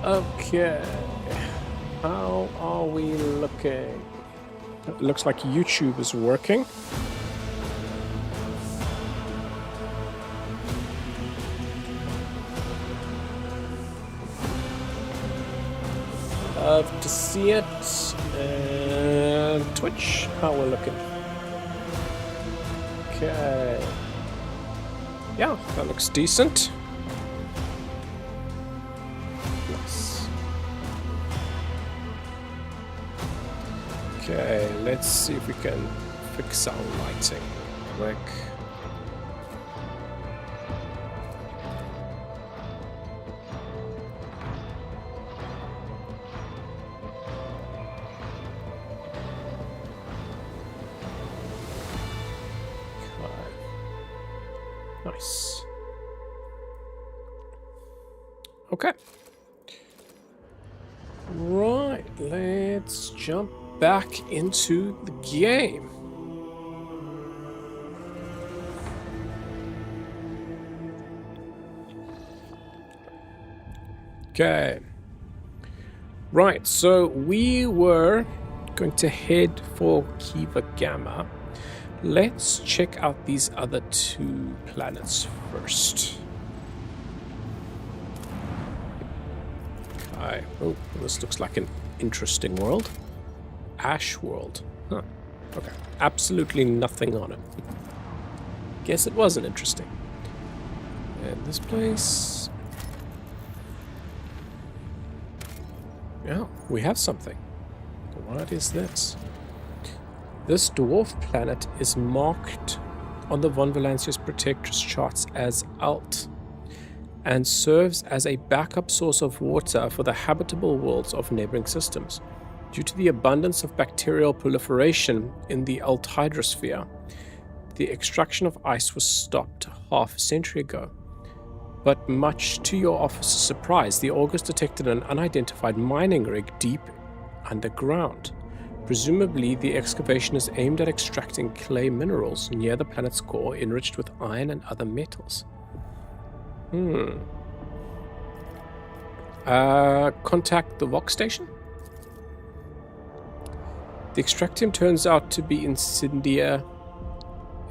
Okay. How are we looking? It looks like YouTube is working. Love to see it. And Twitch, how we're looking. Okay. Yeah, that looks decent. Nice. Okay, let's see if we can fix our lighting quick. Nice. Okay. Right, let's jump back into the game. Okay. Right, so we were going to head for Kiva Gamma. Let's check out these other two planets first. Okay. Oh, this looks like an interesting world. Ash world. Huh. Okay. Absolutely nothing on it. Guess it wasn't interesting. And this place... Yeah, we have something. What is this? This dwarf planet is marked on the Von Valancius Protectress charts as Alt and serves as a backup source of water for the habitable worlds of neighboring systems. Due to the abundance of bacterial proliferation in the Alt hydrosphere, the extraction of ice was stopped half a century ago. But much to your officer's surprise, the Augurs detected an unidentified mining rig deep underground. Presumably, the excavation is aimed at extracting clay minerals near the planet's core, enriched with iron and other metals. Contact the Vox station? The extractium turns out to be Incendia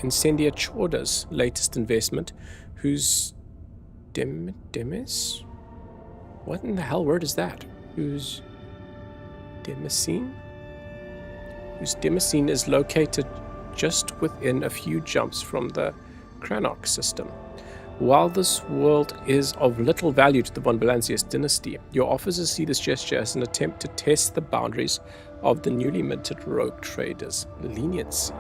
Chorda's latest investment, whose Demis? What in the hell word is that? Whose Demisine? Whose Demisine is located just within a few jumps from the Cranach system. While this world is of little value to the Von Valancius dynasty, your officers see this gesture as an attempt to test the boundaries of the newly minted rogue traders' leniency.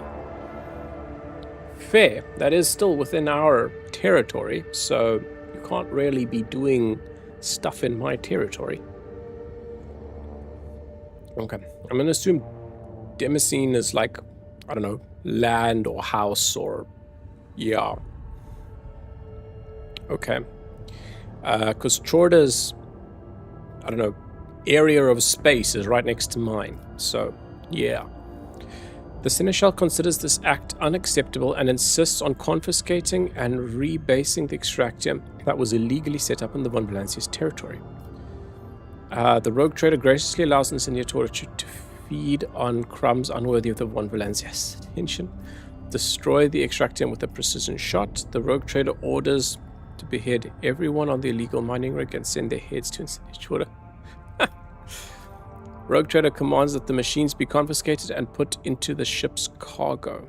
Fair. That is still within our territory, so you can't really be doing stuff in my territory. Okay. I'm going to assume Demisine is like, I don't know, land or house or... yeah. Okay. Because Chorda's, I don't know, area of space is right next to mine. So, yeah. The Seneschal considers this act unacceptable and insists on confiscating and rebasing the extractium that was illegally set up in the Von Valancius territory. The rogue trader graciously allows Incendiator to feed on crumbs unworthy of the Von Valancius attention. Destroy the extractium with a precision shot. The rogue trader orders to behead everyone on the illegal mining rig and send their heads to Incendiator. Rogue Trader commands that the machines be confiscated and put into the ship's cargo.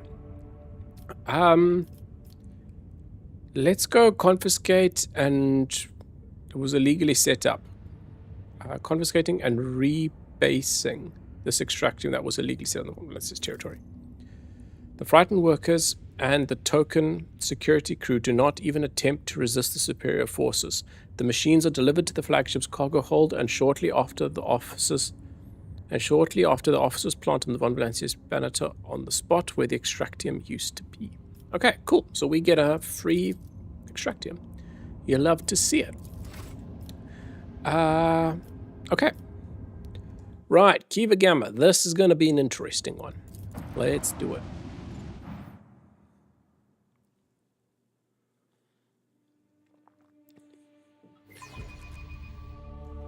Let's go confiscate and... it was illegally set up. Confiscating and rebasing this extractium that was illegally set on the Valancius territory. The frightened workers and the token security crew do not even attempt to resist the superior forces. The machines are delivered to the flagship's cargo hold, and shortly after the officers plant them the Von Valancius Banator on the spot where the extractium used to be. Okay, cool. So we get a free extractium. You love to see it. Okay. Right, Kiva Gamma. This is going to be an interesting one. Let's do it.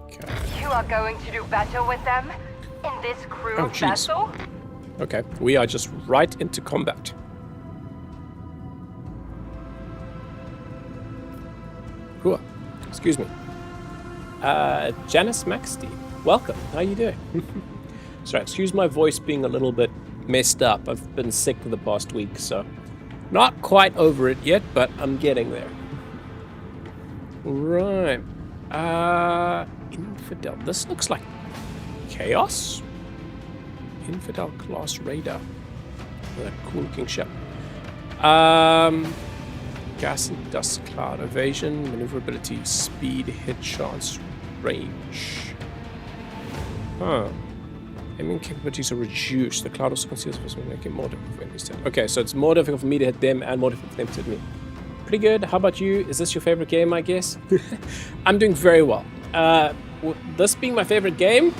Okay. You are going to do better with them in this crew vessel? Okay, we are just right into combat. Cool. Excuse me. Janice Maxty, welcome. How you doing? Sorry, excuse my voice being a little bit messed up. I've been sick for the past week, so not quite over it yet, but I'm getting there. Right. Infidel. This looks like Chaos? Infidel class radar. With a cool looking ship. Gas and dust cloud. Evasion, maneuverability, speed, hit chance, range. Huh. Aiming capabilities are reduced. The cloud also conceals force, making it more difficult for enemies to hit. Okay, so it's more difficult for me to hit them and more difficult for them to hit me. Pretty good. How about you? Is this your favorite game, I guess? I'm doing very well. This being my favorite game?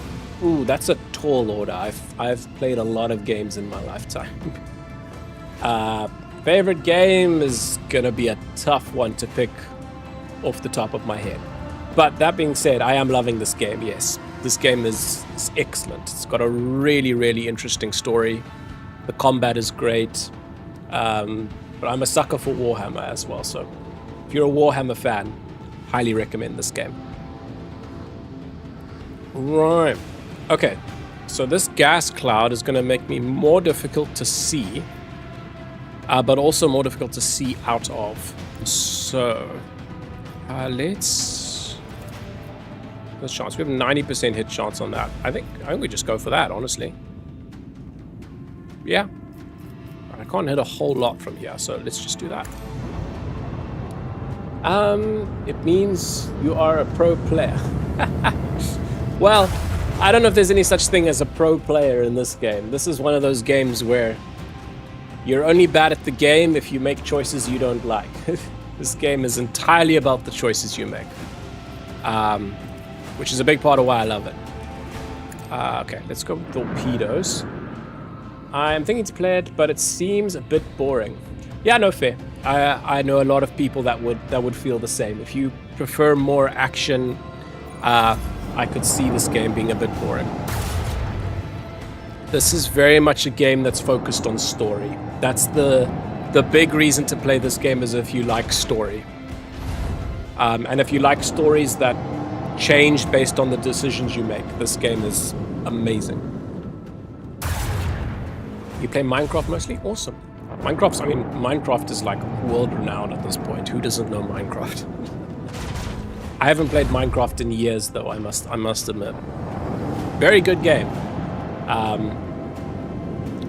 Ooh, that's a tall order. I've played a lot of games in my lifetime. Favorite game is gonna be a tough one to pick off the top of my head. But that being said, I am loving this game, yes. This game is excellent. It's got a really, really interesting story. The combat is great. But I'm a sucker for Warhammer as well, so if you're a Warhammer fan, highly recommend this game. Right. Okay, so this gas cloud is going to make me more difficult to see, but also more difficult to see out of. So, let's chance. We have 90% hit chance on that. I think we just go for that, honestly. Yeah. I can't hit a whole lot from here, so let's just do that. It means you are a pro player. Well, I don't know if there's any such thing as a pro player in this game. This is one of those games where you're only bad at the game if you make choices you don't like. This game is entirely about the choices you make. Which is a big part of why I love it. Okay, let's go with torpedoes. I'm thinking to play it, but it seems a bit boring. Yeah, no, fair. I know a lot of people that would feel the same. If you prefer more action, I could see this game being a bit boring. This is very much a game that's focused on story. That's the big reason to play this game, is if you like story. And if you like stories that change based on the decisions you make, this game is amazing. You play Minecraft mostly? Awesome. Minecraft is like world-renowned at this point. Who doesn't know Minecraft? I haven't played Minecraft in years, though, I must admit. Very good game.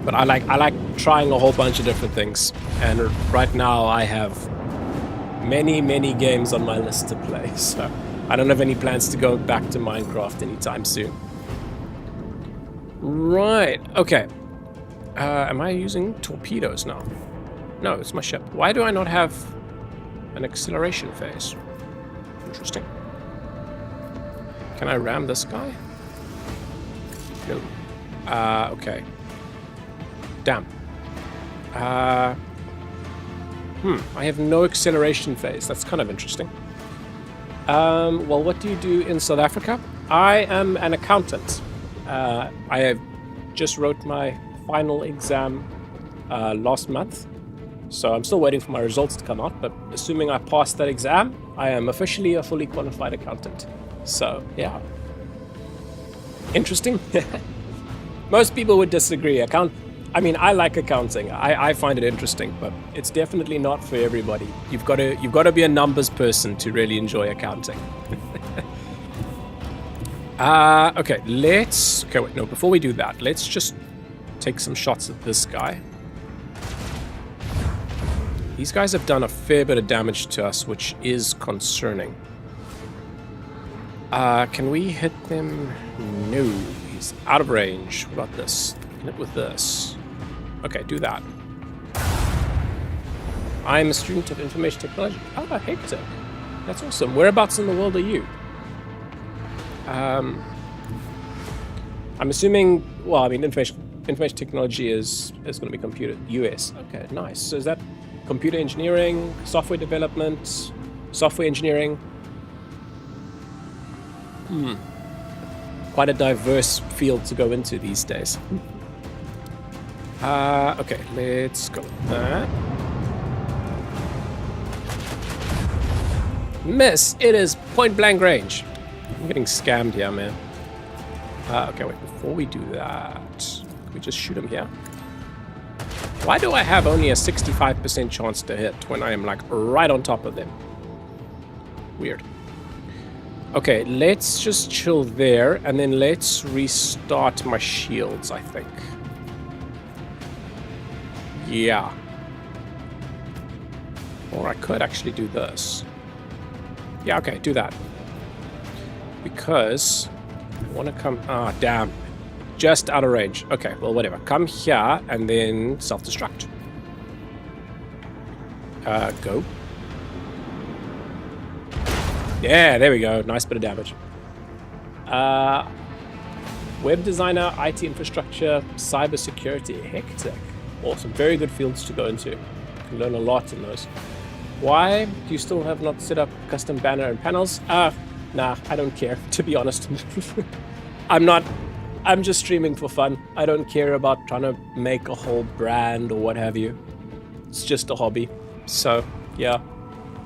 But I like trying a whole bunch of different things. And right now I have many, many games on my list to play. So I don't have any plans to go back to Minecraft anytime soon. Right. Okay. Am I using torpedoes now? No, it's my ship. Why do I not have an acceleration phase? Interesting. Can I ram this guy? No. Okay. Damn. I have no acceleration phase. That's kind of interesting. Well, what do you do in South Africa? I am an accountant. I have just wrote my final exam last month, so I'm still waiting for my results to come out, but assuming I pass that exam, I am officially a fully qualified accountant. So, yeah. Interesting. Most people would disagree. I like accounting. I find it interesting, but it's definitely not for everybody. You've got to be a numbers person to really enjoy accounting. Okay, wait, no, before we do that, let's just take some shots at this guy. These guys have done a fair bit of damage to us, which is concerning. Can we hit them? No, he's out of range. What about this? Hit with this. Okay, do that. I'm a student of information technology. Oh, hectic. That's awesome. Whereabouts in the world are you? I'm assuming, well, information technology is going to be computer US. Okay, nice. So is that computer engineering, software development, software engineering? quite a diverse field to go into these days. Okay, let's go with that. Miss! It is point blank range. I'm getting scammed here, man. Okay, wait, before we do that, can we just shoot him here? Why do I have only a 65% chance to hit when I am, like, right on top of them? Weird. Okay, let's just chill there, and then let's restart my shields, I think. Yeah. Or I could actually do this. Yeah, okay, do that. Because I want to come... Ah, damn. Just out of range. Okay, well, whatever. Come here, and then self-destruct. Go. Yeah, there we go. Nice bit of damage. Web designer, IT infrastructure, cybersecurity. Hectic. Awesome. Very good fields to go into. You can learn a lot in those. Why do you still have not set up custom banner and panels? Nah, I don't care, to be honest. I'm just streaming for fun. I don't care about trying to make a whole brand or what have you. It's just a hobby. So, yeah.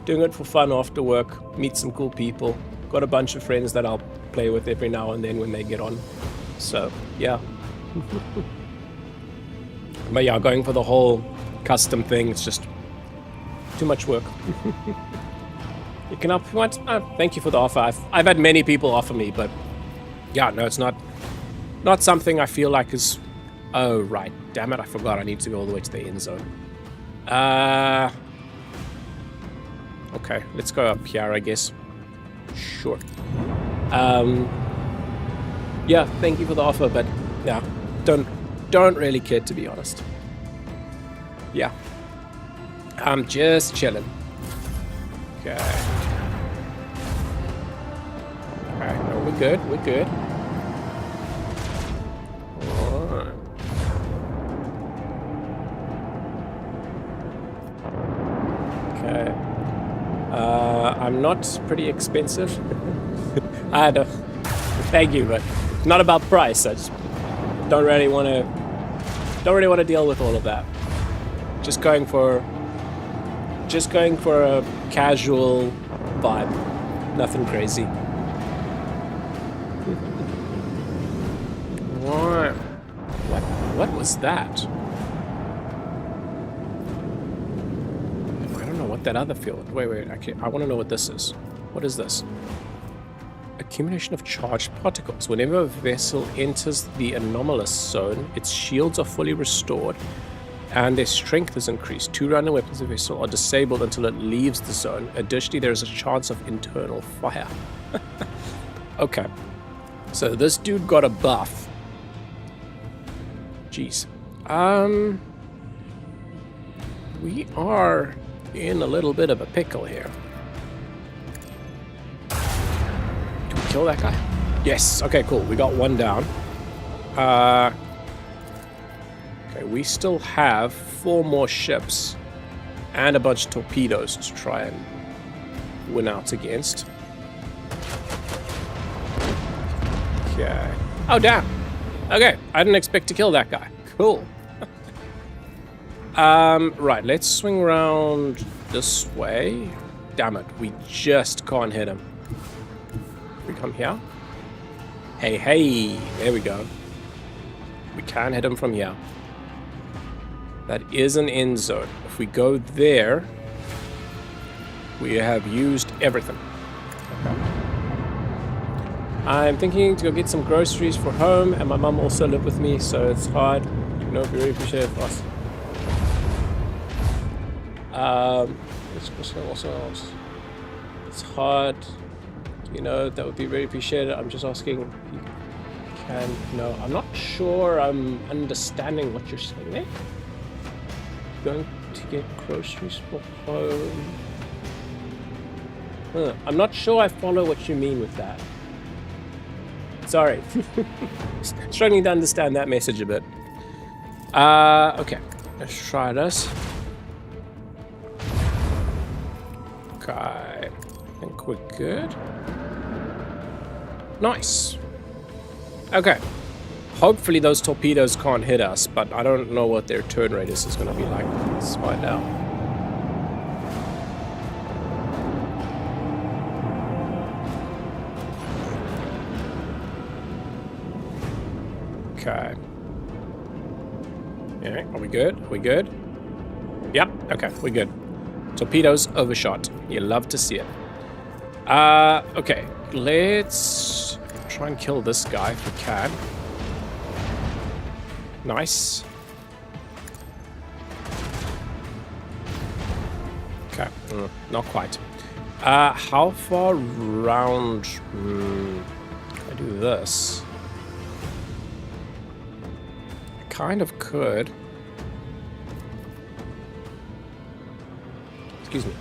Doing it for fun after work. Meet some cool people. Got a bunch of friends that I'll play with every now and then when they get on. So, yeah. But yeah, going for the whole custom thing, it's just too much work. You can help. What? Thank you for the offer. I've had many people offer me, but yeah, no, it's not something I feel like is... Oh, right. Damn it, I forgot. I need to go all the way to the end zone. Okay, let's go up here, I guess. Sure. Yeah, thank you for the offer, but yeah, don't really care, to be honest. Yeah. I'm just chilling. Okay. Okay, no, we're good, we're good. Alright. Okay. I'm not pretty expensive. I don't... Thank you, but not about price. I just don't really want to deal with all of that. Just going for a casual vibe. Nothing crazy. What was that? I don't know what that other field. Wait. Actually, I want to know what this is. What is this? Accumulation of charged particles. Whenever a vessel enters the anomalous zone, its shields are fully restored and their strength is increased. 2 random weapons of the vessel are disabled until it leaves the zone. Additionally, there is a chance of internal fire. Okay. So this dude got a buff. Jeez. We are in a little bit of a pickle here. Do we kill that guy? Yes. Okay, cool. We got one down. Okay, we still have 4 more ships and a bunch of torpedoes to try and win out against. Okay. Oh, damn. Okay, I didn't expect to kill that guy. Cool. Right, let's swing around this way. Damn it, we just can't hit him. We come here. Hey, there we go. We can hit him from here. That is an end zone. If we go there, we have used everything. Okay. I'm thinking to go get some groceries for home, and my mum also lived with me, so it's hard. You know, we really appreciate it for us. It's hard. You know, that would be very appreciated. I'm just asking if you can. No, I'm not sure I'm understanding what you're saying there. Going to get groceries for home. I'm not sure I follow what you mean with that. Sorry. Struggling to understand that message a bit. Okay. Let's try this. Okay. I think we're good. Nice. Okay. Hopefully those torpedoes can't hit us, but I don't know what their turn radius is going to be like. Let's find out. Okay. Yeah, are we good? Are we good? Yep, okay, we're good. Torpedoes overshot. You love to see it. Okay, let's try and kill this guy if we can. Nice. Okay, not quite. How far round? I do this. I kind of could. Excuse me.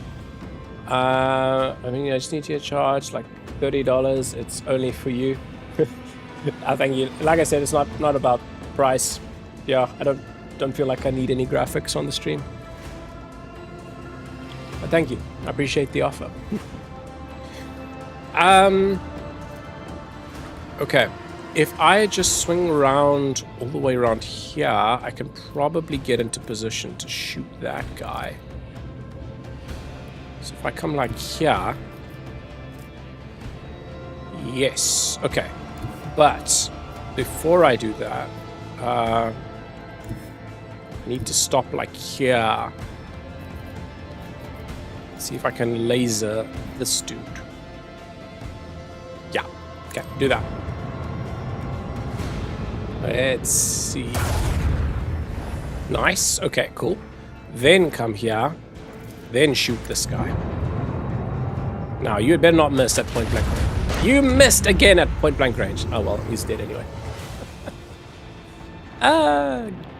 I mean, I just need to charge like $30. It's only for you. I think you. Like I said, it's not about price. Yeah, I don't feel like I need any graphics on the stream. But thank you. I appreciate the offer. Okay. If I just swing around all the way around here, I can probably get into position to shoot that guy. So if I come like here... Yes. Okay. But before I do that, I need to stop like here. See if I can laser this dude. Yeah. Okay, do that. Let's see. Nice. Okay, cool. Then come here. Then shoot this guy. Now, you had better not miss at point blank range. You missed again at point blank range. Oh well, he's dead anyway.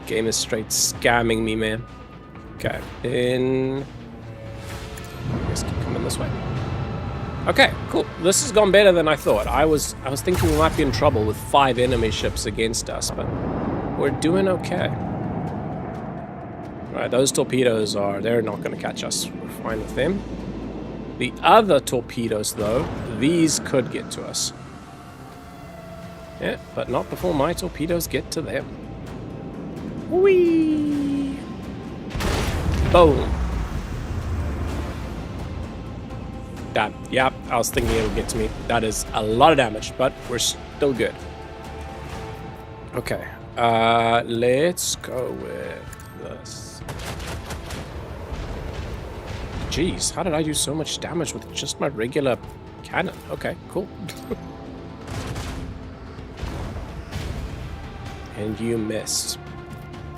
Game is straight scamming me, man. Okay, then... I guess keep coming this way. Okay, cool. This has gone better than I thought. I was thinking we might be in trouble with 5 enemy ships against us, but we're doing okay. Right, those torpedoes they're not going to catch us. We're fine with them. The other torpedoes, though, these could get to us. Yeah, but not before my torpedoes get to them. Whee! Boom. Done. Yep, I was thinking it would get to me. That is a lot of damage, but we're still good. Okay, let's go with this. Jeez, how did I do so much damage with just my regular cannon? Okay, cool. And you missed.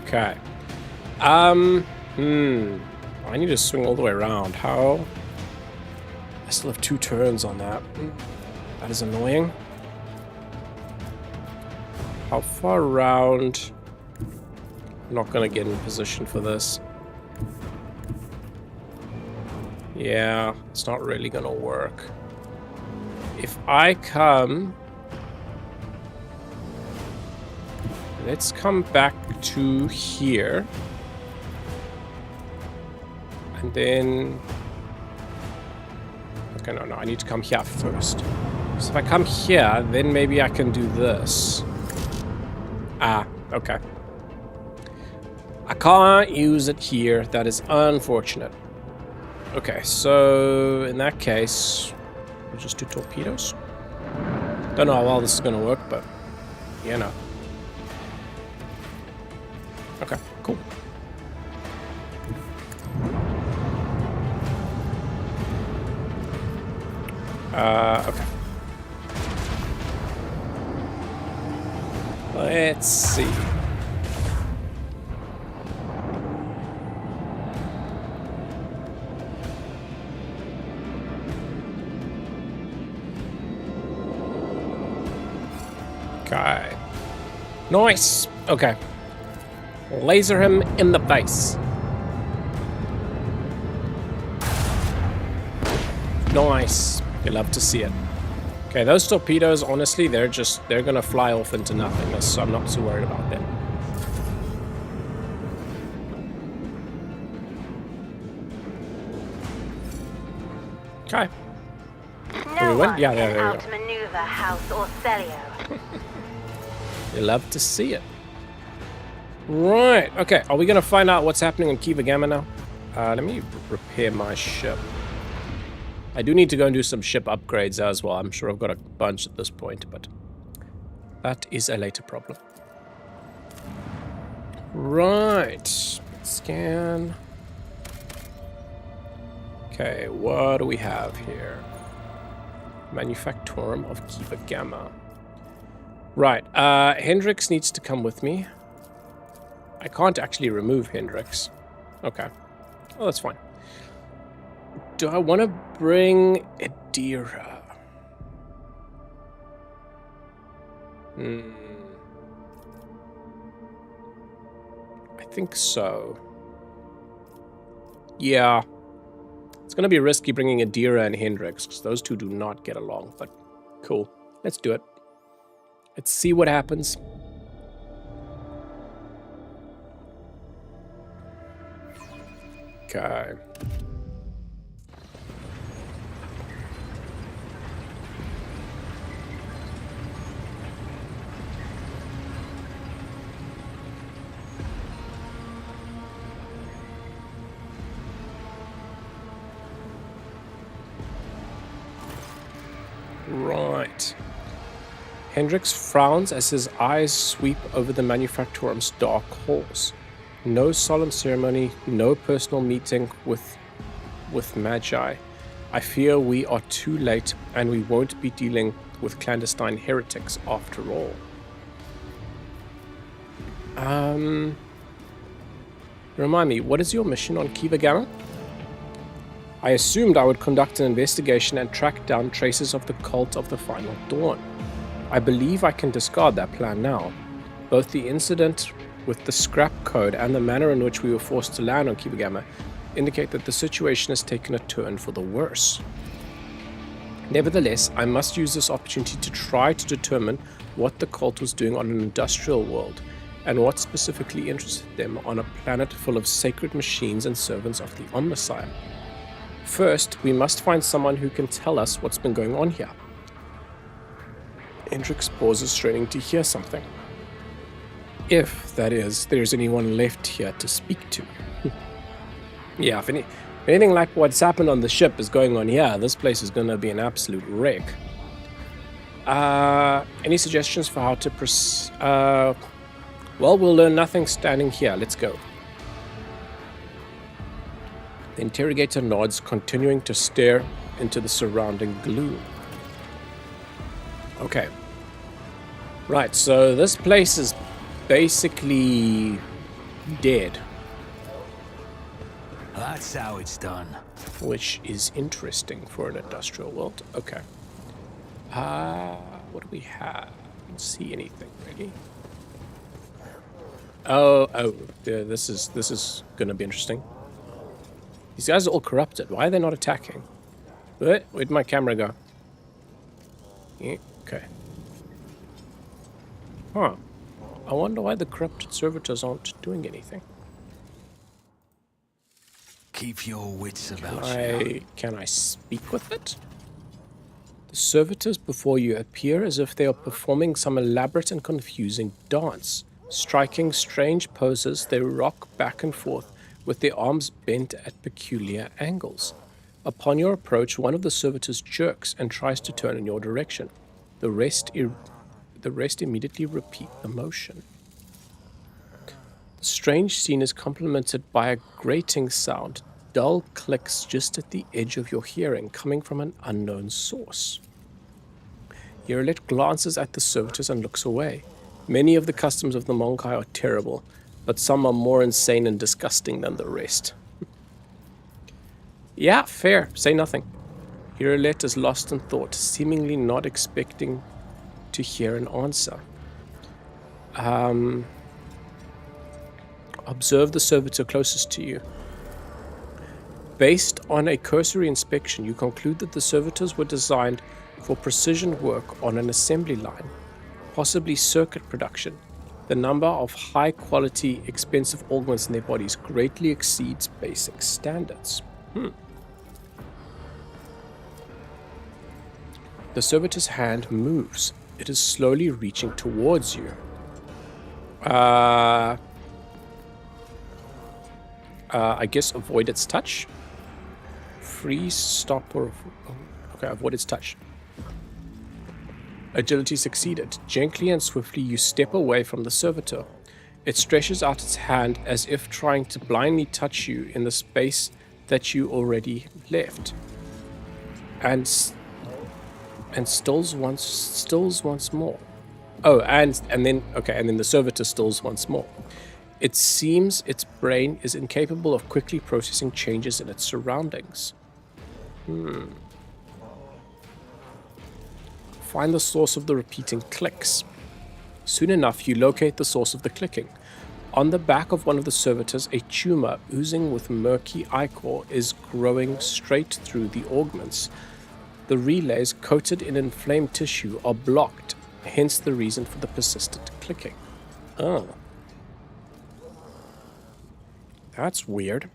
Okay. I need to swing all the way around. How? I still have 2 turns on that. That is annoying. How far around? I'm not gonna get in position for this. Yeah, it's not really gonna work. If I come... Let's come back to here. And then... Okay, no, I need to come here first. So if I come here, then maybe I can do this. Ah, okay. I can't use it here. That is unfortunate. Okay, so in that case, we'll just do torpedoes. Don't know how well this is going to work, but you know. Okay, cool. Okay. Let's see. Okay. Nice. Okay. Laser him in the face. Nice. You love to see it. Okay, those torpedoes, honestly, they're gonna fly off into nothingness, so I'm not too worried about them. Okay. No we went? one Yeah, can there we go. outmaneuver House Orcelio. You love to see it. Right. Okay. Are we going to find out what's happening on Kiva Gamma now? Let me repair my ship. I do need to go and do some ship upgrades as well. I'm sure I've got a bunch at this point, but that is a later problem. Right. Scan. Okay, what do we have here? Manufactorum of Kiva Gamma. Right. Hendrix needs to come with me. I can't actually remove Hendrix. Okay. Oh, that's fine. Do I want to bring Adira? I think so. Yeah. It's going to be risky bringing Adira and Hendrix, because those two do not get along, but cool. Let's do it. Let's see what happens. Okay. Right. Hendrix frowns as his eyes sweep over the Manufactorum's dark halls. No solemn ceremony, no personal meeting with Magi. I fear we are too late and we won't be dealing with clandestine heretics after all. Remind me, what is your mission on Kiva Gamma? I assumed I would conduct an investigation and track down traces of the cult of the Final Dawn. I believe I can discard that plan now. Both the incident with the scrap code and the manner in which we were forced to land on Kiva Gamma indicate that the situation has taken a turn for the worse. Nevertheless, I must use this opportunity to try to determine what the cult was doing on an industrial world, and what specifically interested them on a planet full of sacred machines and servants of the Omnissiah. First, we must find someone who can tell us what's been going on here. Hendrix pauses, straining to hear something. If, that is, there's anyone left here to speak to. Yeah, if anything like what's happened on the ship is going on here, this place is going to be an absolute wreck. Any suggestions for how to proceed? Well, we'll learn nothing standing here. Let's go. The interrogator nods, continuing to stare into the surrounding gloom. Okay. Right, so this place is basically dead. That's how it's done. Which is interesting for an industrial world. Okay. What do we have? I don't see anything really. Oh, yeah, this is gonna be interesting. These guys are all corrupted. Why are they not attacking? Where'd my camera go? Yeah, okay. Huh. I wonder why the corrupted servitors aren't doing anything. Keep your wits about you. Can I speak with it? The servitors before you appear as if they are performing some elaborate and confusing dance. Striking strange poses, they rock back and forth with their arms bent at peculiar angles. Upon your approach, one of the servitors jerks and tries to turn in your direction. The rest immediately repeat the motion. The strange scene is complemented by a grating sound, dull clicks just at the edge of your hearing, coming from an unknown source. Yerlet glances at the servitors and looks away. Many of the customs of the Monkai are terrible, but some are more insane and disgusting than the rest. Yeah, fair. Say nothing. Yerlet is lost in thought, seemingly not expecting to hear an answer. Observe the servitor closest to you. Based on a cursory inspection, you conclude that the servitors were designed for precision work on an assembly line, possibly circuit production. The number of high-quality, expensive organs in their bodies greatly exceeds basic standards. The servitor's hand moves. It is slowly reaching towards you. I guess avoid its touch. Freeze, stop, or... Okay, avoid its touch. Agility succeeded. Gently and swiftly you step away from the servitor. It stretches out its hand as if trying to blindly touch you in the space that you already left. And stills once more. Oh, and then the servitor stills once more. It seems its brain is incapable of quickly processing changes in its surroundings. Find the source of the repeating clicks. Soon enough, you locate the source of the clicking. On the back of one of the servitors, a tumor oozing with murky ichor is growing straight through the augments. The relays coated in inflamed tissue are blocked, hence the reason for the persistent clicking. Oh. That's weird.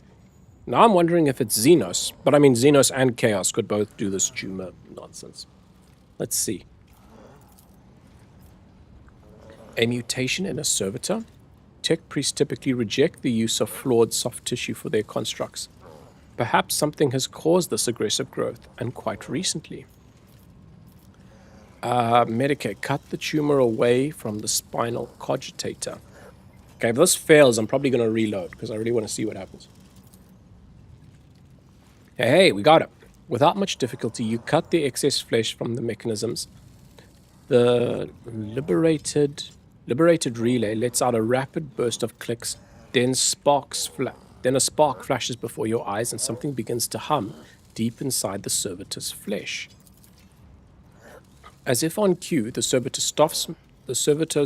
Now I'm wondering if it's Xenos, but I mean Xenos and Chaos could both do this tumor nonsense. Let's see. A mutation in a servitor? Tech priests typically reject the use of flawed soft tissue for their constructs. Perhaps something has caused this aggressive growth, and quite recently. Medicaid, cut the tumor away from the spinal cogitator. Okay, if this fails, I'm probably going to reload, because I really want to see what happens. Hey, we got it. Without much difficulty, you cut the excess flesh from the mechanisms. The liberated relay lets out a rapid burst of clicks, then a spark flashes before your eyes and something begins to hum deep inside the servitor's flesh. As if on cue, the servitors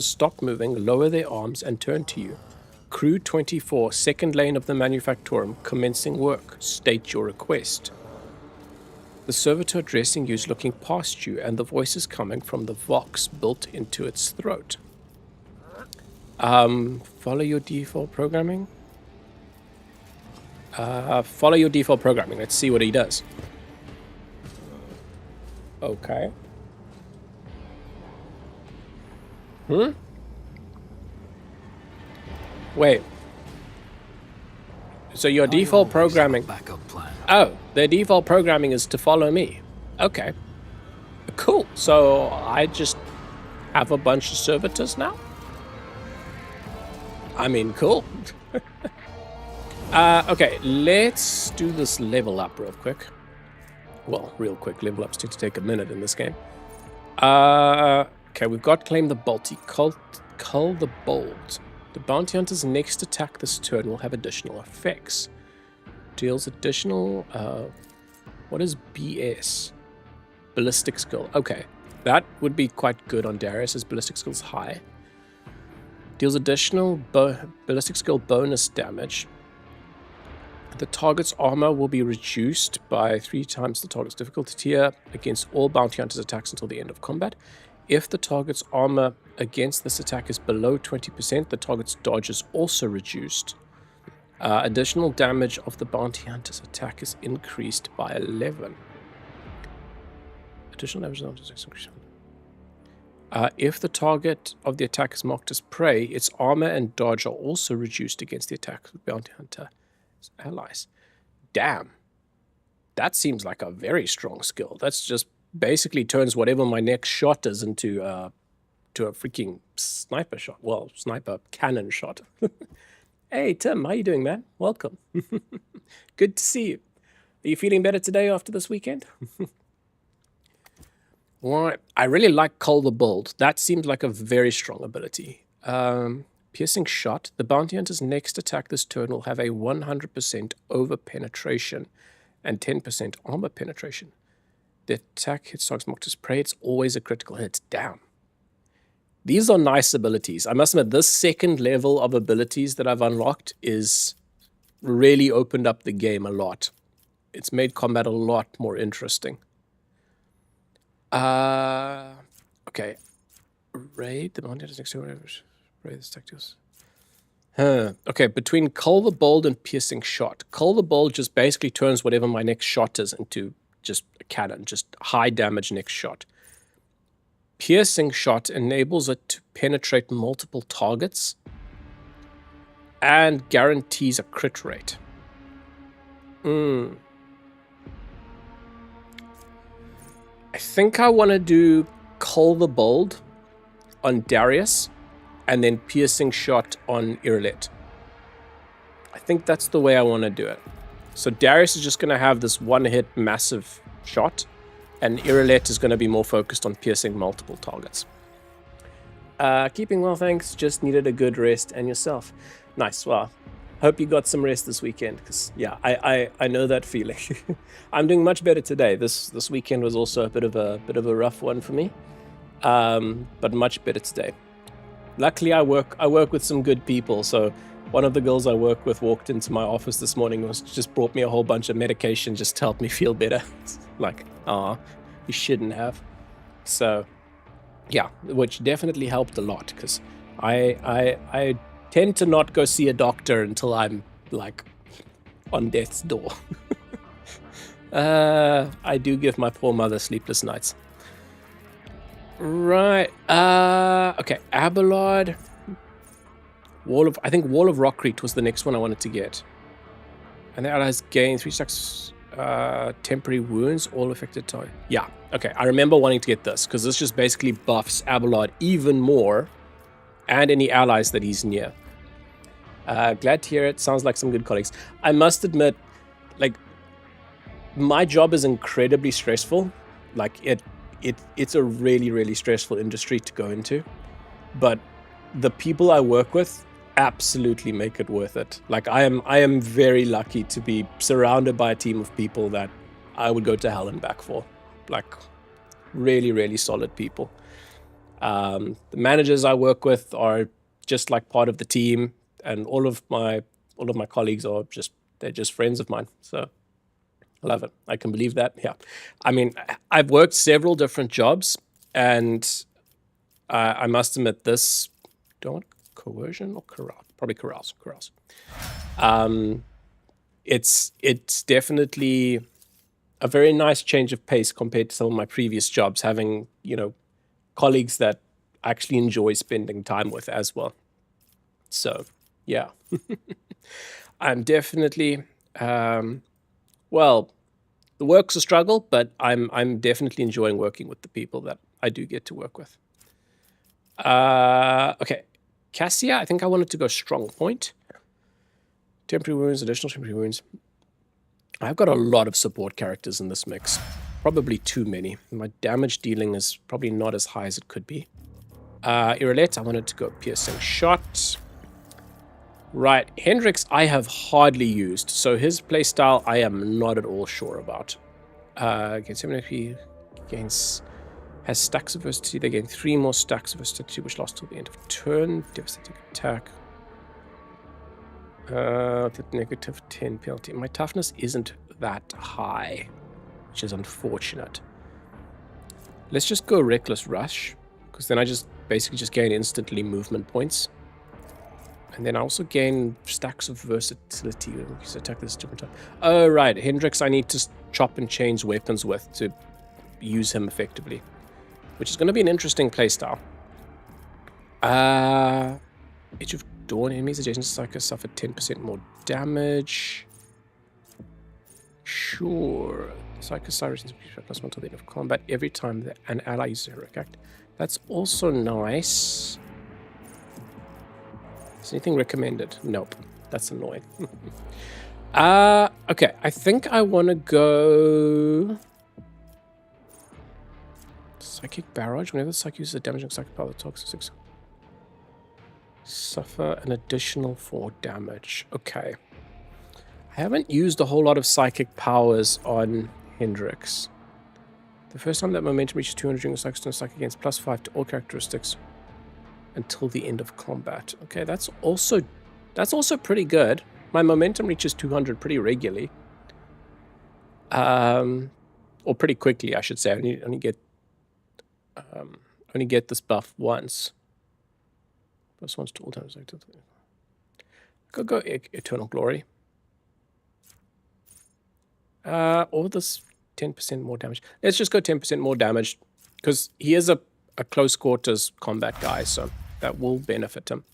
stop moving, lower their arms and turn to you. Crew 24, second lane of the Manufactorum, commencing work. State your request. The servitor addressing you is looking past you, and the voice is coming from the vox built into its throat. Follow your default programming? Follow your default programming. Let's see what he does. Okay. Wait. So your default programming... Backup plan. Oh, their default programming is to follow me. Okay. Cool. So I just have a bunch of servitors now? I mean, cool. Okay, let's do this level up real quick. Well, real quick. Level ups tend to take a minute in this game. Okay, we've got Claim the Bolty. Cull the Bold. The Bounty Hunter's next attack this turn will have additional effects. Deals additional... what is BS? Ballistic Skill. Okay, that would be quite good on Darius, as Ballistic Skill's high. Deals additional Ballistic Skill bonus damage. The target's armor will be reduced by 3 times the target's difficulty tier against all Bounty Hunter's attacks until the end of combat. If the target's armor against this attack is below 20%, the target's dodge is also reduced. Additional damage of the Bounty Hunter's attack is increased by 11. Additional damage is increased. If the target of the attack is marked as prey, its armor and dodge are also reduced against the attack of the Bounty Hunter's allies. Damn. That seems like a very strong skill. That's just basically turns whatever my next shot is into to a freaking sniper shot. Well, sniper cannon shot. Hey, Tim, how you doing, man? Welcome. Good to see you. Are you feeling better today after this weekend? Alright, I really like Cull the Bold. That seems like a very strong ability. Piercing Shot. The Bounty Hunter's next attack this turn will have a 100% over penetration and 10% armor penetration. The attack hits targets marked as prey. It's always a critical hit. Damn. These are nice abilities. I must admit, this second level of abilities that I've unlocked is really opened up the game a lot. It's made combat a lot more interesting. Okay. Raid the Bounty Hunter's next to whatever. Raid the tactics. Okay, between Cull the Bold and Piercing Shot. Cull the Bold just basically turns whatever my next shot is into just a cannon, just high damage next shot. Piercing Shot enables it to penetrate multiple targets and guarantees a crit rate. I think I want to do Cull the Bold on Darius and then piercing shot on Irilette. I think that's the way I want to do it. So Darius is just going to have this one-hit massive shot, and Irilette is going to be more focused on piercing multiple targets. Keeping well, thanks. Just needed a good rest. And yourself? Nice. Well, hope you got some rest this weekend, because yeah, I know that feeling. I'm doing much better today. This weekend was also a bit of a rough one for me, but much better today. Luckily, I work with some good people. So one of the girls I work with walked into my office this morning and just brought me a whole bunch of medication just to help me feel better. Like, you shouldn't have. So yeah, which definitely helped a lot, because I tend to not go see a doctor until I'm like on death's door. I do give my poor mother sleepless nights. Right. Okay. Abelard. I think Wall of Rockcrete was the next one I wanted to get. And the allies gain 3 stacks temporary wounds, all affected target. Yeah. Okay. I remember wanting to get this, because this just basically buffs Abelard even more, and any allies that he's near. Glad to hear it. Sounds like some good colleagues. I must admit, like, my job is incredibly stressful. Like, it's a really, really stressful industry to go into. But the people I work with absolutely make it worth it. Like, I am very lucky to be surrounded by a team of people that I would go to hell and back for. Like, really, really solid people. The managers I work with are just like part of the team, and all of my colleagues are they're just friends of mine. So I love it. I can believe that. Yeah. I mean, I've worked several different jobs, and I must admit this, don't coercion or carouse? Probably carouse. It's definitely a very nice change of pace compared to some of my previous jobs, having, colleagues that I actually enjoy spending time with as well. So, yeah. I'm definitely, well, the work's a struggle, but I'm definitely enjoying working with the people that I do get to work with. Okay. Cassia, I think I wanted to go strong point. Temporary wounds, additional temporary wounds. I've got a lot of support characters in this mix. Probably too many. My damage dealing is probably not as high as it could be. Irilette, I wanted to go piercing shot. Right, Hendrix I have hardly used, so his playstyle I am not at all sure about. Gains 7 HP, has stacks of versatility. They gain 3 more stacks of versatility, which lasts till the end of turn. Devastating attack. Negative 10 penalty. My toughness isn't that high, which is unfortunate. Let's just go Reckless Rush, because then I basically gain instantly movement points. And then I also gain stacks of versatility. So attack this different time. Oh, right. Hendrix I need to chop and change weapons with to use him effectively, which is going to be an interesting playstyle. Edge of Dawn. Enemies adjacent to Psycho suffer 10% more damage. Sure. Psycho Cyrus plus 1 till the end of combat every time that an ally uses a heroic act. That's also nice. Is anything recommended? Nope. That's annoying. Okay. I think I want to go Psychic Barrage. Whenever the Psychic uses a damaging psychic power, the toxic suffer an additional 4 damage. Okay. I haven't used a whole lot of psychic powers on Hendrix. The first time that momentum reaches 200 during a psychic gains +5 to all characteristics until the end of combat. Okay, that's also pretty good. My momentum reaches 200 pretty regularly. Or pretty quickly, I should say. I only get this buff once. +1 to all times. Go Eternal Glory. Or this 10% more damage. Let's just go 10% more damage, because he is a close quarters combat guy, so that will benefit him.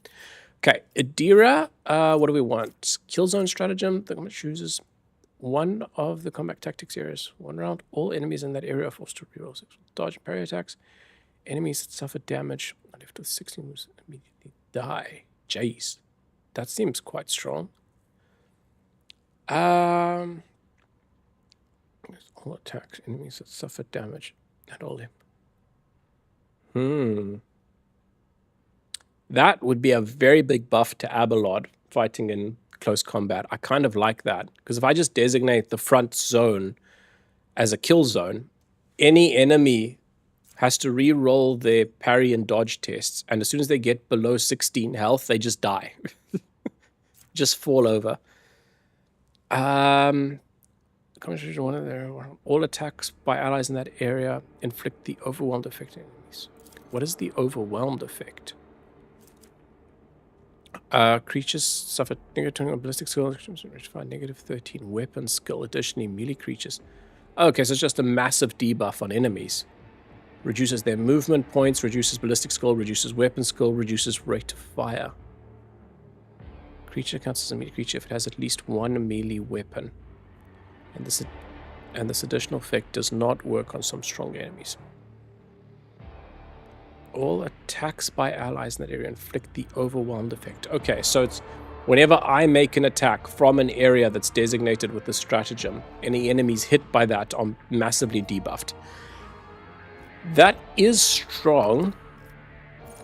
Okay, Adira, what do we want? Kill zone stratagem. The combat chooses one of the combat tactics areas. One round, all enemies in that area are forced to reroll 6 dodge and parry attacks. Enemies that suffer damage left with 16 moves immediately die. Jeez, that seems quite strong. All attacks, enemies that suffer damage and all them. That would be a very big buff to Abelard fighting in close combat. I kind of like that, because if I just designate the front zone as a kill zone, any enemy has to re-roll their parry and dodge tests, and as soon as they get below 16 health, they just die. Just fall over. One of their all attacks by allies in that area inflict the overwhelmed effect on enemies. What is the overwhelmed effect? Creatures suffer negative 20 on ballistic skill, negative 13 weapon skill. Additionally, melee creatures. Okay, so it's just a massive debuff on enemies. Reduces their movement points, reduces ballistic skill, reduces weapon skill, reduces rate of fire. Creature counts as a melee creature if it has at least one melee weapon. And this additional effect does not work on some strong enemies. All attacks by allies in that area inflict the overwhelmed effect. Okay, so it's whenever I make an attack from an area that's designated with the stratagem, any enemies hit by that are massively debuffed. That is strong.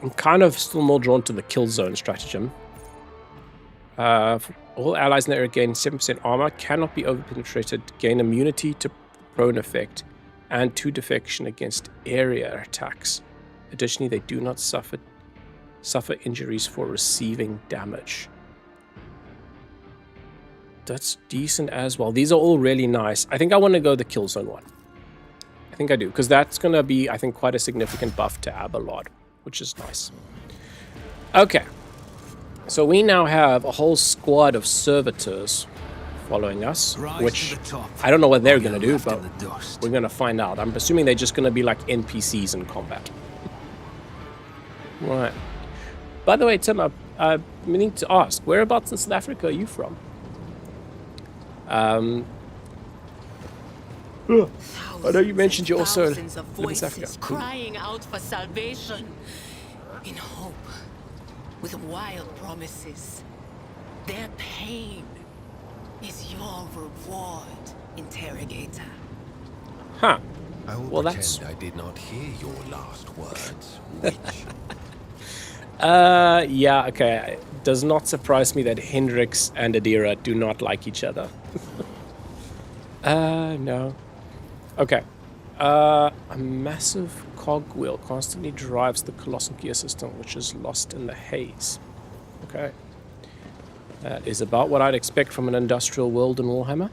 I'm kind of still more drawn to the kill zone stratagem. All allies in the area gain 7% armor, cannot be overpenetrated, gain immunity to prone effect, and 2 defection against area attacks. Additionally, they do not suffer injuries for receiving damage. That's decent as well. These are all really nice. I think I want to go the kill zone one. I think I do, because that's going to be, I think, quite a significant buff to Abelard, which is nice. Okay. So we now have a whole squad of servitors following us, which I don't know what they're going to do, but we're going to find out. I'm assuming they're just going to be like NPCs in combat. Right. By the way, Tim, I need to ask, whereabouts in South Africa are you from? I know you mentioned you also live in South Africa. Crying out for salvation, in hope, with wild promises. Their pain is your reward, interrogator. Huh. I will pretend I did not hear your last words, witch. Yeah, okay. It does not surprise me that Hendrix and Adira do not like each other. No. Okay. A massive cogwheel constantly drives the colossal gear system, which is lost in the haze. Okay. That is about what I'd expect from an industrial world in Warhammer.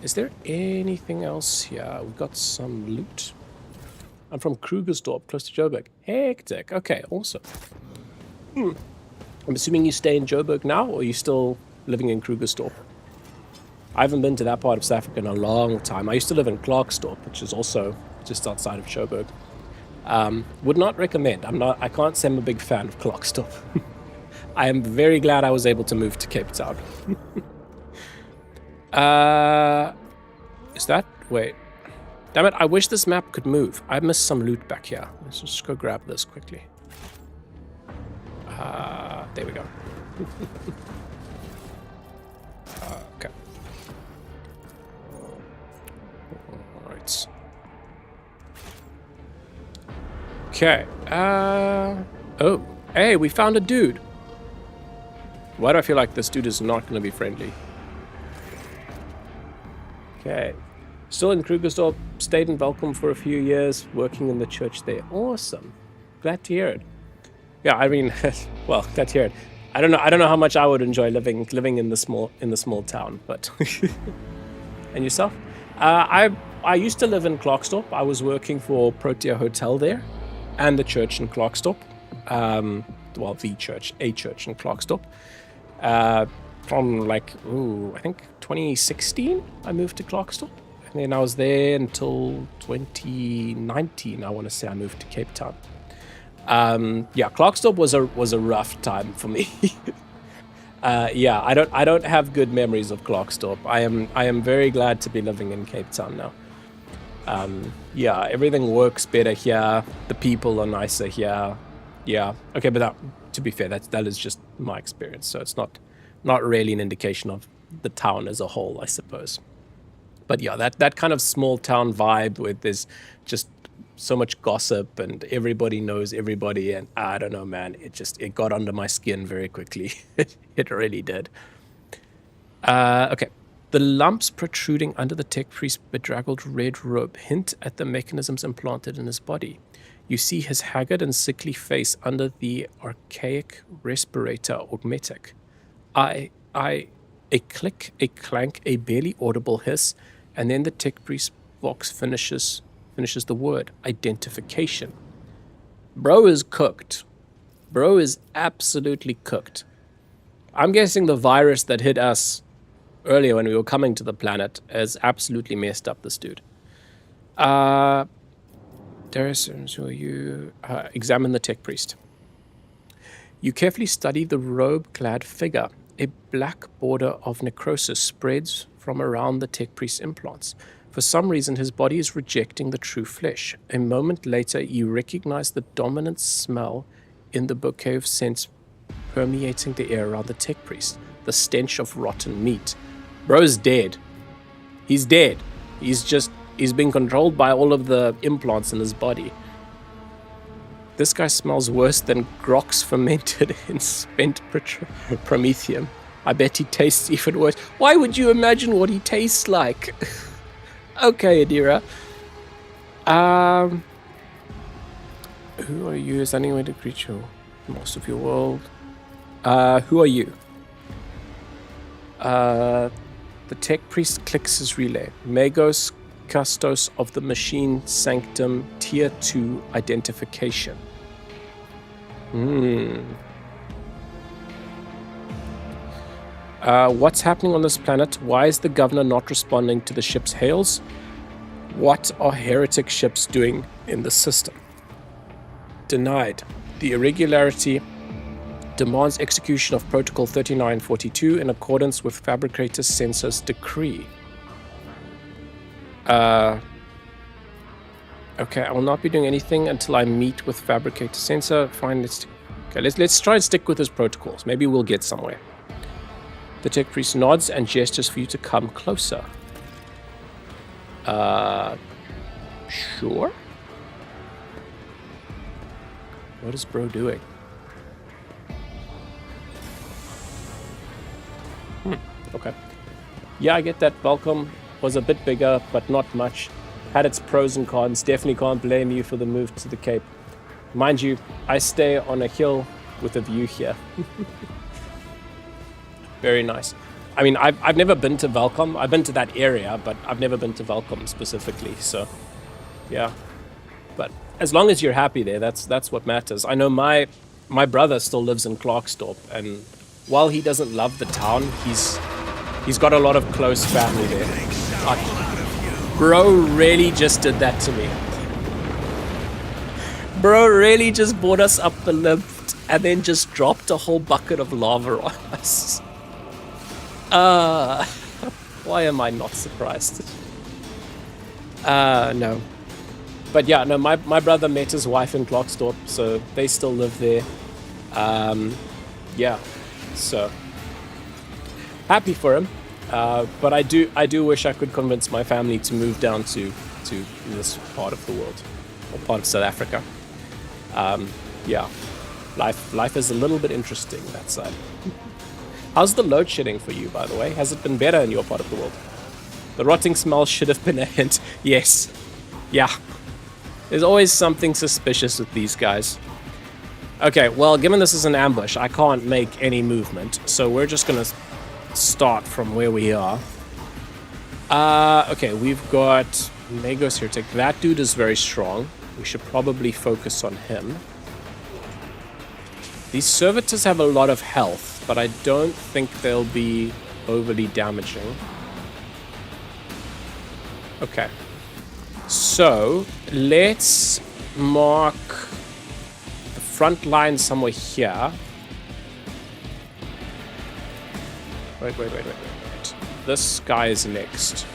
Is there anything else here? We've got some loot. I'm from Krugersdorp, close to Joburg. Hectic. Okay, awesome. I'm assuming you stay in Joburg now, or are you still living in Krugersdorp? I haven't been to that part of South Africa in a long time. I used to live in Klerksdorp, which is also just outside of Joburg. Would not recommend. I can't say I'm a big fan of Klerksdorp. I am very glad I was able to move to Cape Town. Is that... Wait. Damn it, I wish this map could move. I missed some loot back here. Let's just go grab this quickly. There we go. Okay. Alright. Okay. Oh. Hey, we found a dude. Why do I feel like this dude is not going to be friendly? Okay. Still in Krugersdorp, stayed in Velkom for a few years, working in the church there. Awesome. Glad to hear it. Yeah, I mean, well, glad to hear it. I don't know how much I would enjoy living in the small town, but and yourself? I used to live in Klerksdorp. I was working for Protea Hotel there, and the church in Klerksdorp. Well, a church in Klerksdorp. From like, I think 2016, I moved to Klerksdorp. And then I was there until 2019, I want to say I moved to Cape Town. Yeah, Clarkstorp was a rough time for me. Yeah, I don't have good memories of Clarkstorp. I am very glad to be living in Cape Town now. Yeah, everything works better here. The people are nicer here. Yeah. Okay, but to be fair, that is just my experience. So it's not really an indication of the town as a whole, I suppose. But yeah, that kind of small town vibe where there's just so much gossip and everybody knows everybody, and I don't know, man, it got under my skin very quickly. It really did. Okay. The lumps protruding under the tech priest's bedraggled red robe hint at the mechanisms implanted in his body. You see his haggard and sickly face under the archaic respirator automatic. A click, a clank, a barely audible hiss, and then the tech priest's box finishes the word, identification. Bro is cooked. Bro is absolutely cooked. I'm guessing the virus that hit us earlier when we were coming to the planet has absolutely messed up this dude. Darius, who are you? Examine the tech priest. You carefully study the robe-clad figure. A black border of necrosis spreads from around the tech priest's implants. For some reason, his body is rejecting the true flesh. A moment later, you recognize the dominant smell in the bouquet of scents permeating the air around the tech priest. The stench of rotten meat. Bro's dead. He's dead. He's been controlled by all of the implants in his body. This guy smells worse than Grox fermented in spent promethium. I bet he tastes even worse. Why would you imagine what he tastes like? Okay, Adira. Who are you? Is there any way to greet you? Most of your world. Who are you? The tech priest clicks his relay. Magos Custos of the Machine Sanctum Tier 2 Identification. What's happening on this planet? Why is the governor not responding to the ship's hails? What are heretic ships doing in the system? Denied. The irregularity demands execution of Protocol 3942 in accordance with Fabricator Censor's decree. Okay, I will not be doing anything until I meet with Fabricator Censor. Fine, let's try and stick with his protocols. Maybe we'll get somewhere. The tech priest nods and gestures for you to come closer. Sure. What is bro doing? Okay. Yeah, I get that Velcom was a bit bigger, but not much. Had its pros and cons. Definitely can't blame you for the move to the Cape. Mind you, I stay on a hill with a view here. Very nice. I mean, I've never been to Velcom. I've been to that area, but I've never been to Velcom specifically. So, yeah. But as long as you're happy there, that's what matters. I know my brother still lives in Clarkstorp, and while he doesn't love the town, he's got a lot of close family there. Bro really just did that to me. Bro really just brought us up the lift and then just dropped a whole bucket of lava on us. Why am I not surprised? No. But yeah, no, my brother met his wife in Clarkstorp, so they still live there. Yeah, so happy for him. But I do wish I could convince my family to move down to this part of the world, or part of South Africa. Yeah, life is a little bit interesting that side. How's the load shedding for you, by the way? Has it been better in your part of the world? The rotting smell should have been a hint. Yes. Yeah. There's always something suspicious with these guys. Okay, well, given this is an ambush, I can't make any movement, so we're just gonna start from where we are. Okay, we've got Magos Heretic. That dude is very strong. We should probably focus on him. These servitors have a lot of health, but I don't think they'll be overly damaging. Okay. So, let's mark the front line somewhere here. Wait. This guy is next.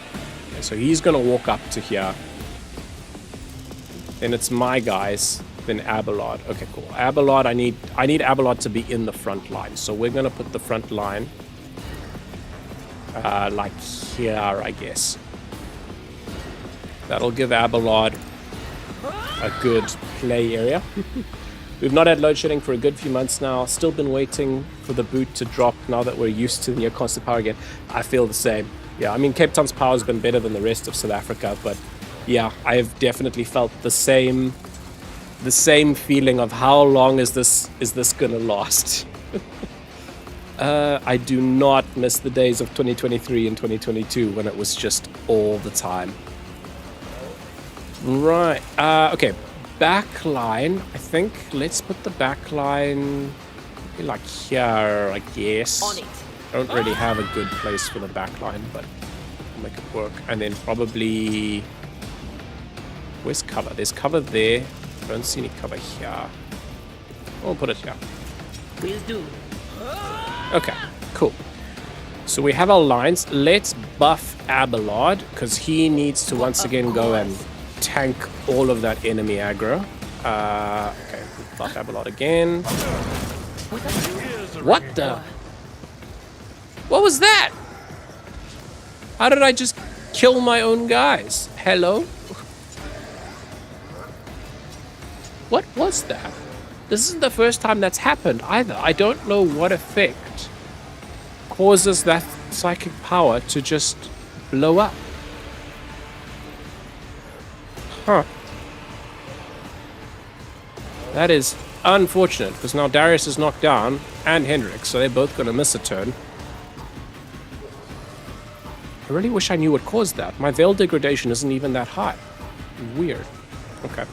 Okay, so he's gonna walk up to here. Then it's my guys. Then Abelard. Okay, cool. Abelard, I need Abelard to be in the front line. So we're gonna put the front line like here, I guess. That'll give Abelard a good play area. We've not had load shedding for a good few months now. Still been waiting for the boot to drop now that we're used to near constant power again. I feel the same. Yeah, I mean, Cape Town's power has been better than the rest of South Africa, but yeah, I've definitely felt the same feeling of how long is this gonna last. I do not miss the days of 2023 and 2022 when it was just all the time. Right. Okay. Back line. I think let's put the back line like here, I guess. On it. I don't really have a good place for the back line, but I'll make it work. And then probably... Where's cover? There's cover there. I don't see any cover here. We'll put it here. Will do. Okay, cool. So we have our lines. Let's buff Abelard, because he needs to once again go and tank all of that enemy aggro. Okay, buff Abelard again. What the? What was that? How did I just kill my own guys? Hello? What was that? This isn't the first time that's happened either. I don't know what effect causes that psychic power to just blow up. Huh. That is unfortunate, because now Darius is knocked down, and Hendrik, so they're both going to miss a turn. I really wish I knew what caused that. My veil degradation isn't even that high. Weird. Okay.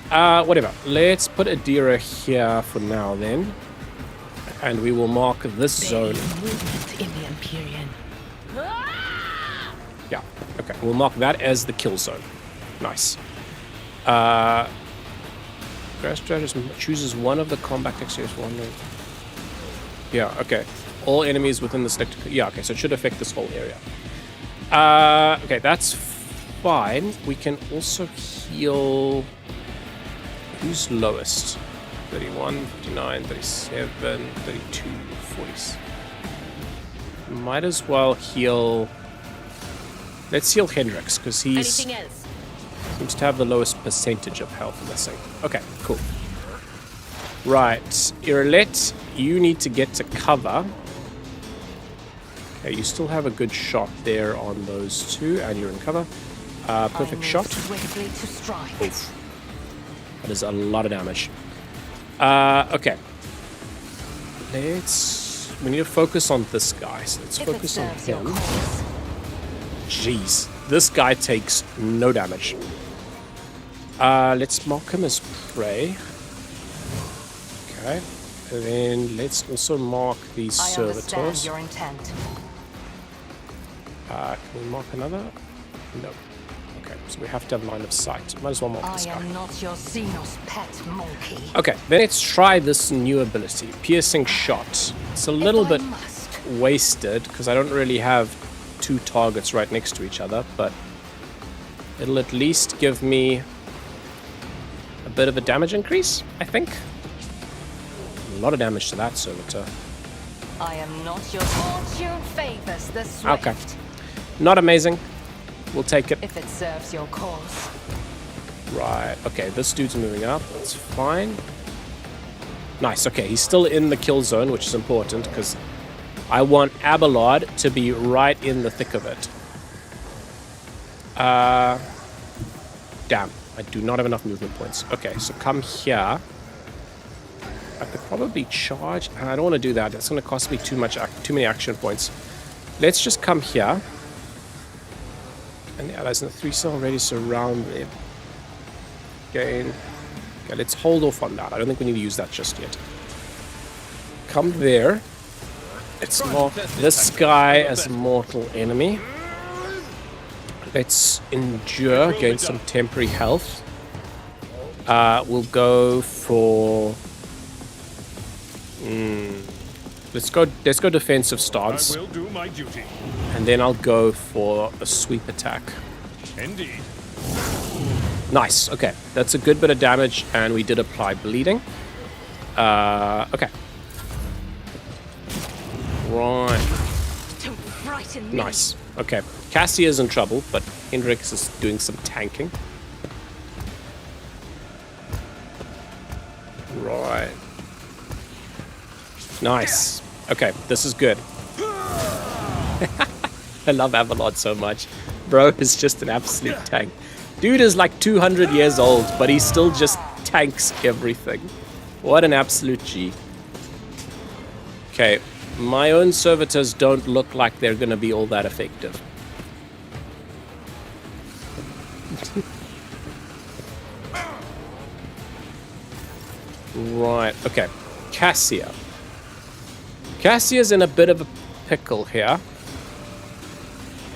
Whatever. Let's put Adira here for now then. And we will mark this zone. Yeah, okay. We'll mark that as the kill zone. Nice. Grass Strategist chooses one of the combat exteriors for 1 minute. Yeah, okay. All enemies within the select... Yeah, okay, so it should affect this whole area. Okay, that's fine. We can also heal... Who's lowest? 31, 59, 37, 32, 40. Might as well heal... Let's heal Hendrix, because he's... Seems to have the lowest percentage of health in this thing. Okay, cool. Right, Irelette, you need to get to cover. Okay, you still have a good shot there on those two, and you're in cover. Perfect shot. Oof. That is a lot of damage. Okay. We need to focus on this guy. So let's focus on him. Jeez. This guy takes no damage. Let's mark him as prey. Okay. And then let's also mark these servitors. Your intent. Can we mark another? No. Okay, so we have to have line of sight. Might as well mark this guy. I am not your Xenos pet monkey. Okay, then let's try this new ability, Piercing Shot. It's a little bit wasted, because I don't really have two targets right next to each other, but it'll at least give me a bit of a damage increase, I think. A lot of damage to that servitor. I am not your fortune favors the swift. Okay. Not amazing. We'll take it. If it serves your cause. Right. Okay, this dude's moving up. That's fine. Nice. Okay, he's still in the kill zone, which is important, because I want Abelard to be right in the thick of it. Damn. I do not have enough movement points. Okay, so come here. I could probably charge. I don't want to do that. That's going to cost me too many action points. Let's just come here. And the allies in the 3-cell already surround it. Again. Okay, let's hold off on that. I don't think we need to use that just yet. Come there. Let's mark this guy as a mortal enemy. Let's endure, gain some temporary health. We'll go for Let's go defensive stance. I will do my duty. And then I'll go for a sweep attack. Indeed. Nice. Okay, that's a good bit of damage, and we did apply bleeding. Okay. Right. Don't frighten me. Nice. Okay. Cassia's in trouble, but Hendrix is doing some tanking. Right. Nice. Okay, this is good. I love Avalon so much. Bro is just an absolute tank. Dude is like 200 years old, but he still just tanks everything. What an absolute G. Okay, my own servitors don't look like they're going to be all that effective. Right, okay. Cassia. Cassia's in a bit of a pickle here.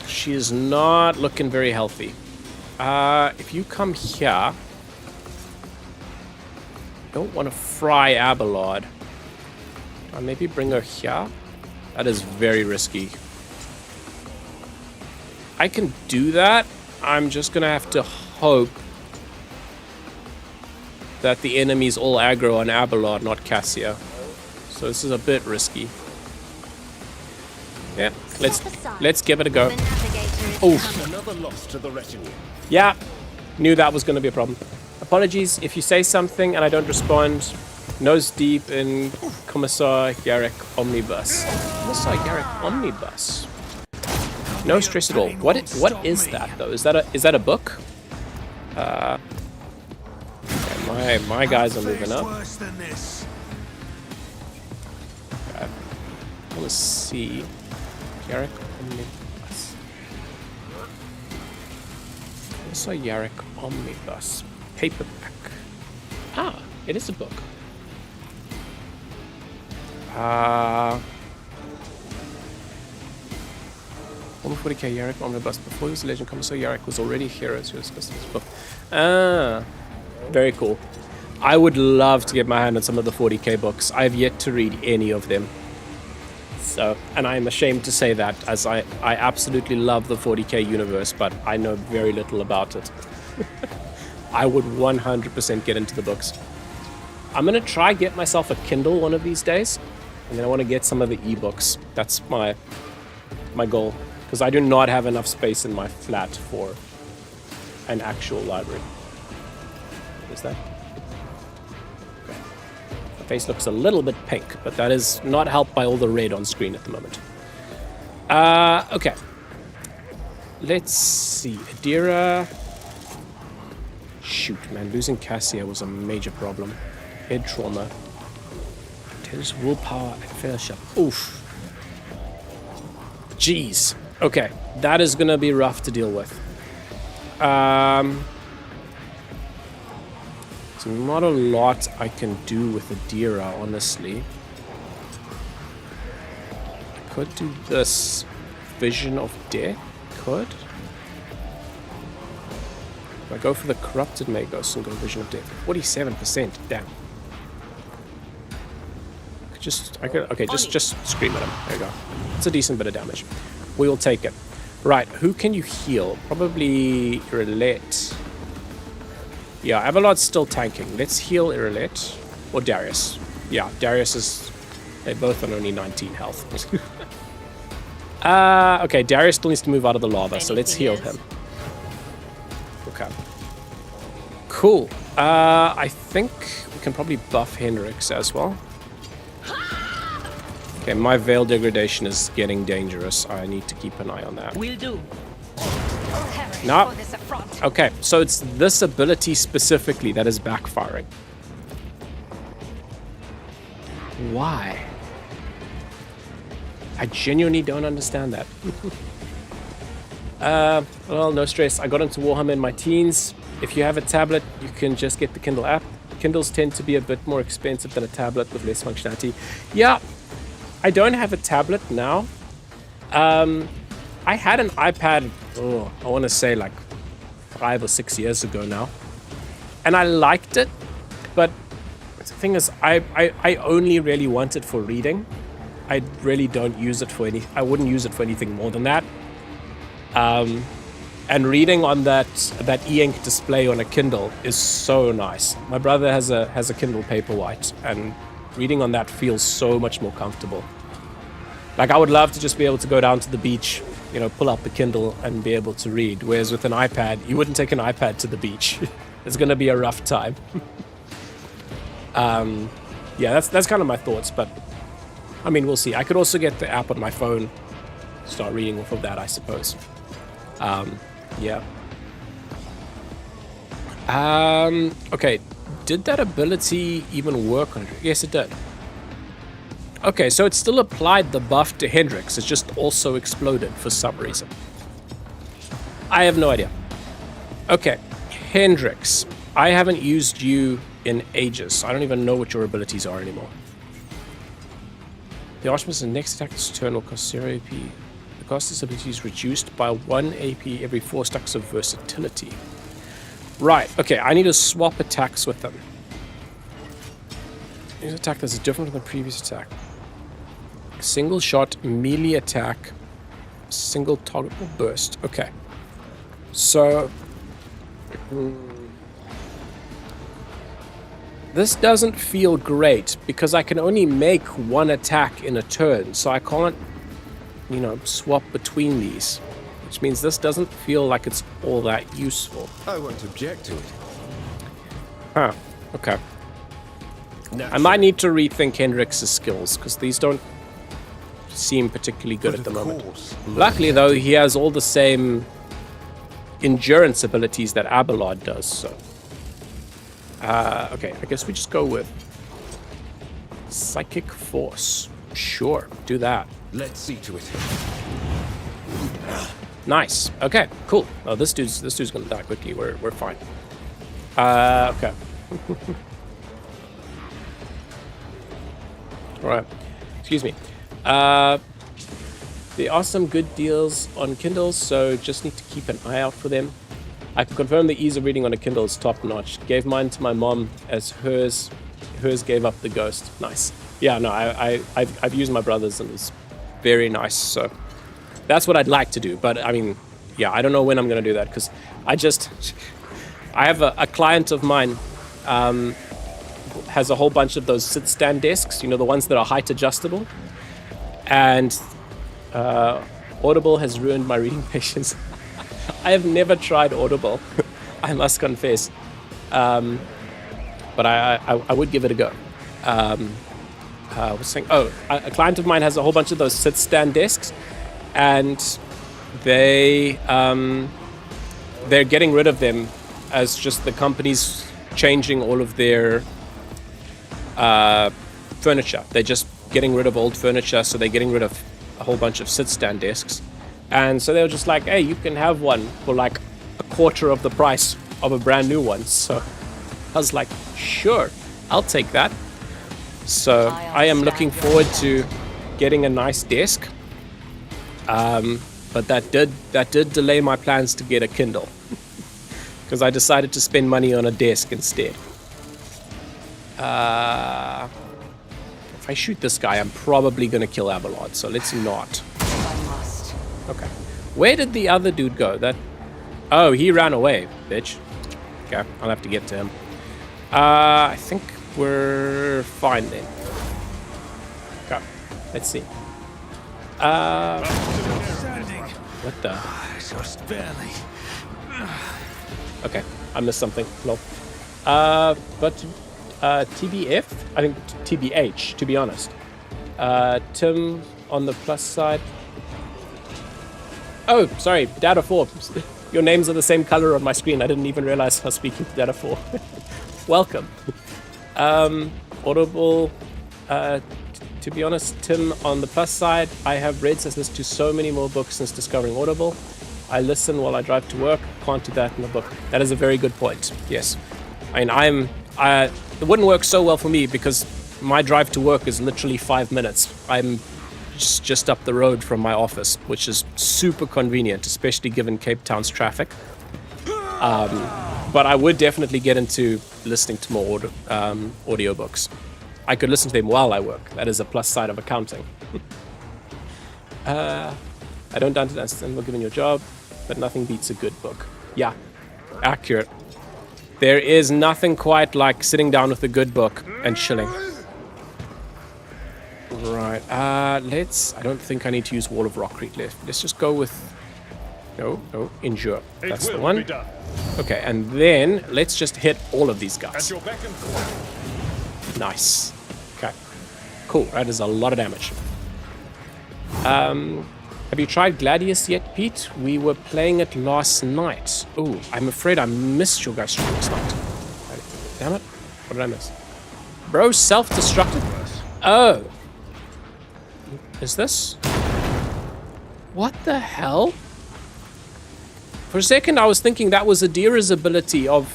She is not looking very healthy. If you come here... don't want to fry Abelard. I'll maybe bring her here. That is very risky. I can do that. I'm just gonna have to hope that the enemy's all aggro on Abelard, not Cassia. So this is a bit risky. Yeah, let's give it a go. Oh, Another loss to the retinue. yeah, knew that was going to be a problem. Apologies if you say something and I don't respond. Nose deep in Commissar Yarrick Omnibus. Commissar Yarrick Omnibus. No stress at all. What is that though? Is that a book? Okay, my guys are moving up. Worse than this. Okay. I want to see Yarrick Omnibus. Commissar Yarrick Omnibus. Paperback. Ah, it is a book. 140k Yarrick Omnibus. Before he was a legend, Commissar Yarrick was already a hero to his customers' book. Ah, very cool. I would love to get my hand on some of the 40k books. I have yet to read any of them. So, and I'm ashamed to say that, as I absolutely love the 40k universe, but I know very little about it. I would 100% get into the books. I'm going to try get myself a Kindle one of these days, and then I want to get some of the ebooks. That's my goal, because I do not have enough space in my flat for an actual library. What is that? Okay. My face looks a little bit pink, but that is not helped by all the red on screen at the moment. Okay. Let's see. Adira. Shoot, man. Losing Cassia was a major problem. Head trauma. Tennis willpower and fellowship. Oof. Jeez. Okay. That is going to be rough to deal with. There's not a lot I can do with Adira, honestly. I could do this. Vision of Death? Could? If I go for the Corrupted Magos and go Vision of Death. 47%. Damn. Okay, just scream at him. There you go. It's a decent bit of damage. We will take it. Right, who can you heal? Probably Irelette. Yeah, Avalon's still tanking. Let's heal Irelette. Or Darius. Yeah, Darius is... They're both on only 19 health. Okay, Darius still needs to move out of the lava, so let's heal him. Okay. Cool. I think we can probably buff Hendrix as well. Okay, my veil degradation is getting dangerous. I need to keep an eye on that. Will do. No. Okay, so it's this ability specifically that is backfiring. Why? I genuinely don't understand that. Well, no stress. I got into Warhammer in my teens. If you have a tablet, you can just get the Kindle app. Kindles tend to be a bit more expensive than a tablet with less functionality. Yeah, I don't have a tablet now. I had an iPad, I want to say like 5 or 6 years ago now. And I liked it, but The thing is, I only really want it for reading. I really don't use it for I wouldn't use it for anything more than that. And reading on that e-ink display on a Kindle is so nice. My brother has a Kindle Paperwhite, and reading on that feels so much more comfortable. Like, I would love to just be able to go down to the beach, you know, pull out the Kindle and be able to read. Whereas with an iPad, you wouldn't take an iPad to the beach. It's going to be a rough time. Yeah, that's kind of my thoughts, but I mean, we'll see. I could also get the app on my phone, start reading off of that, I suppose. Yeah. Okay, did that ability even work on it? Yes, it did. Okay, so it still applied the buff to Hendrix. It just also exploded for some reason. I have no idea. Okay, Hendrix. I haven't used you in ages. I don't even know what your abilities are anymore. The Archmage's next attack is turn will cost 0 AP. The cost of this ability is reduced by 1 AP every 4 stacks of versatility. Right, okay, I need to swap attacks with them. Use an attack that's different from the previous attack. Single shot, melee attack, single targetable burst. Okay. So... this doesn't feel great because I can only make one attack in a turn, so I can't, you know, swap between these. Which means this doesn't feel like it's all that useful. I won't object to it. Huh, okay. I might need to rethink Hendrix's skills, because these don't seem particularly good at the moment. Luckily, though, he has all the same endurance abilities that Abelard does, so... okay, I guess we just go with Psychic Force. Sure, do that. Let's see to it. Nice. Okay, cool. Oh, this dude's gonna die quickly. We're fine. Okay. Alright. Excuse me. There are some good deals on Kindles, so just need to keep an eye out for them. I can confirm the ease of reading on a Kindle is top notch. Gave mine to my mom as hers gave up the ghost. Nice. Yeah, no, I've used my brother's and it's very nice. So that's what I'd like to do. But I mean, yeah, I don't know when I'm going to do that because I have a client of mine has a whole bunch of those sit stand desks, you know, the ones that are height adjustable. And Audible has ruined my reading patience. I have never tried Audible, I must confess. But I would give it a go. I was saying, a client of mine has a whole bunch of those sit-stand desks, and they're getting rid of them as just the company's changing all of their furniture. They're just getting rid of old furniture, so they're getting rid of a whole bunch of sit-stand desks. And so they were just like, hey, you can have one for like a quarter of the price of a brand new one. So I was like, sure, I'll take that. So I am looking forward to getting a nice desk. But that did delay my plans to get a Kindle. Because I decided to spend money on a desk instead. If I shoot this guy, I'm probably going to kill Abelard. So let's not. Okay. Where did the other dude go? Oh, he ran away, bitch. Okay, I'll have to get to him. I think we're fine then. Okay, let's see. What the? Just barely. Okay, I missed something. Lol. But TBF? I think TBH, to be honest. Tim on the plus side. Oh, sorry, Data 4. Your names are the same color on my screen. I didn't even realize I was speaking to Data 4. Welcome. Audible. To be honest, Tim, on the plus side, I have read since listened to so many more books since discovering Audible. I listen while I drive to work. Can't do that in a book. That is a very good point. Yes. I mean, it wouldn't work so well for me because my drive to work is literally 5 minutes. I'm just up the road from my office, which is super convenient, especially given Cape Town's traffic. But I would definitely get into listening to more audiobooks. I could listen to them while I work. That is a plus side of accounting. I don't understand what given your job, but nothing beats a good book. Yeah, accurate. There is nothing quite like sitting down with a good book and chilling. Right, I don't think I need to use Wall of Rockcrete left. Let's just go with... No, Endure. That's the one. Okay, and then let's just hit all of these guys. Nice. Okay, cool. That is a lot of damage. Have you tried Gladius yet, Pete? We were playing it last night. Oh, I'm afraid I missed your guys' stream last night. Damn it. What did I miss? Bro, self-destructed? Oh. Is this? What the hell? For a second, I was thinking that was Adira's ability of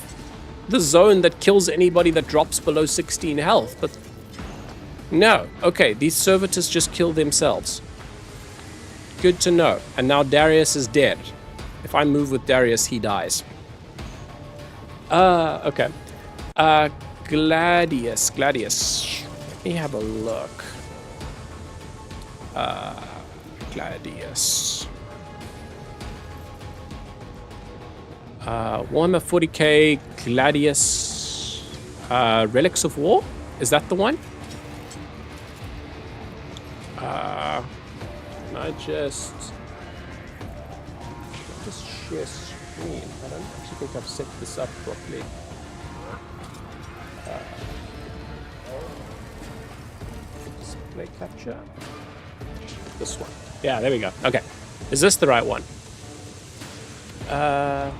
the zone that kills anybody that drops below 16 health, but no. Okay, these servitors just kill themselves. Good to know. And now Darius is dead. If I move with Darius, he dies. Okay. Gladius. Let me have a look. Gladius. Warhammer 40k, Gladius, Relics of War? Is that the one? I just share screen. I don't actually think I've set this up properly. Display capture. This one. Yeah, there we go. Okay. Is this the right one? Tried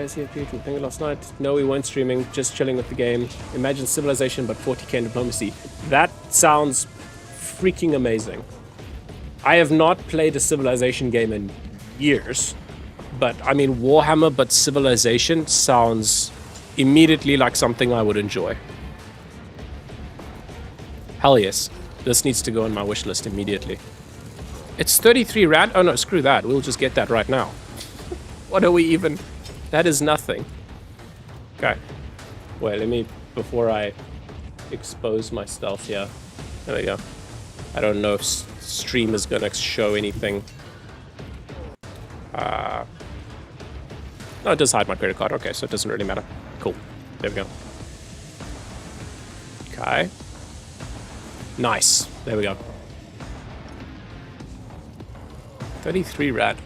to play last night. No, we weren't streaming, just chilling with the game. Imagine Civilization, but 40k and diplomacy. That sounds freaking amazing. I have not played a Civilization game in years, but I mean, Warhammer, but Civilization sounds immediately like something I would enjoy. Hell yes. This needs to go on my wish list immediately. It's 33 rand. Oh no, screw that. We'll just get that right now. What are we even... That is nothing. Okay. Wait, let me... Before I expose my stealth here. There we go. I don't know if stream is going to show anything. No, it does hide my credit card. Okay, so it doesn't really matter. Cool. There we go. Okay. Nice. There we go. 33 rad.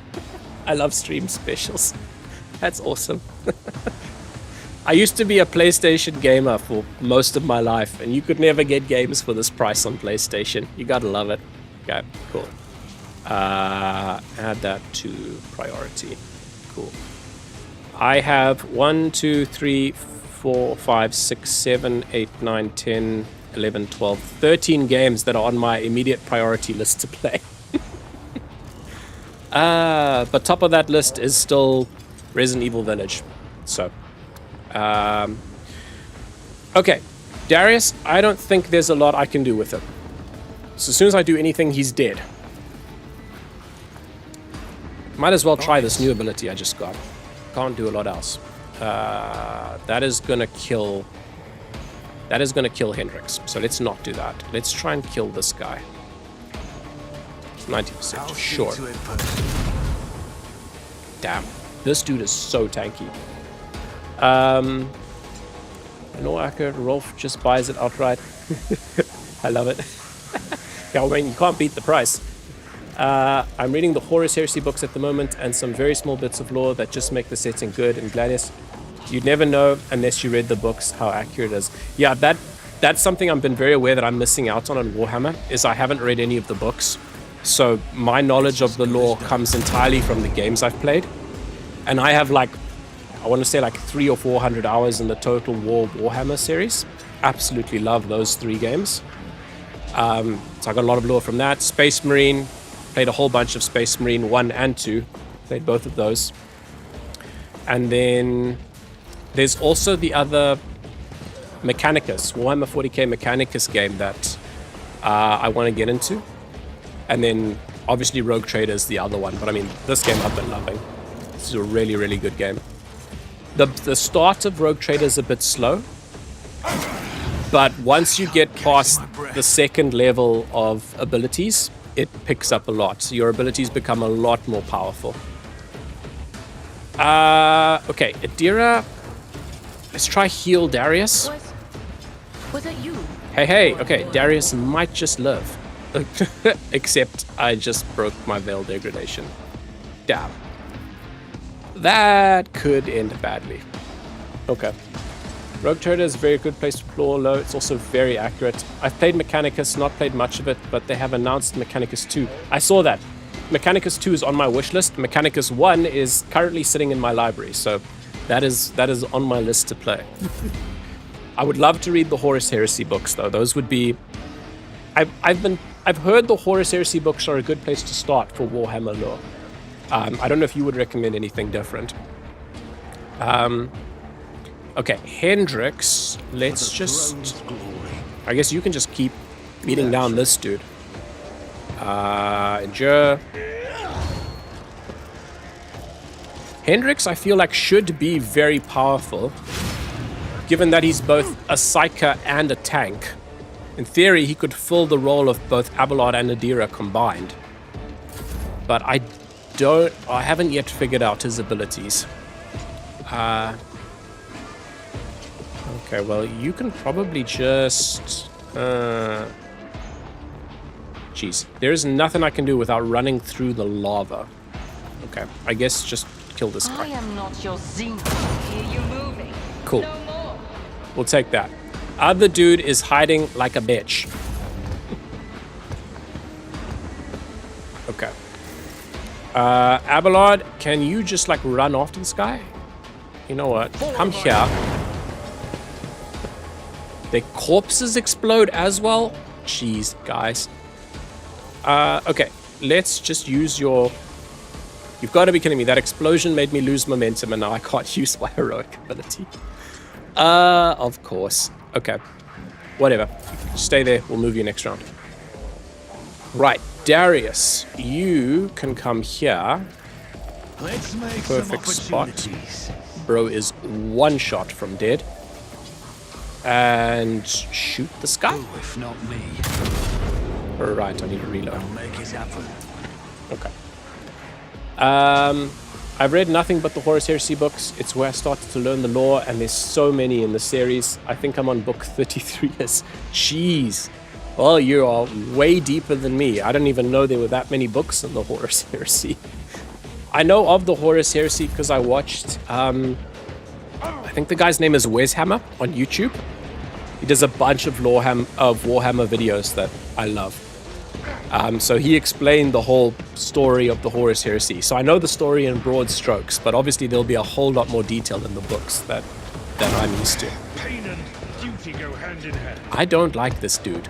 I love stream specials. That's awesome. I used to be a PlayStation gamer for most of my life, and you could never get games for this price on PlayStation. You gotta love it. Okay, cool. Add that to priority. Cool. I have 1, 2, 3, 4, 5, 6, 7, 8, 9, 10, 11, 12, 13 games that are on my immediate priority list to play. But top of that list is still Resident Evil Village. So, okay. Darius, I don't think there's a lot I can do with him. So as soon as I do anything, he's dead. Might as well try this new ability I just got. Can't do a lot else. That is gonna kill Hendrix. So let's not do that. Let's try and kill this guy. 90%. Sure. Damn. This dude is so tanky. No accurate. Rolf just buys it outright. I love it. Yeah, I mean, you can't beat the price. I'm reading the Horus Heresy books at the moment and some very small bits of lore that just make the setting good. And Gladius, you'd never know unless you read the books how accurate it is. Yeah, that's something I've been very aware that I'm missing out on Warhammer, is I haven't read any of the books. So my knowledge of the lore comes entirely from the games I've played. And I have I want to say 300 or 400 hours in the Total War Warhammer series. Absolutely love those 3 games. So I got a lot of lore from that. Space Marine, played a whole bunch of Space Marine 1 and 2. Played both of those. And then there's also the other Mechanicus, Warhammer 40k Mechanicus game that I want to get into. And then obviously Rogue Trader is the other one. But I mean, this game I've been loving. This is a really, really good game. The start of Rogue Trader is a bit slow, but once you get past the second level of abilities, it picks up a lot. So your abilities become a lot more powerful. Okay, Adira. Let's try heal Darius. Was it you? Hey, okay, Darius might just live. Except I just broke my veil degradation. Damn. That could end badly. Okay. Rogue Trader is a very good place to floor low. It's also very accurate. I've played Mechanicus, not played much of it, but they have announced Mechanicus 2. I saw that. Mechanicus 2 is on my wish list. Mechanicus 1 is currently sitting in my library, so that is on my list to play. I would love to read the Horus Heresy books, though. Those would be... I've heard the Horus Heresy books are a good place to start for Warhammer lore. I don't know if you would recommend anything different. Okay, Hendrix, let's just... I guess you can just keep beating down this dude. Endure. Hendrix, I feel like, should be very powerful, given that he's both a Psyker and a tank. In theory, he could fill the role of both Abelard and Adira combined. But I haven't yet figured out his abilities. Okay, well, you can probably just... Jeez, there's nothing I can do without running through the lava. Okay, I guess just kill this guy. I am not your Xena. Hear you moving. Cool. No more. We'll take that. Other dude is hiding like a bitch. Okay. Abelard, can you just like run after this guy? You know what? Come here. Their corpses explode as well? Jeez, guys. Okay, let's just use your... You've got to be kidding me. That explosion made me lose momentum and now I can't use my heroic ability. Of course. Okay. Whatever. Stay there. We'll move you next round. Right. Darius, you can come here. Let's make Perfect some spot. opportunities. Bro is one shot from dead. And shoot this guy. Who, if not me, Right, I need to reload. will make it happen. Okay. I've read nothing but the Horus Heresy books. It's where I started to learn the lore, and there's so many in the series. I think I'm on book 33. Jeez. Well, you are way deeper than me. I didn't even know there were that many books in the Horus Heresy. I know of the Horus Heresy because I watched, I think the guy's name is Warhammer on YouTube. He does a bunch of Warhammer videos that I love. So he explained the whole story of the Horus Heresy. So I know the story in broad strokes, but obviously there'll be a whole lot more detail in the books that I'm used to. Pain and duty go hand in hand. I don't like this dude.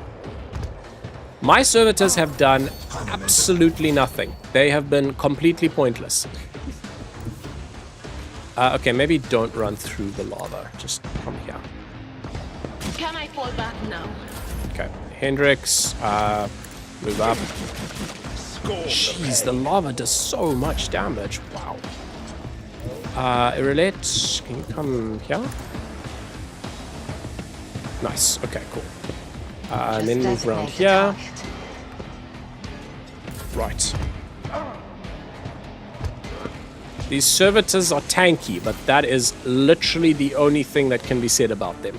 My servitors have done absolutely nothing. They have been completely pointless. Okay, maybe don't run through the lava. Just come here. Can I fall back now? Okay, Hendrix, move up. Jeez, the lava does so much damage. Wow. Irelate, can you come here? Nice. Okay, cool. And then move around here. Right. These servitors are tanky, but that is literally the only thing that can be said about them.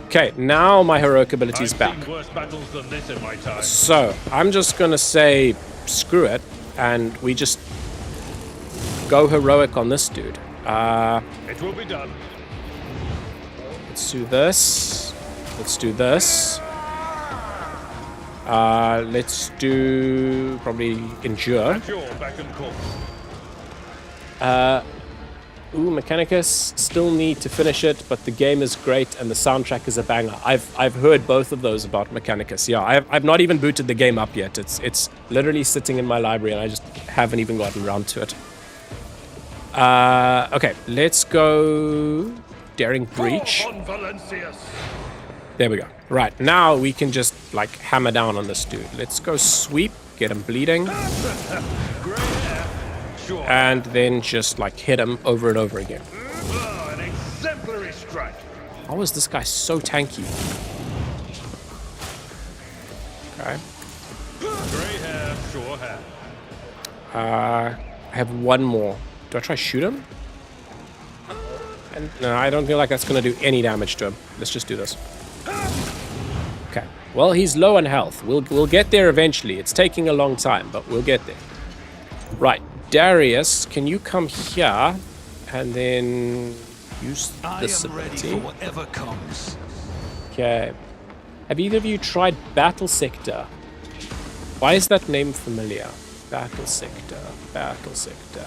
Okay, now my heroic ability is back. I've seen worse battles than this in my time. So, I'm just gonna say screw it, and we just go heroic on this dude. It will be done. Let's do this. Let's do this. Let's do probably endure. At your beck and call. Ooh, Mechanicus, still need to finish it, but the game is great and the soundtrack is a banger. I've heard both of those about Mechanicus. Yeah, I've not even booted the game up yet. It's literally sitting in my library and I just haven't even gotten around to it. Okay, let's go Daring Breach. On Valencius. There we go. Right, now we can just like hammer down on this dude. Let's go sweep, get him bleeding. Sure. and then just like hit him over and over again. Oh, an exemplary strike. How is this guy so tanky? Okay. Grey hair, sure hair. I have one more. Do I try shoot him? No, I don't feel like that's going to do any damage to him. Let's just do this. Okay. Well, he's low on health. We'll get there eventually. It's taking a long time, but we'll get there. Right. Darius, can you come here and then use this I am ready ability? for whatever comes. Okay. Have either of you tried Battle Sector? Why is that name familiar? Battle Sector. Battle Sector.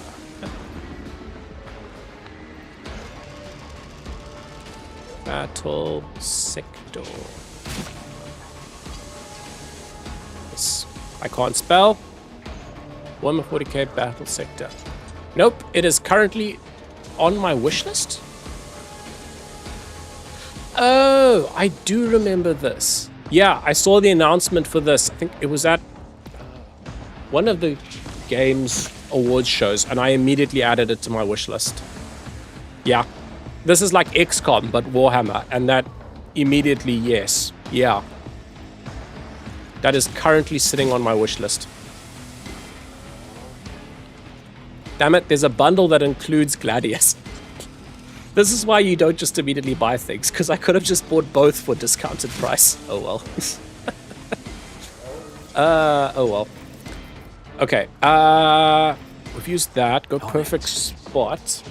Battle Sector. Yes. I can't spell. 140k Battle Sector. Nope, it is currently on my wish list. Oh, I do remember this. Yeah, I saw the announcement for this. I think it was at one of the games awards shows, and I immediately added it to my wish list. Yeah. This is like XCOM, but Warhammer, and that immediately, yes. Yeah. That is currently sitting on my wish list. Damn it, there's a bundle that includes Gladius. This is why you don't just immediately buy things, because I could have just bought both for discounted price. Oh well. Oh well. Okay, we've used that. Go perfect spot.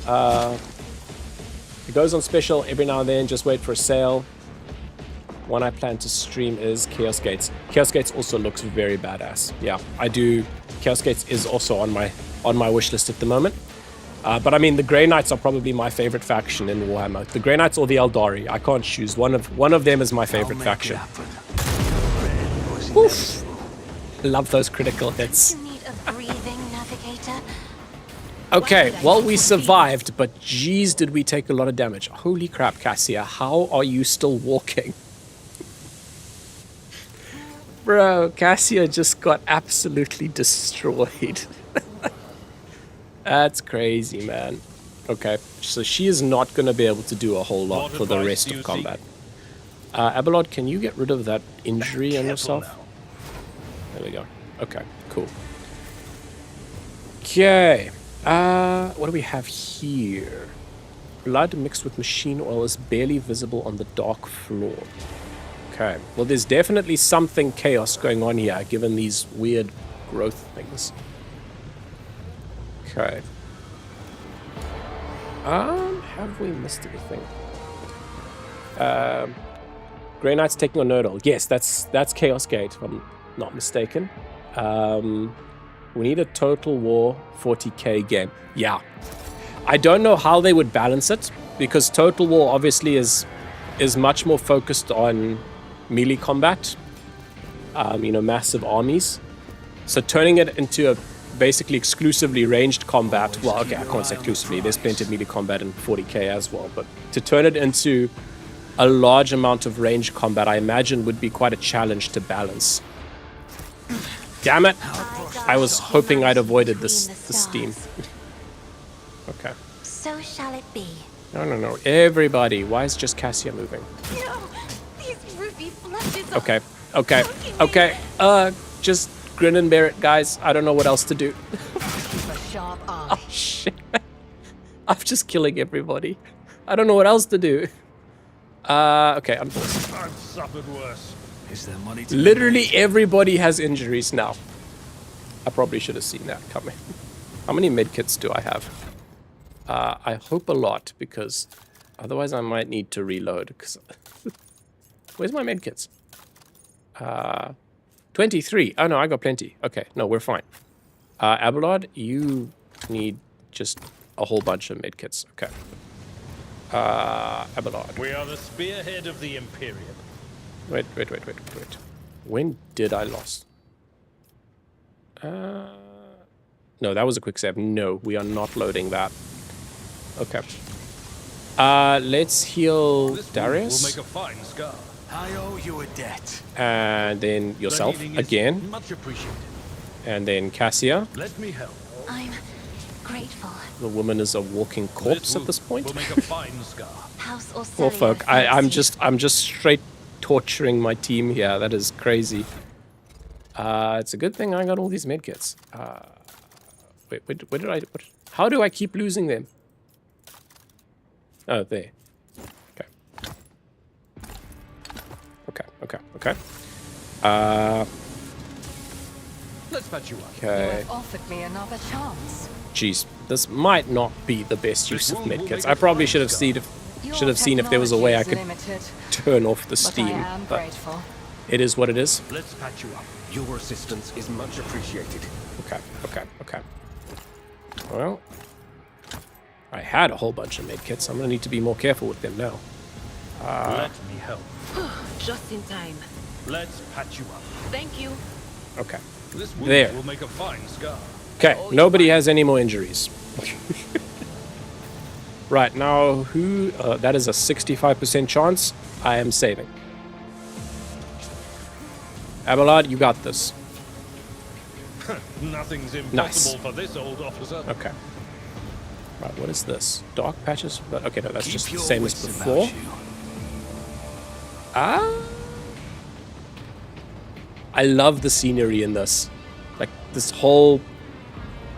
It goes on special every now and then. Just wait for a sale. One I plan to stream is Chaos Gates. Chaos Gates also looks very badass. Yeah, I do. Chaos Gates is also on my wish list at the moment. But I mean, the Grey Knights are probably my favorite faction in Warhammer. The Grey Knights or the Eldari. I can't choose. One of them is my favorite faction. Oof. Love those critical hits. You need a breathing navigator. Okay, well, we survived, but geez, did we take a lot of damage. Holy crap, Cassia, how are you still walking? Bro, Cassia just got absolutely destroyed. That's crazy, man. Okay, so she is not going to be able to do a whole lot for the rest of combat. Abelard, can you get rid of that injury on yourself? There we go. Okay, cool. Okay. What do we have here? Blood mixed with machine oil is barely visible on the dark floor. Okay. Well, there's definitely something chaos going on here, given these weird growth things. Okay. Have we missed anything? Grey Knight's taking on Nodal. Yes, that's Chaos Gate, if I'm not mistaken. We need a Total War 40k game. Yeah. I don't know how they would balance it, because Total War obviously is much more focused on melee combat. Massive armies. So turning it into a basically exclusively ranged combat. Well, okay, I can't say exclusively. There's plenty of melee combat in 40k as well. But to turn it into a large amount of ranged combat, I imagine would be quite a challenge to balance. Damn it! I was hoping I'd avoided the steam. Okay. So shall it be. No. Everybody, why is just Cassia moving? No, these ruby flushes Okay. Just grin and bear it, guys. I don't know what else to do. A sharp eye. Oh, shit. I'm just killing everybody. I don't know what else to do. Okay, unpause. I've suffered worse. Is there money to Literally everybody has injuries now. I probably should have seen that coming. How many medkits do I have? I hope a lot, because otherwise I might need to reload. Where's my medkits? 23. Oh no, I got plenty. Okay, no, we're fine. Abelard, you need just a whole bunch of medkits. Okay. Abelard. We are the spearhead of the Imperium. Wait. When did I lost? No, that was a quick save. No, we are not loading that. Okay. Let's heal This Darius. will make a fine scar. I owe you a debt. And then yourself The healing is again. Much appreciated. And then Cassia. Let me help. I'm grateful. The woman is a walking corpse at this point. Will make a fine scar. House Poor Orcelia folk. thanks I'm just straight torturing my team here. That is crazy. It's a good thing I got all these medkits. Wait, where did I... how do I keep losing them? Oh, there. Okay. Let's patch you up. You Okay. have offered me another chance. Jeez, this might not be the best use of wound will medkits. make I a probably fine should have scar. seen if there was a way I could Limited, turn off the but steam. I am But grateful. it is what it is. Let's patch you up. Your assistance is much appreciated. Okay. Well, I had a whole bunch of medkits. I'm gonna need to be more careful with them now. Let me help. Just in time. Let's patch you up. Thank you. Okay. This wound There. will make a fine scar. Okay, nobody has any more injuries. Right, now who... that is a 65% chance. I am saving. Abelard, you got this. Nothing's impossible Nice. for this old officer. Okay. Right, what is this? Dark patches? But okay, no, that's Keep just the your same as wits about before. you. I love the scenery in this. Like, this whole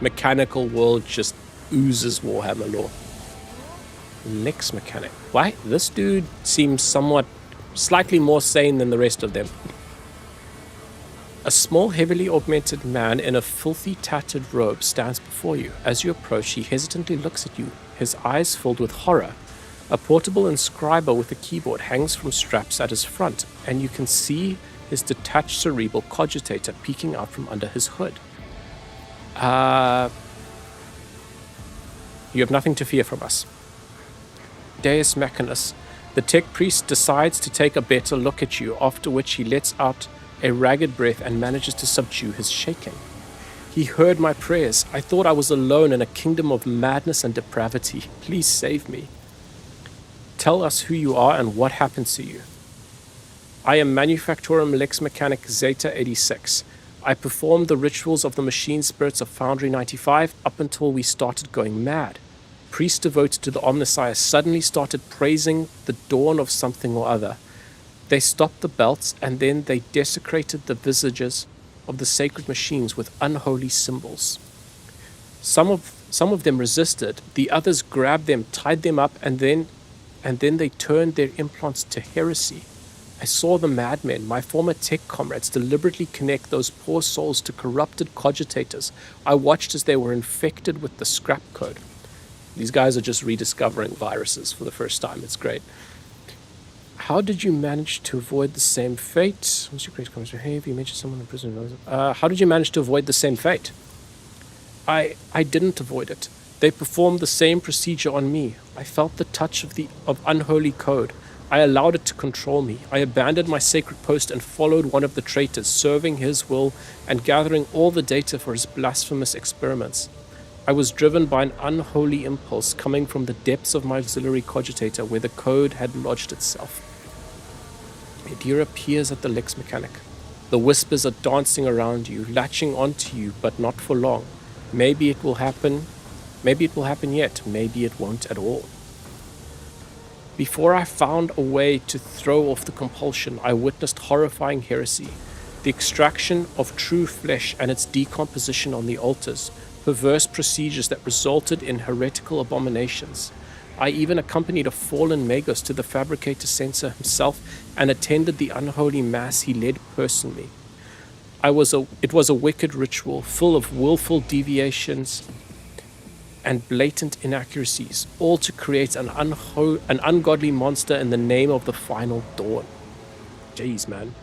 mechanical world just oozes Warhammer lore. Lex mechanic. Why? This dude seems slightly more sane than the rest of them. A small, heavily augmented man in a filthy, tattered robe stands before you. As you approach, he hesitantly looks at you, his eyes filled with horror. A portable inscriber with a keyboard hangs from straps at his front, and you can see his detached cerebral cogitator peeking out from under his hood. You have nothing to fear from us. Deus Machinus, the tech priest decides to take a better look at you, after which he lets out a ragged breath and manages to subdue his shaking. He heard my prayers. I thought I was alone in a kingdom of madness and depravity. Please save me. Tell us who you are and what happened to you. I am Manufactorum Lex Mechanic Zeta 86. I performed the rituals of the machine spirits of Foundry 95 up until we started going mad. Priests devoted to the Omnissiah suddenly started praising the dawn of something or other. They stopped the belts, and then they desecrated the visages of the sacred machines with unholy symbols. Some of them resisted, the others grabbed them, tied them up, and then they turned their implants to heresy. I saw the madmen, my former tech comrades, deliberately connect those poor souls to corrupted cogitators. I watched as they were infected with the scrap code. These guys are just rediscovering viruses for the first time. It's great. How did you manage to avoid the same fate? What's your great comments? Hey, you mentioned someone in prison. How did you manage to avoid the same fate? I didn't avoid it. They performed the same procedure on me. I felt the touch of unholy code. I allowed it to control me. I abandoned my sacred post and followed one of the traitors, serving his will and gathering all the data for his blasphemous experiments. I was driven by an unholy impulse coming from the depths of my auxiliary cogitator where the code had lodged itself. Adira peers at the Lex Mechanic. The whispers are dancing around you, latching onto you, but not for long. Maybe it will happen. Maybe it will happen yet. Maybe it won't at all. Before I found a way to throw off the compulsion, I witnessed horrifying heresy, the extraction of true flesh and its decomposition on the altars, perverse procedures that resulted in heretical abominations. I even accompanied a fallen Magos to the fabricator censor himself and attended the unholy mass he led personally. It was a wicked ritual, full of willful deviations and blatant inaccuracies, all to create an ungodly monster in the name of the final dawn. Jeez, man.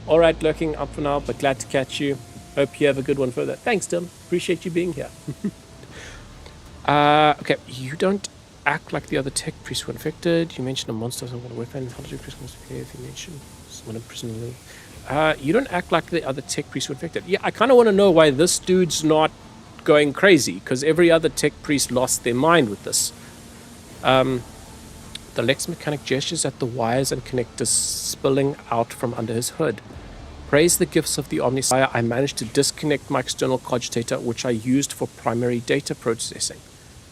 Alright, lurking up for now, but glad to catch you. Hope you have a good one further. Thanks, Tim. Appreciate you being here. Okay, you don't act like the other tech priests who were infected. You mentioned a monster with a weapon. How did you Christmas behave? You mentioned someone in prison. You don't act like the other tech priests who were infected. Yeah, I kind of want to know why this dude's not going crazy, because every other tech priest lost their mind with this. The Lex Mechanic gestures at the wires and connectors spilling out from under his hood. Praise the gifts of the Omnissiah, I managed to disconnect my external cogitator, which I used for primary data processing.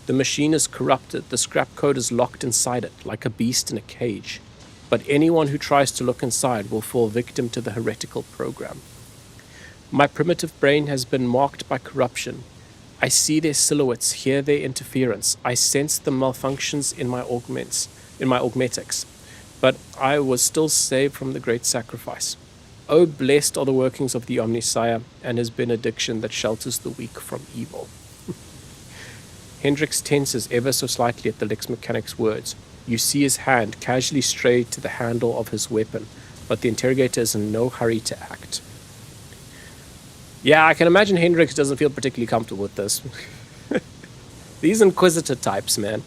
The machine is corrupted. The scrap code is locked inside it, like a beast in a cage. But anyone who tries to look inside will fall victim to the heretical program. My primitive brain has been marked by corruption. I see their silhouettes, hear their interference. I sense the malfunctions in my augmetics. But I was still saved from the great sacrifice. Oh, blessed are the workings of the Omnissiah and his benediction that shelters the weak from evil. Hendrix tenses ever so slightly at the Lex Mechanic's words. You see his hand casually stray to the handle of his weapon, but the interrogator is in no hurry to act. Yeah, I can imagine Hendrix doesn't feel particularly comfortable with this. These Inquisitor types, man.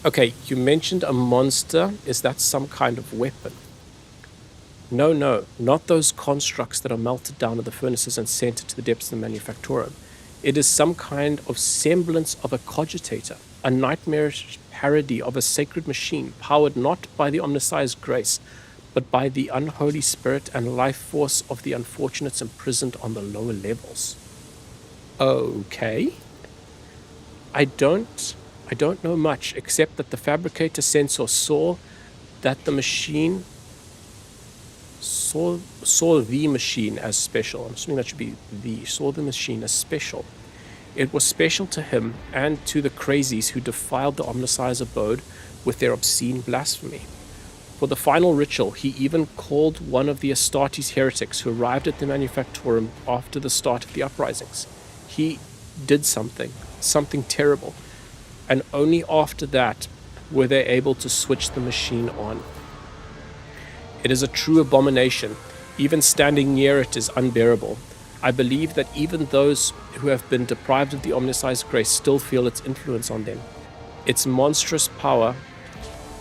Okay, you mentioned a monster. Is that some kind of weapon? No, not those constructs that are melted down in the furnaces and sent to the depths of the manufactorum. It is some kind of semblance of a cogitator, a nightmarish parody of a sacred machine powered not by the Omnissiah's grace, but by the unholy spirit and life force of the unfortunates imprisoned on the lower levels. Okay. I don't know much, except that the fabricator sensor saw that the machine saw the machine as special. I'm assuming that should be saw the machine as special. It was special to him and to the crazies who defiled the Omnissiah's abode with their obscene blasphemy. For the final ritual, he even called one of the Astartes heretics who arrived at the Manufactorum after the start of the uprisings. He did something terrible, and only after that were they able to switch the machine on. It is a true abomination. Even standing near it is unbearable. I believe that even those who have been deprived of the Omnissiah's grace still feel its influence on them. Its monstrous power,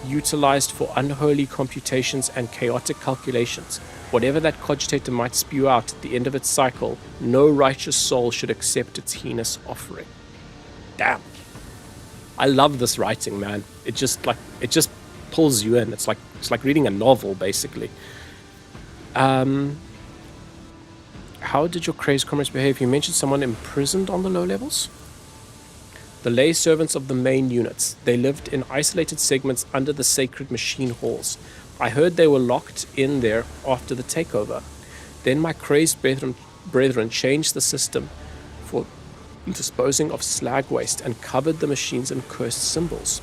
utilized for unholy computations and chaotic calculations. Whatever that cogitator might spew out at the end of its cycle, no righteous soul should accept its heinous offering. Damn. I love this writing, man. It just pulls you in. It's like reading a novel, basically. How did your crazed comrades behave? You mentioned someone imprisoned on the low levels? The lay servants of the main units. They lived in isolated segments under the sacred machine halls. I heard they were locked in there after the takeover. Then my crazed brethren changed the system for disposing of slag waste and covered the machines in cursed symbols.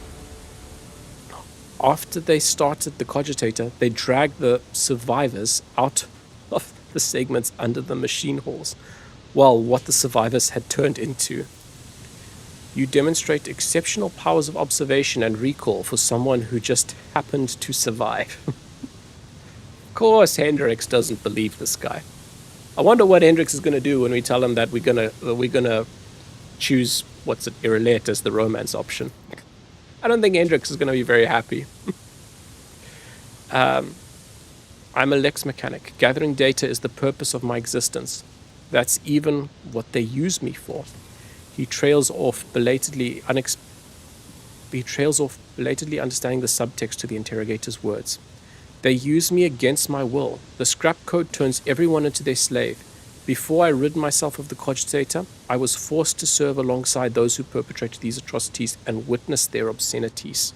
After they started the cogitator, they dragged the survivors out of the segments under the machine halls. Well, what the survivors had turned into. You demonstrate exceptional powers of observation and recall for someone who just happened to survive. Of course, Hendrix doesn't believe this guy. I wonder what Hendrix is going to do when we tell him that we're gonna choose Irelette as the romance option. I don't think Hendrix is going to be very happy. I'm a Lex mechanic. Gathering data is the purpose of my existence. That's even what they use me for. He trails off belatedly understanding the subtext to the interrogator's words. They use me against my will. The scrap code turns everyone into their slave. Before I rid myself of the cogitator, I was forced to serve alongside those who perpetrated these atrocities and witness their obscenities.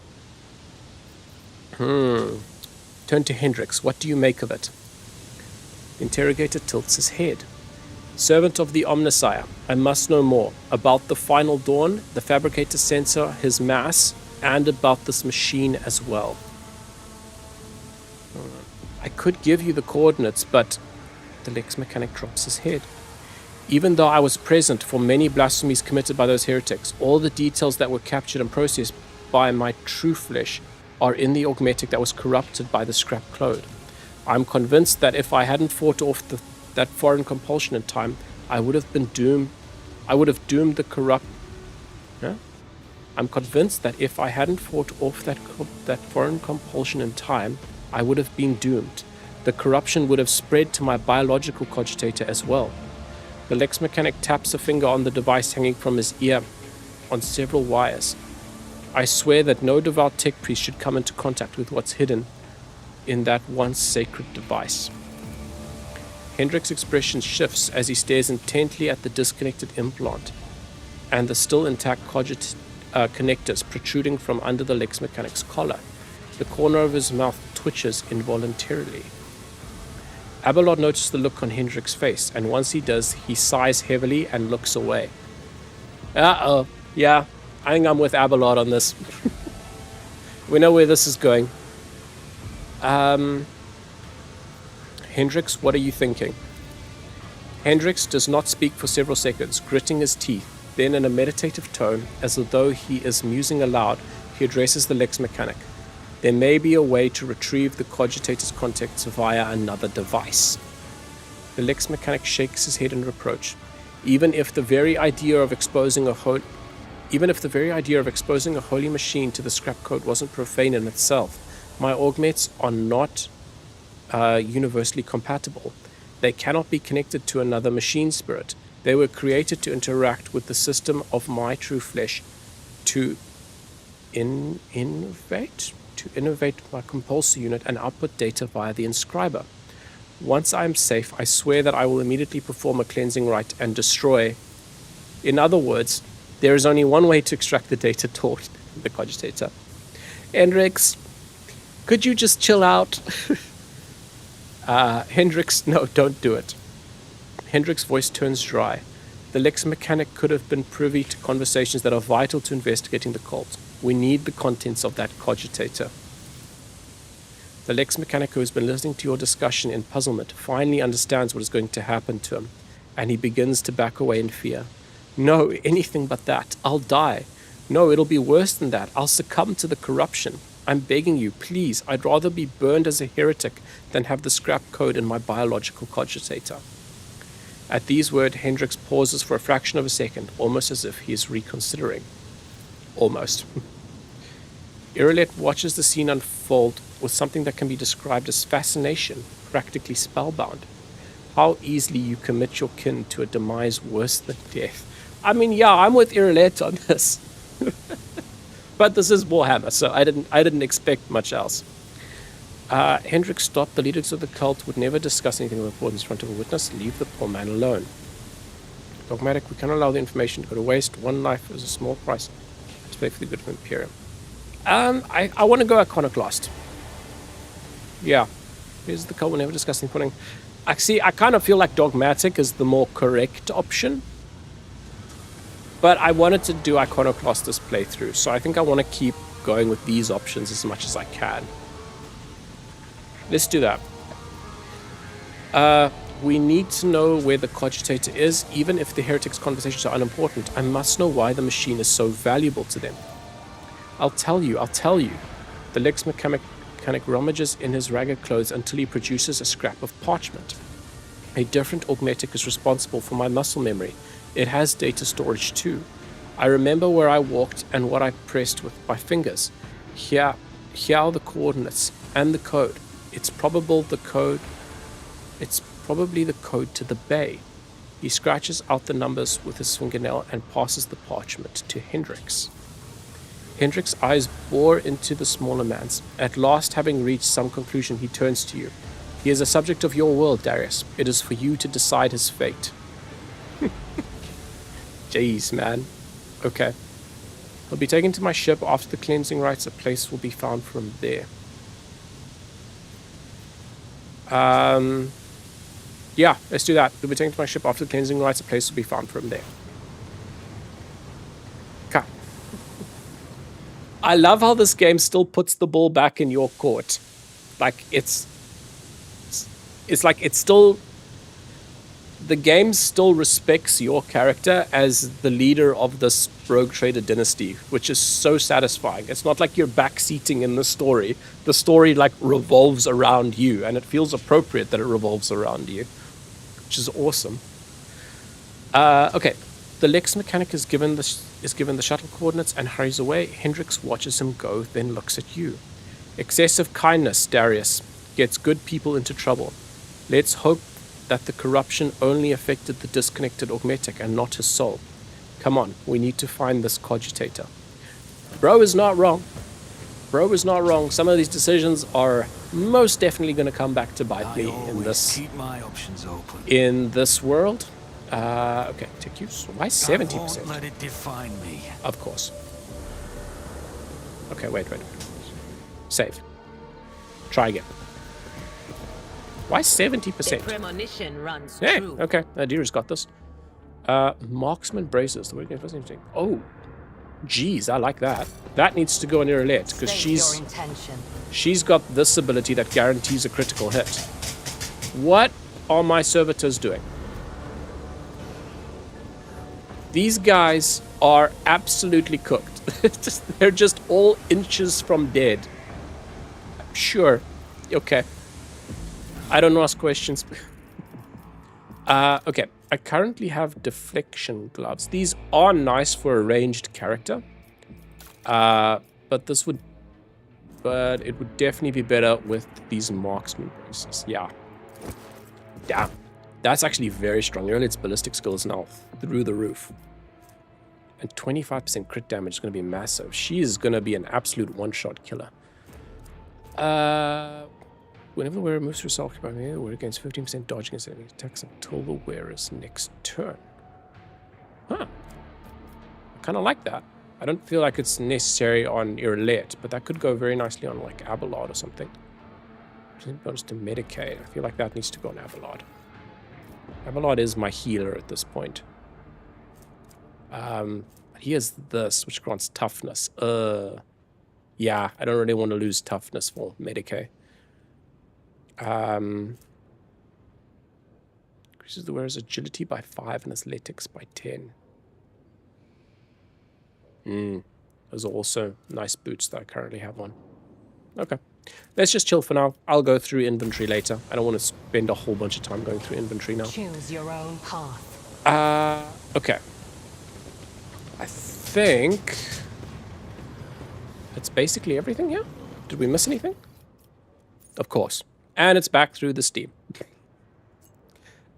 Turn to Hendrix. What do you make of it? The interrogator tilts his head. Servant of the Omnissiah, I must know more about the final dawn, the fabricator sensor, his mass, and about this machine as well. I could give you the coordinates, but the Lex mechanic drops his head. Even though I was present for many blasphemies committed by those heretics, all the details that were captured and processed by my true flesh are in the augmetic that was corrupted by the scrap clone. I'm convinced that if I hadn't fought off that foreign compulsion in time, I would have doomed the corrupt. Yeah? I'm convinced that if I hadn't fought off that foreign compulsion in time, I would have been doomed. The corruption would have spread to my biological cogitator as well. The Lex mechanic taps a finger on the device hanging from his ear on several wires. I swear that no devout tech priest should come into contact with what's hidden in that once sacred device. Hendrik's expression shifts as he stares intently at the disconnected implant and the still intact connectors protruding from under the Lex Mechanic's collar. The corner of his mouth twitches involuntarily. Abelard notices the look on Hendrik's face, and once he does, he sighs heavily and looks away. Uh-oh. Yeah, I think I'm with Abelard on this. We know where this is going. Hendrix, what are you thinking? Hendrix does not speak for several seconds, gritting his teeth. Then, in a meditative tone, as though he is musing aloud, he addresses the Lex Mechanic. There may be a way to retrieve the cogitator's contacts via another device. The Lex Mechanic shakes his head in reproach. Even if the very idea of exposing a holy machine to the scrap code wasn't profane in itself, my augments are not universally compatible. They cannot be connected to another machine spirit. They were created to interact with the system of my true flesh to innovate my compulsor unit and output data via the inscriber. Once I am safe, I swear that I will immediately perform a cleansing rite and destroy. In other words, there is only one way to extract the data taught the cogitator. Hendrix, could you just chill out? Hendrix, no, don't do it. Hendrix's voice turns dry. The Lex Mechanic could have been privy to conversations that are vital to investigating the cult. We need the contents of that cogitator. The Lex Mechanic, who has been listening to your discussion in puzzlement, finally understands what is going to happen to him, and he begins to back away in fear. No, anything but that. I'll die. No, it'll be worse than that. I'll succumb to the corruption. I'm begging you, please. I'd rather be burned as a heretic than have the scrap code in my biological cogitator. At these words, Hendrix pauses for a fraction of a second, almost as if he is reconsidering. Almost. Irelet watches the scene unfold with something that can be described as fascination, practically spellbound. How easily you commit your kin to a demise worse than death. I mean, yeah, I'm with Irelet on this. But this is Warhammer, so I didn't expect much else. Hendrix stopped. The leaders of the cult would never discuss anything of importance in front of a witness. Leave the poor man alone. Dogmatic, we cannot allow the information to go to waste. One life is a small price to pay for the good of Imperium. I want to go Iconoclast. Yeah. Here's the cult will never discuss anything. I kind of feel like Dogmatic is the more correct option. But I wanted to do Iconoclast this playthrough, so I think I want to keep going with these options as much as I can. Let's do that. We need to know where the cogitator is, even if the heretics' conversations are unimportant. I must know why the machine is so valuable to them. I'll tell you. The Lex Mechanic rummages in his ragged clothes until he produces a scrap of parchment. A different augmetic is responsible for my muscle memory. It has data storage too. I remember where I walked and what I pressed with my fingers. Here are the coordinates and the code. It's probably the code to the bay. He scratches out the numbers with his fingernail and passes the parchment to Hendrix. Hendrix's eyes bore into the smaller man's. At last, having reached some conclusion, he turns to you. He is a subject of your world, Darius. It is for you to decide his fate. Jeez, man. Okay. He'll be taken to my ship after the cleansing rites. A place will be found for him there. Yeah, let's do that. He'll be taken to my ship after the cleansing rites. A place will be found for him there. Okay. I love how this game still puts the ball back in your court. Like, it's still... The game still respects your character as the leader of this rogue trader dynasty, which is so satisfying. It's not like you're backseating in the story. The story, revolves around you, and it feels appropriate that it revolves around you, which is awesome. Okay. The Lex Mechanic is given the shuttle coordinates and hurries away. Hendrix watches him go, then looks at you. Excessive kindness, Darius, gets good people into trouble. Let's hope that the corruption only affected the disconnected augmetic and not his soul. Come on, we need to find this cogitator. Bro is not wrong. Some of these decisions are most definitely going to come back to bite I me always keep my options open. in this world. Okay, tech use. Why I 70%? won't let it define me. Of course. Okay, wait. Save. Try again. Why 70%? Premonition runs Hey, true. okay. Adira's got this. Marksman braces. The word was interesting. Oh, geez, I like that. That needs to go on Irelette because State your intention. she's got this ability that guarantees a critical hit. What are my servitors doing? These guys are absolutely cooked. They're just all inches from dead. Sure. Okay. I don't ask questions. Okay. I currently have deflection gloves. These are nice for a ranged character. But it would definitely be better with these marksman braces. Yeah. Damn. That's actually very strong. Its ballistic skills now through the roof. And 25% crit damage is going to be massive. She is going to be an absolute one-shot killer. Whenever the wearer moves herself by me, the wearer gains 15% dodge against enemy attacks until the wearer's next turn. Huh. I kind of like that. I don't feel like it's necessary on Irelette, but that could go very nicely on like Abelard or something. Bonus to Medicaid. I feel like that needs to go on Abelard. Abelard is my healer at this point. He has this, which grants toughness. Yeah, I don't really want to lose toughness for Medicaid. Increases the wearer's agility by 5 and athletics by 10. Those are also nice boots that I currently have on. Okay. Let's just chill for now. I'll go through inventory later. I don't want to spend a whole bunch of time going through inventory now. Choose your own path. Okay. I think that's basically everything here. Did we miss anything? Of course. And it's back through the Steam.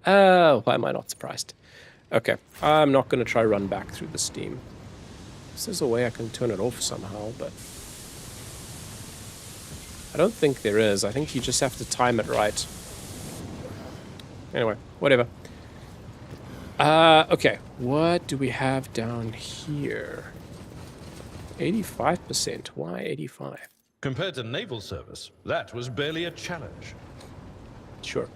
Why am I not surprised? Okay. I'm not going to try run back through the Steam. There's a way I can turn it off somehow, but I don't think there is. I think you just have to time it right. Anyway, whatever. Okay. What do we have down here? 85%. Why 85? Compared to naval service, that was barely a challenge. Sure.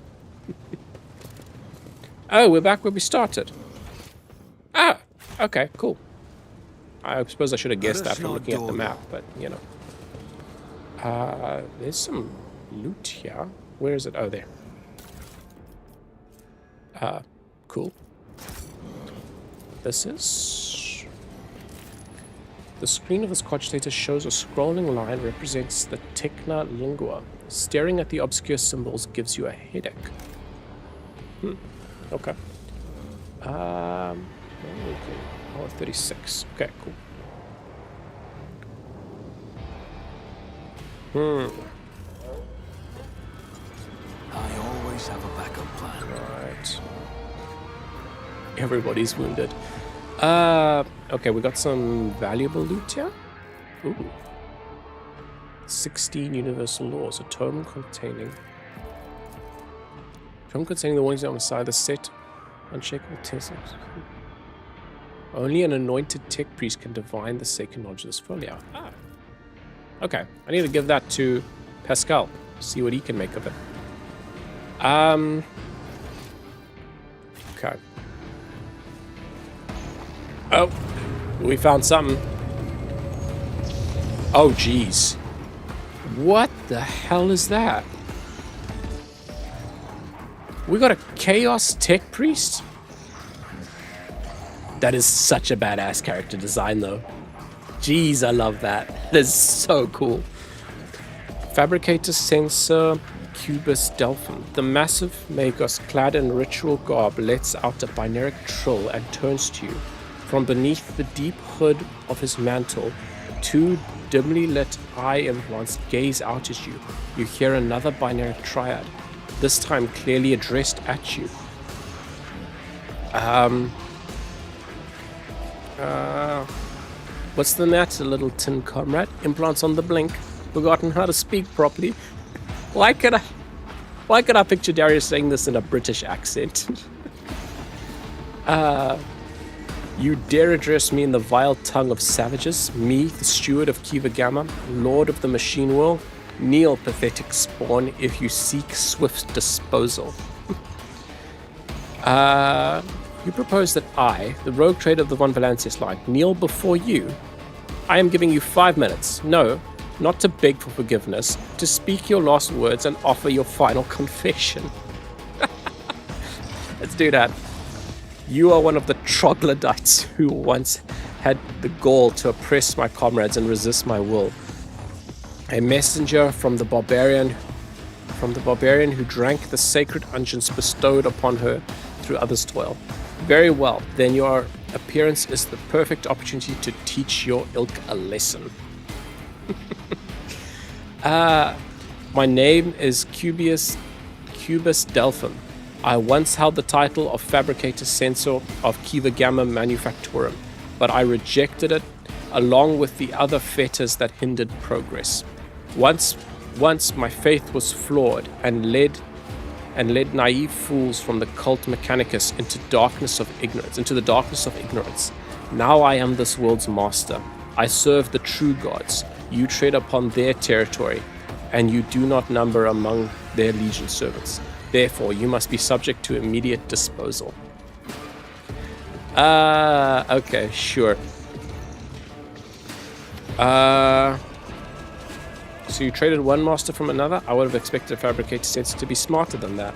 Oh, we're back where we started. Ah, okay, cool. I suppose I should have guessed that from looking at the map, but, you know. There's some loot here. Where is it? Oh, there. Cool. This is... The screen of this cogitator shows a scrolling line represents the Techna Lingua. Staring at the obscure symbols gives you a headache. Okay. Oh, 36. Okay, cool. I always have a backup plan. Right. Everybody's wounded. Okay, we got some valuable loot here. Ooh. 16 universal laws. A tome containing the warnings on the side of the set. Unshakable tests. Only an anointed tech priest can divine the sacred knowledge of this folio. Ah. Okay, I need to give that to Pascal. See what he can make of it. Okay. Oh, we found something. Oh, jeez. What the hell is that? We got a Chaos Tech Priest? That is such a badass character design, though. Jeez, I love that. That is so cool. Fabricator Sensor Cubus Delphin. The massive Magos, clad in ritual garb, lets out a binaric trill and turns to you. From beneath the deep hood of his mantle, 2 dimly lit eye implants gaze out at you. You hear another binaric triad, this time clearly addressed at you. What's the matter, little tin comrade? Implants on the blink. Forgotten how to speak properly? Why could I picture Darius saying this in a British accent? You dare address me in the vile tongue of savages? Me, the steward of Kiva Gamma, lord of the machine world? Kneel, pathetic spawn, if you seek swift disposal. You propose that I, the rogue trader of the Von Valancius line, kneel before you? I am giving you 5 minutes. No, not to beg for forgiveness, to speak your last words and offer your final confession. Let's do that. You are one of the troglodytes who once had the gall to oppress my comrades and resist my will. A messenger from the barbarian who drank the sacred unguents bestowed upon her through others' toil. Very well, then your appearance is the perfect opportunity to teach your ilk a lesson. My name is Cubus Delphim. I once held the title of Fabricator Censor of Kiva Gamma Manufactorum, but I rejected it along with the other fetters that hindered progress. Once my faith was flawed and led naive fools from the cult Mechanicus into the darkness of ignorance. Now I am this world's master. I serve the true gods. You tread upon their territory, and you do not number among their legion servants. Therefore, you must be subject to immediate disposal. Okay, sure. So you traded one master from another? I would have expected a Fabricator Censor to be smarter than that.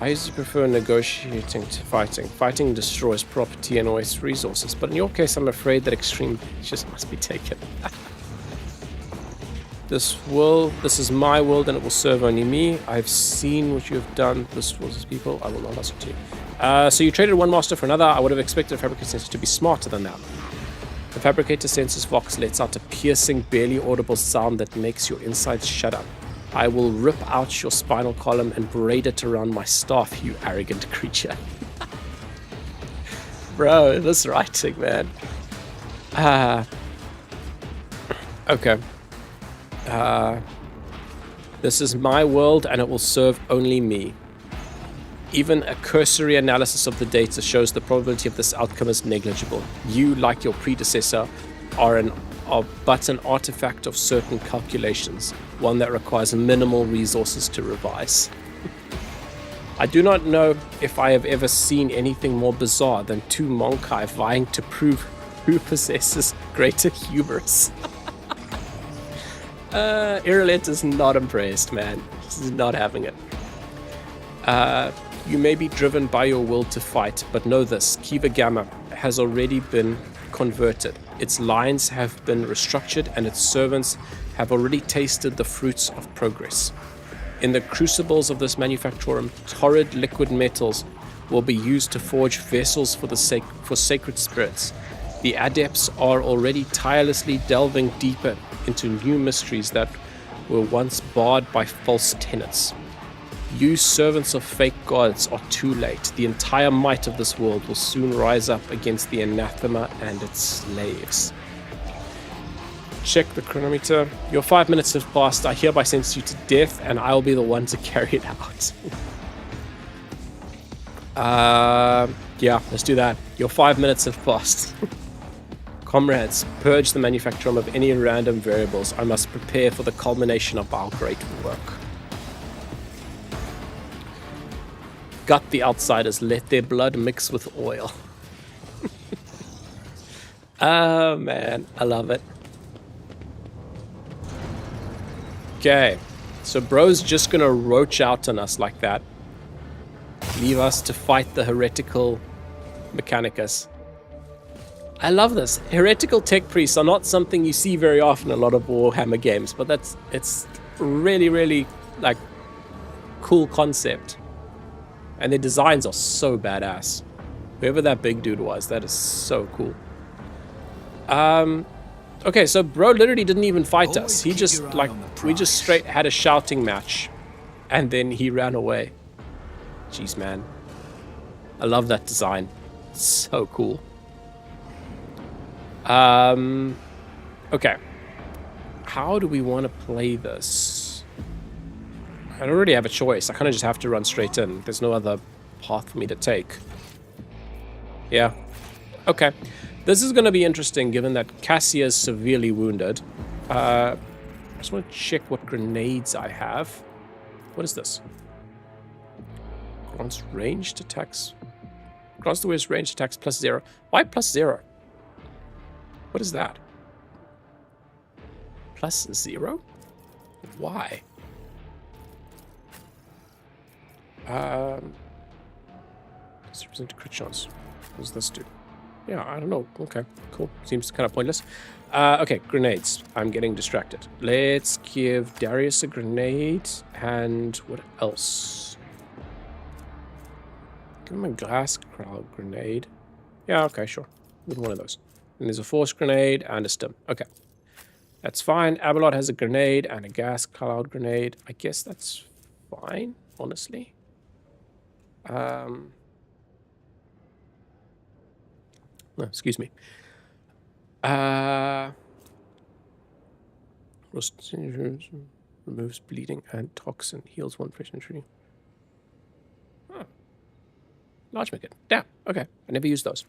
I usually prefer negotiating to fighting. Fighting destroys property and wastes resources, but in your case, I'm afraid that extreme just must be taken. This is my world and it will serve only me. I've seen what you have done. This was people. I will not listen to you. So you traded one master for another. I would have expected a Fabricator Censor to be smarter than that. The Fabricator Censor's vox lets out a piercing, barely audible sound that makes your insides shudder. I will rip out your spinal column and braid it around my staff, you arrogant creature. Bro, this writing, man. Okay. This is my world and it will serve only me. Even a cursory analysis of the data shows the probability of this outcome is negligible. You, like your predecessor, are but an artifact of certain calculations, one that requires minimal resources to revise. I do not know if I have ever seen anything more bizarre than two Monkai vying to prove who possesses greater hubris. Irrelent is not impressed, man. He's not having it. You may be driven by your will to fight, but know this, Kiva Gamma has already been converted. Its lines have been restructured and its servants have already tasted the fruits of progress. In the crucibles of this manufactorum, torrid liquid metals will be used to forge vessels for sacred spirits. The adepts are already tirelessly delving deeper into new mysteries that were once barred by false tenets. You servants of fake gods are too late. The entire might of this world will soon rise up against the anathema and its slaves. Check the chronometer. Your 5 minutes have passed. I hereby sentence you to death, and I'll be the one to carry it out. Yeah, let's do that. Your 5 minutes have passed. Comrades, purge the manufactorum of any random variables. I must prepare for the culmination of our great work. Gut the outsiders, let their blood mix with oil. Oh man, I love it. Okay, so bro's just gonna roach out on us like that. Leave us to fight the heretical Mechanicus. I love this. Heretical tech priests are not something you see very often in a lot of Warhammer games, but it's really, really like cool concept. And their designs are so badass. Whoever that big dude was, that is so cool. Okay, so bro literally didn't even fight us. He just like, we just straight had a shouting match. And then he ran away. Jeez, man. I love that design. It's so cool. Okay. How do we want to play this? I don't really have a choice. I kind of just have to run straight in. There's no other path for me to take. Yeah. Okay. This is going to be interesting given that Cassia is severely wounded. I just want to check what grenades I have. What is this? Grants ranged attacks. Grants the wearer's ranged attacks +0. Why +0? What is that? +0? Why? This represents crit chance. What does this do? Yeah, I don't know. Okay, cool. Seems kind of pointless. Okay, grenades. I'm getting distracted. Let's give Darius a grenade. And what else? Give him a glass cloud grenade. Yeah, okay, sure. With one of those. And there's a force grenade and a stim. Okay. That's fine. Abelard has a grenade and a gas cloud grenade. I guess that's fine, honestly. No, excuse me. Removes bleeding and toxin. Heals 1 fresh injury. Huh. Large magnet. Damn. Okay. I never used those.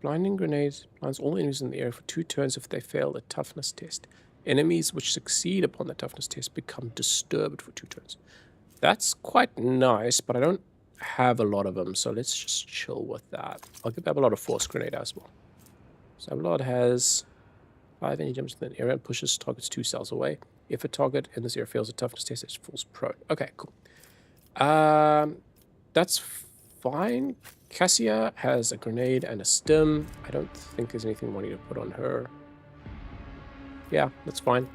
Blinding grenades blinds all enemies in the area for 2 turns if they fail the toughness test. Enemies which succeed upon the toughness test become disturbed for 2 turns. That's quite nice, but I don't have a lot of them, so let's just chill with that. I'll give Abelard a force grenade as well. So Abelard has 5 and he jumps into an area and pushes targets 2 cells away. If a target in this area fails a toughness test, it falls prone. Okay, cool. That's fine. Cassia has a grenade and a stim. I don't think there's anything more I need to put on her. Yeah, that's fine.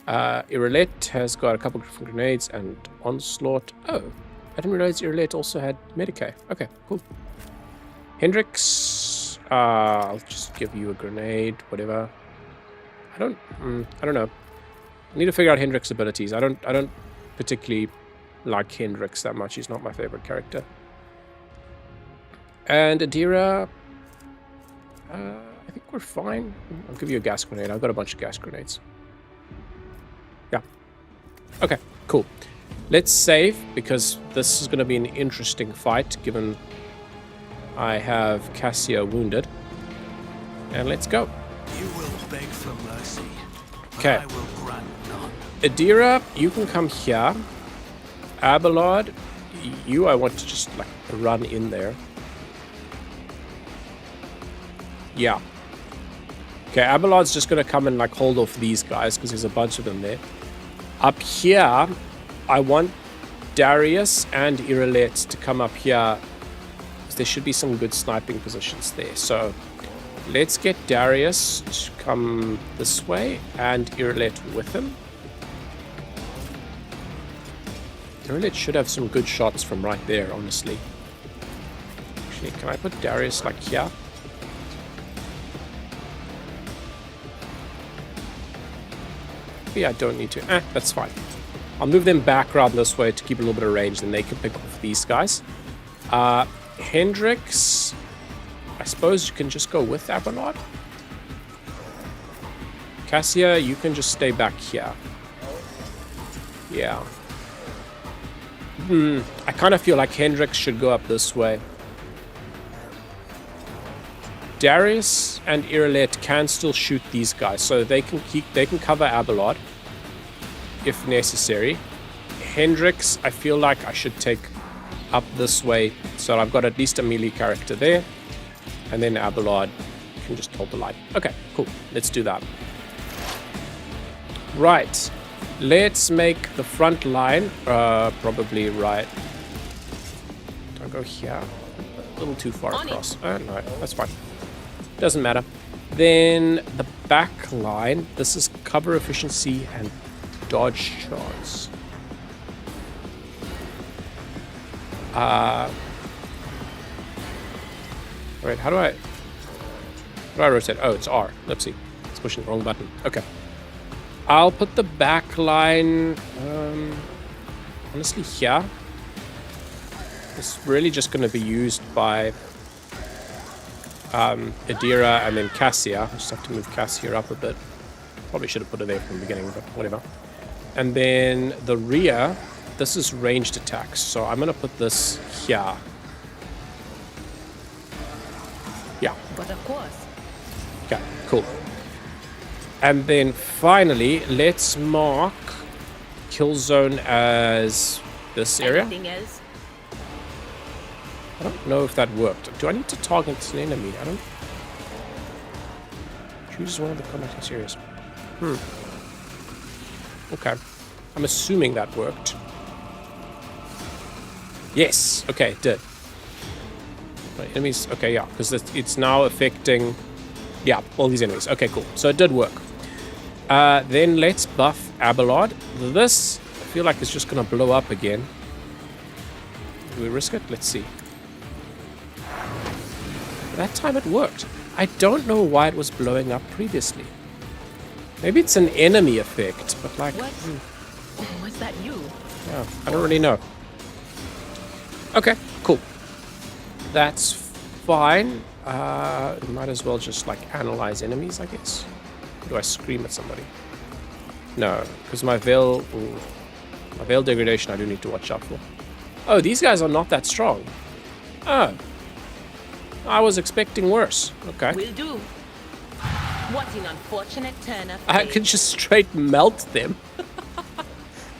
Irelette has got a couple of different grenades and onslaught. Oh, I didn't realize Irelette also had Medicae. Okay, cool. Hendrix, I'll just give you a grenade, whatever. I don't know. I need to figure out Hendrix's abilities. I don't particularly like Hendrix that much. He's not my favorite character. And Adira, I think we're fine. I'll give you a gas grenade. I've got a bunch of gas grenades. Yeah. Okay, cool. Let's save, because this is going to be an interesting fight, given I have Cassia wounded. And let's go. You will beg for mercy. Okay. I will grant none. Adira, you can come here. Abelard, you, I want to just, like, run in there. Yeah. Okay, Abelard's just going to come and, like, hold off these guys, because there's a bunch of them there. Up here, I want Darius and Irelette to come up here. There should be some good sniping positions there. So let's get Darius to come this way and Irelette with him. Irelette should have some good shots from right there, honestly. Actually, can I put Darius like here? Maybe I don't need to. That's fine. I'll move them back around this way to keep a little bit of range, and they can pick off these guys. Hendrix, I suppose you can just go with Abelard. Cassia, you can just stay back here. Yeah. I kind of feel like Hendrix should go up this way. Darius and Irelette can still shoot these guys, so they can cover Abelard if necessary. Hendrix, I feel like I should take up this way, so I've got at least a melee character there, and then Abelard can just hold the line. Okay, cool. Let's do that. Right. Let's make the front line probably right. Do I go here? A little too far across. No, that's fine. Doesn't matter. Then the back line. This is cover efficiency and dodge chance. Wait, how do I rotate? Oh, it's R. Let's see. It's pushing the wrong button. Okay. I'll put the back line, honestly, here. It's really just going to be used by Adira and then Cassia. I just have to move Cassia up a bit. Probably should have put it there from the beginning, but whatever. And then the rear, this is ranged attacks. So I'm going to put this here. Yeah. But of course. Okay, cool. And then finally, let's mark kill zone as this area. Anything else? I don't know if that worked. Do I need to target an enemy? I don't... Choose one of the combat areas. Okay. I'm assuming that worked. Yes. Okay, it did. My enemies... Okay, yeah. Because it's now affecting... Yeah, all these enemies. Okay, cool. So it did work. Then let's buff Abelard. This, I feel like it's just going to blow up again. Do we risk it? Let's see. That time it worked. I don't know why it was blowing up previously. Maybe it's an enemy effect, but like... What? Was that you? Yeah, I don't really know. Okay, cool. That's fine. Might as well just like analyze enemies, I guess. Or do I scream at somebody? No, because my veil degradation I do need to watch out for. Oh, these guys are not that strong. Oh. I was expecting worse. Okay. Will do. What an unfortunate turn of I fate. could just straight melt them.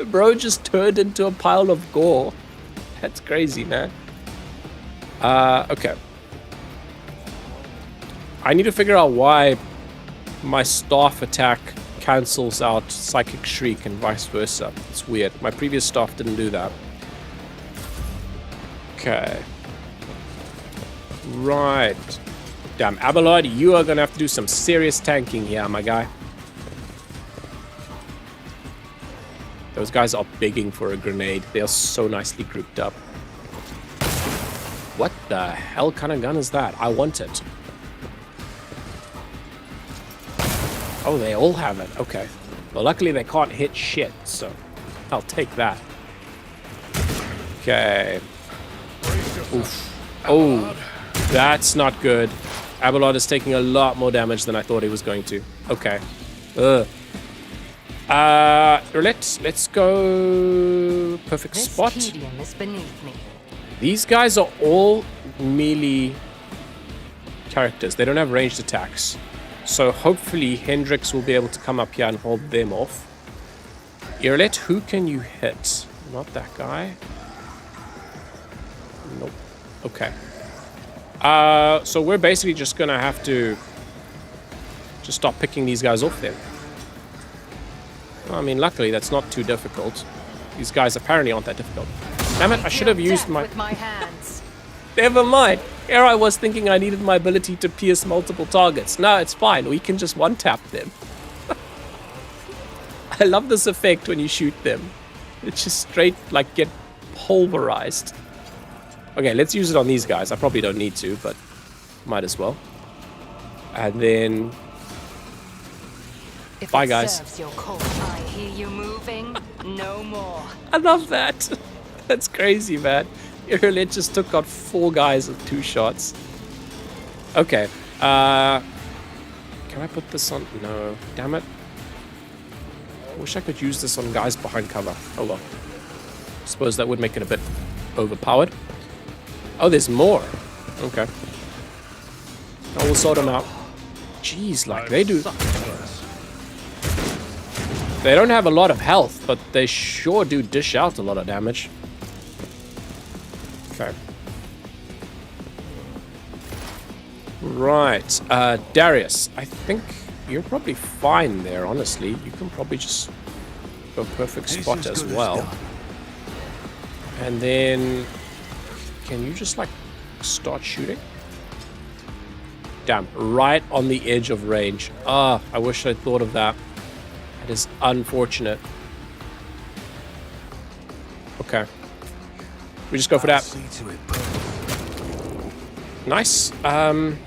Bro just turned into a pile of gore. That's crazy, man. Okay. I need to figure out why my staff attack cancels out Psychic Shriek and vice versa. It's weird. My previous staff didn't do that. Okay. Right. Damn, Abelard, you are gonna have to do some serious tanking here, my guy. Those guys are begging for a grenade. They are so nicely grouped up. What the hell kind of gun is that? I want it. Oh, they all have it. Okay. Well, luckily they can't hit shit, so I'll take that. Okay. Oof. Oh, that's not good. Abelard is taking a lot more damage than I thought he was going to. Okay. Ugh. Let's go perfect This spot. tedium is beneath me. These guys are all melee characters. They don't have ranged attacks. So hopefully Hendrix will be able to come up here and hold them off. Irlet, who can you hit? Not that guy. Nope. Okay. So we're basically just gonna have to just stop picking these guys off then. Well, I mean, luckily that's not too difficult. These guys apparently aren't that difficult. Damn it, I should have used my... With my hands. Never mind. Here I was thinking I needed my ability to pierce multiple targets. No, it's fine. We can just one-tap them. I love this effect when you shoot them. It's just straight, like, get pulverized. Okay, let's use it on these guys. I probably don't need to, but might as well. And then... If Bye, it guys. serves your cause, I hear you moving. No more. I love that. That's crazy, man. Irlet just took out 4 guys with 2 shots. Okay. Can I put this on? No. Damn it. I wish I could use this on guys behind cover. Hold on. Suppose that would make it a bit overpowered. Oh, there's more. Okay. I will sort them out. Jeez, like they do. They don't have a lot of health, but they sure do dish out a lot of damage. Okay. Right. Darius, I think you're probably fine there, honestly. You can probably just go perfect spot as well. And then... Can you just, like, start shooting? Damn, right on the edge of range. Ah, I wish I'd thought of that. That is unfortunate. Okay. We just go for that. Nice. The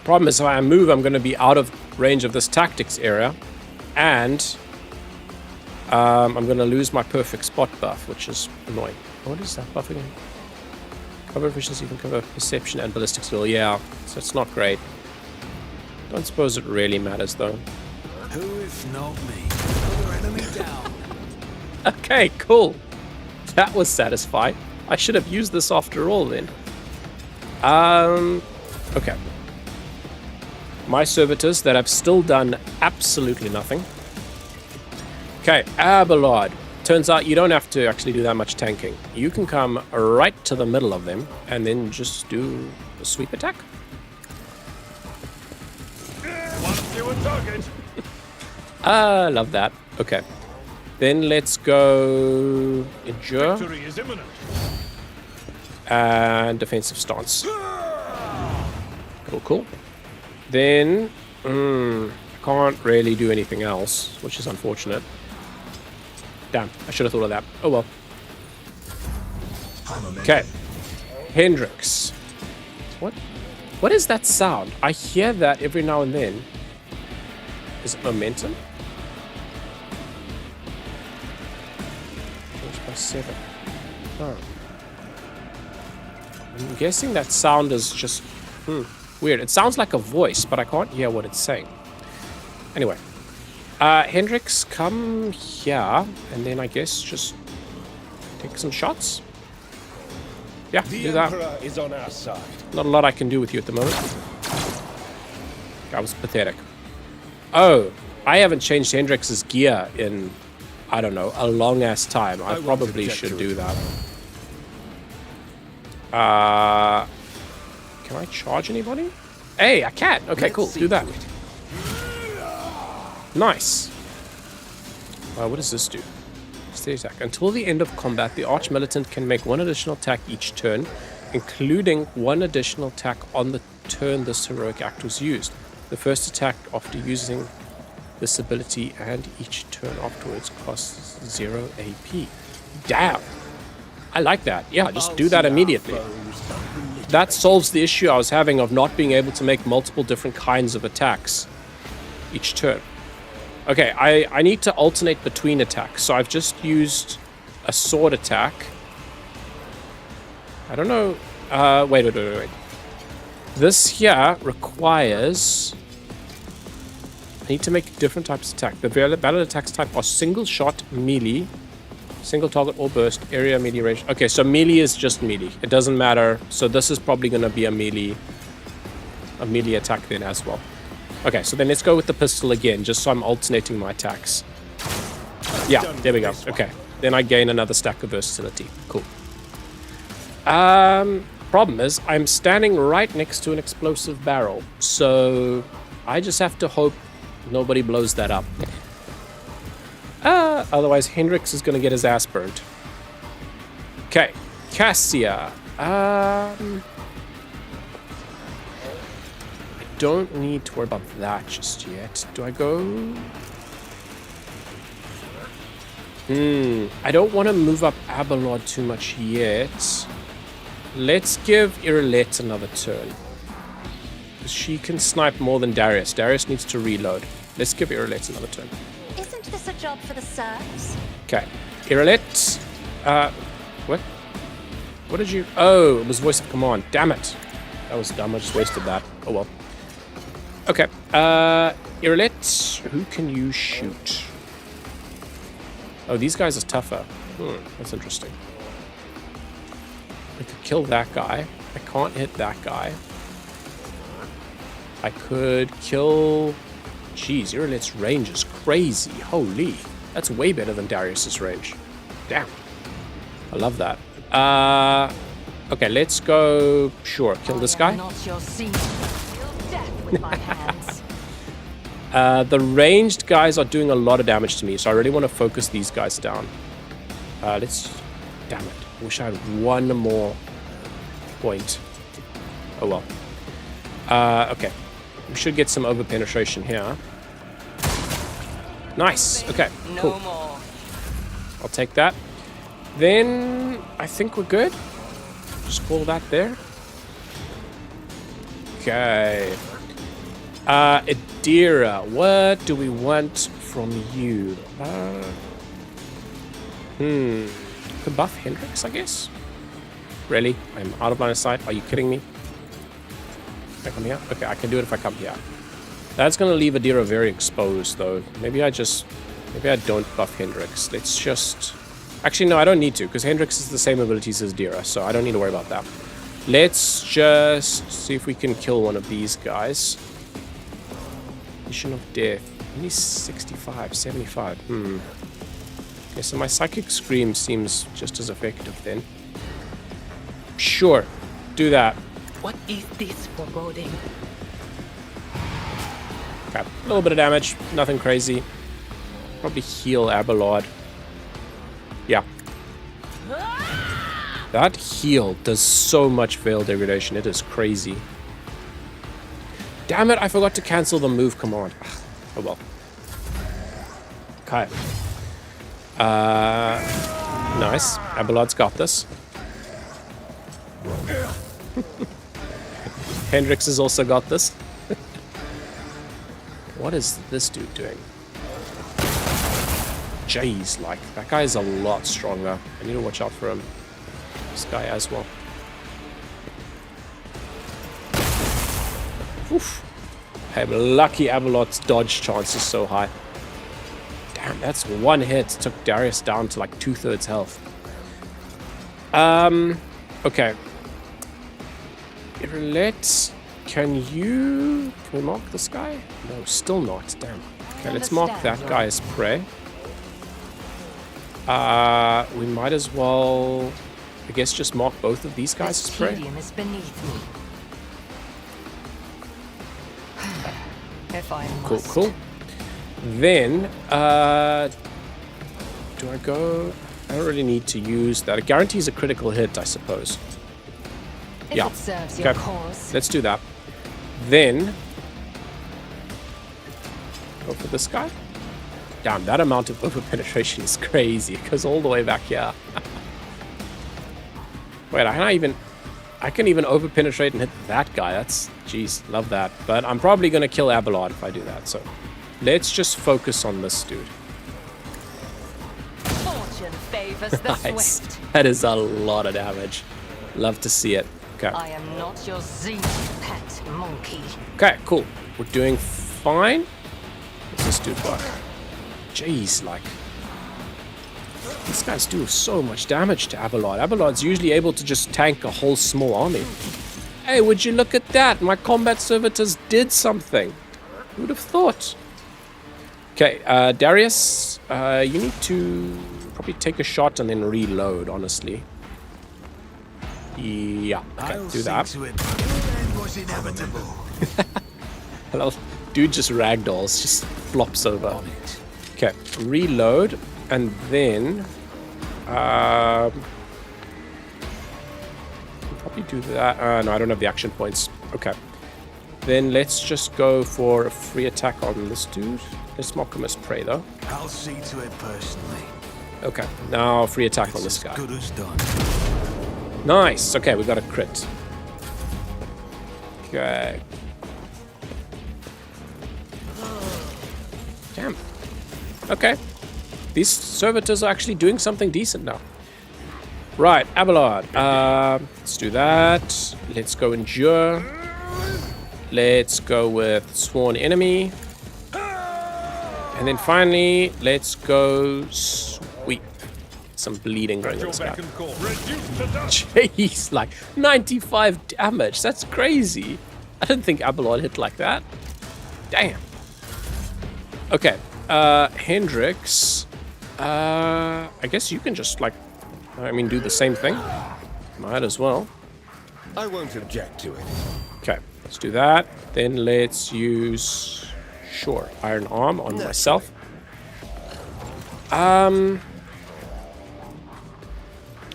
problem is if I move, I'm going to be out of range of this tactics area. And I'm going to lose my perfect spot buff, which is annoying. What is that buff again? Cover efficiency, can cover perception and ballistic skill. Yeah, so it's not great. Don't suppose it really matters, though. Who if not me? Another enemy down. Okay, cool. That was satisfying. I should have used this after all, then. Okay. My servitors that have still done absolutely nothing. Okay, Abelard. Turns out you don't have to actually do that much tanking. You can come right to the middle of them and then just do a sweep attack. Once you were target. Love that. Okay. Then let's go endure Victory is imminent. and defensive stance. Cool. Then, I can't really do anything else, which is unfortunate. Damn, I should have thought of that. Oh well. Okay. Hendrix. What is that sound? I hear that every now and then. Is it momentum? Change by 7. Oh. I'm guessing that sound is just weird. It sounds like a voice, but I can't hear what it's saying. Anyway. Hendrix, come here, and then I guess just take some shots. Yeah, do that. Emperor is on our side. Not a lot I can do with you at the moment. That was pathetic. Oh, I haven't changed Hendrix's gear in, I don't know, a long-ass time. I probably should do that. Can I charge anybody? Hey, I can. Okay, cool. Do that. Nice. What does this do? Steady attack. Until the end of combat, the Arch-Militant can make one additional attack each turn, including one additional attack on the turn this heroic act was used. The first attack after using this ability and each turn afterwards costs 0 AP. Damn! I like that. Yeah, just do that immediately. That solves the issue I was having of not being able to make multiple different kinds of attacks each turn. Okay, I need to alternate between attacks, so I've just used a sword attack. I don't know. Wait. This here requires... I need to make different types of attack. The valid attacks type are single shot, melee, single target or burst, area, melee range. Okay, so melee is just melee. It doesn't matter. So this is probably going to be a melee attack then as well. Okay, so then let's go with the pistol again, just so I'm alternating my attacks. Yeah, there we go. Okay, then I gain another stack of versatility. Cool. Problem is, I'm standing right next to an explosive barrel, so I just have to hope nobody blows that up. Otherwise, Hendrix is going to get his ass burnt. Okay, Cassia. Don't need to worry about that just yet. Do I go? I don't want to move up Abelard too much yet. Let's give Irilette another turn. She can snipe more than Darius. Darius needs to reload. Let's give Irilette another turn. Isn't this a job for the serfs? Okay. Irilette. What? What did you... Oh, it was voice of command. Damn it. That was dumb. I just wasted that. Oh well. Okay, Irilette, who can you shoot? Oh, these guys are tougher. That's interesting. I could kill that guy. I can't hit that guy. I could kill... Jeez, Irilette's range is crazy. Holy. That's way better than Darius's range. Damn. I love that. Okay, let's go... Sure, kill this guy. Not your seat. With my hands. The ranged guys are doing a lot of damage to me, so I really want to focus these guys down. Let's... Damn it. I wish I had one more point. Oh well. Okay. We should get some over-penetration here. Nice. Okay, cool. No more. I'll take that. Then I think we're good. Just call that there. Okay. Adira, what do we want from you? Could buff Hendrix, I guess? Really? I'm out of line of sight? Are you kidding me? Can I come here? Okay, I can do it if I come here. That's going to leave Adira very exposed, though. Maybe I don't buff Hendrix. Let's just... Actually, no, I don't need to, because Hendrix has the same abilities as Adira, so I don't need to worry about that. Let's just see if we can kill one of these guys. Vision of Death. Only 65, 75. Okay, so my Psychic Scream seems just as effective then. Sure, do that. What is this foreboding? Okay, a little bit of damage, nothing crazy. Probably heal Abelard. Yeah. That heal does so much Veil Degradation, it is crazy. Damn it, I forgot to cancel the move command. Oh well. Okay. Nice. Abelard's got this. Hendrix has also got this. What is this dude doing? Jeez, like, that guy is a lot stronger. I need to watch out for him. This guy as well. Oof. I'm lucky Abelard's dodge chance is so high. Damn, that's one hit. Took Darius down to like 2/3 health. Okay. Can we mark this guy? No, still not. Damn. Okay, let's mark that guy as prey. We might as well, I guess, just mark both of these guys as prey. Is beneath me. If I must. Cool. Then, do I go? I don't really need to use that. It guarantees a critical hit, I suppose. If Yeah. it serves your cause. Let's do that. Then, go for this guy. Damn, that amount of over-penetration is crazy. It goes all the way back here. Wait, I can even over-penetrate and hit that guy. That's, jeez, love that. But I'm probably going to kill Abelard if I do that. So, let's just focus on this dude. Fortune favors the Nice. swift. That is a lot of damage. Love to see it. Okay. I am not your zenith pet monkey. Okay, cool. We're doing fine. What's this dude got? Jeez, like... These guys do so much damage to Abelard. Abelard's usually able to just tank a whole small army. Hey, would you look at that? My combat servitors did something. Who would have thought? Okay, Darius, you need to probably take a shot and then reload, honestly. Yeah, okay, do that. Hello, dude just ragdolls, just flops over. Okay, reload, and then probably do that. No, I don't have the action points. Okay, then let's just go for a free attack on this dude. Let's mark him as prey, though. I'll see to it personally. Okay, now free attack on this guy. Good as done. Nice. Okay, we got a crit. Okay. Damn. Okay. These servitors are actually doing something decent now. Right, Abelard. Let's do that. Let's go Endure. Let's go with Sworn Enemy. And then finally, let's go Sweep. Some bleeding going on this guy. Jeez, like 95 damage. That's crazy. I didn't think Abelard hit like that. Damn. Okay. Hendrix. I guess you can just like, do the same thing. Might as well. I won't object to it. Okay, let's do that. Then let's use, sure, Iron Arm on myself.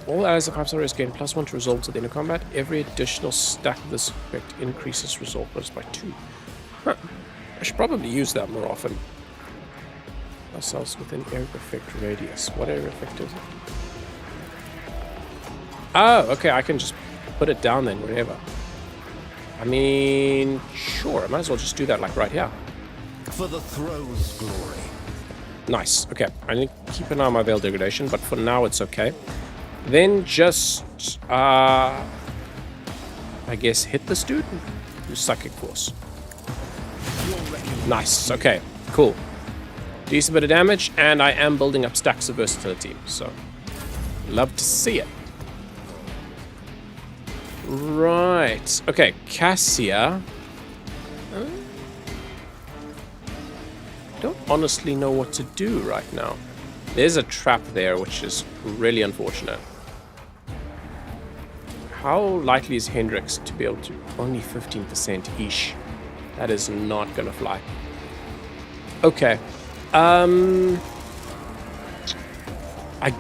All allies of Hypsarius gain +1 to resolve to the end of combat. Every additional stack of this effect increases resolve bonus by 2. Huh. I should probably use that more often. Ourselves within area effect radius. What area effect is it? Oh, okay, I can just put it down then, wherever. Sure, I might as well just do that like right here. For the throne's glory. Nice, okay. I need to keep an eye on my Veil Degradation, but for now it's okay. Then just, I guess hit this dude. Use Psychic Force. Your reckoning Nice. Okay, cool. Decent bit of damage, and I am building up stacks of versatility, so love to see it. Right. Okay, Cassia. Don't honestly know what to do right now. There's a trap there, which is really unfortunate. How likely is Hendrix to be able to... Only 15%-ish. That is not gonna fly. Okay. I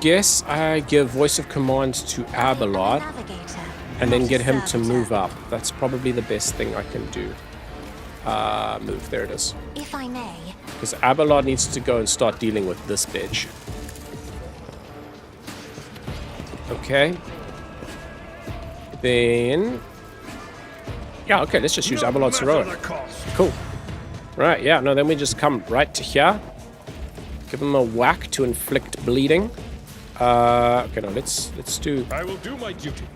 guess I give voice of command to Abelard and then get him to move up. That's probably the best thing I can do. Move. There it is. If I may. Because Abelard needs to go and start dealing with this bitch. Okay. Then... Yeah, okay, let's just use Abelard's heroic. Cool. Right, yeah, no, then we just come right to here. Give him a whack to inflict bleeding. Okay, no, let's do... I will do my duty.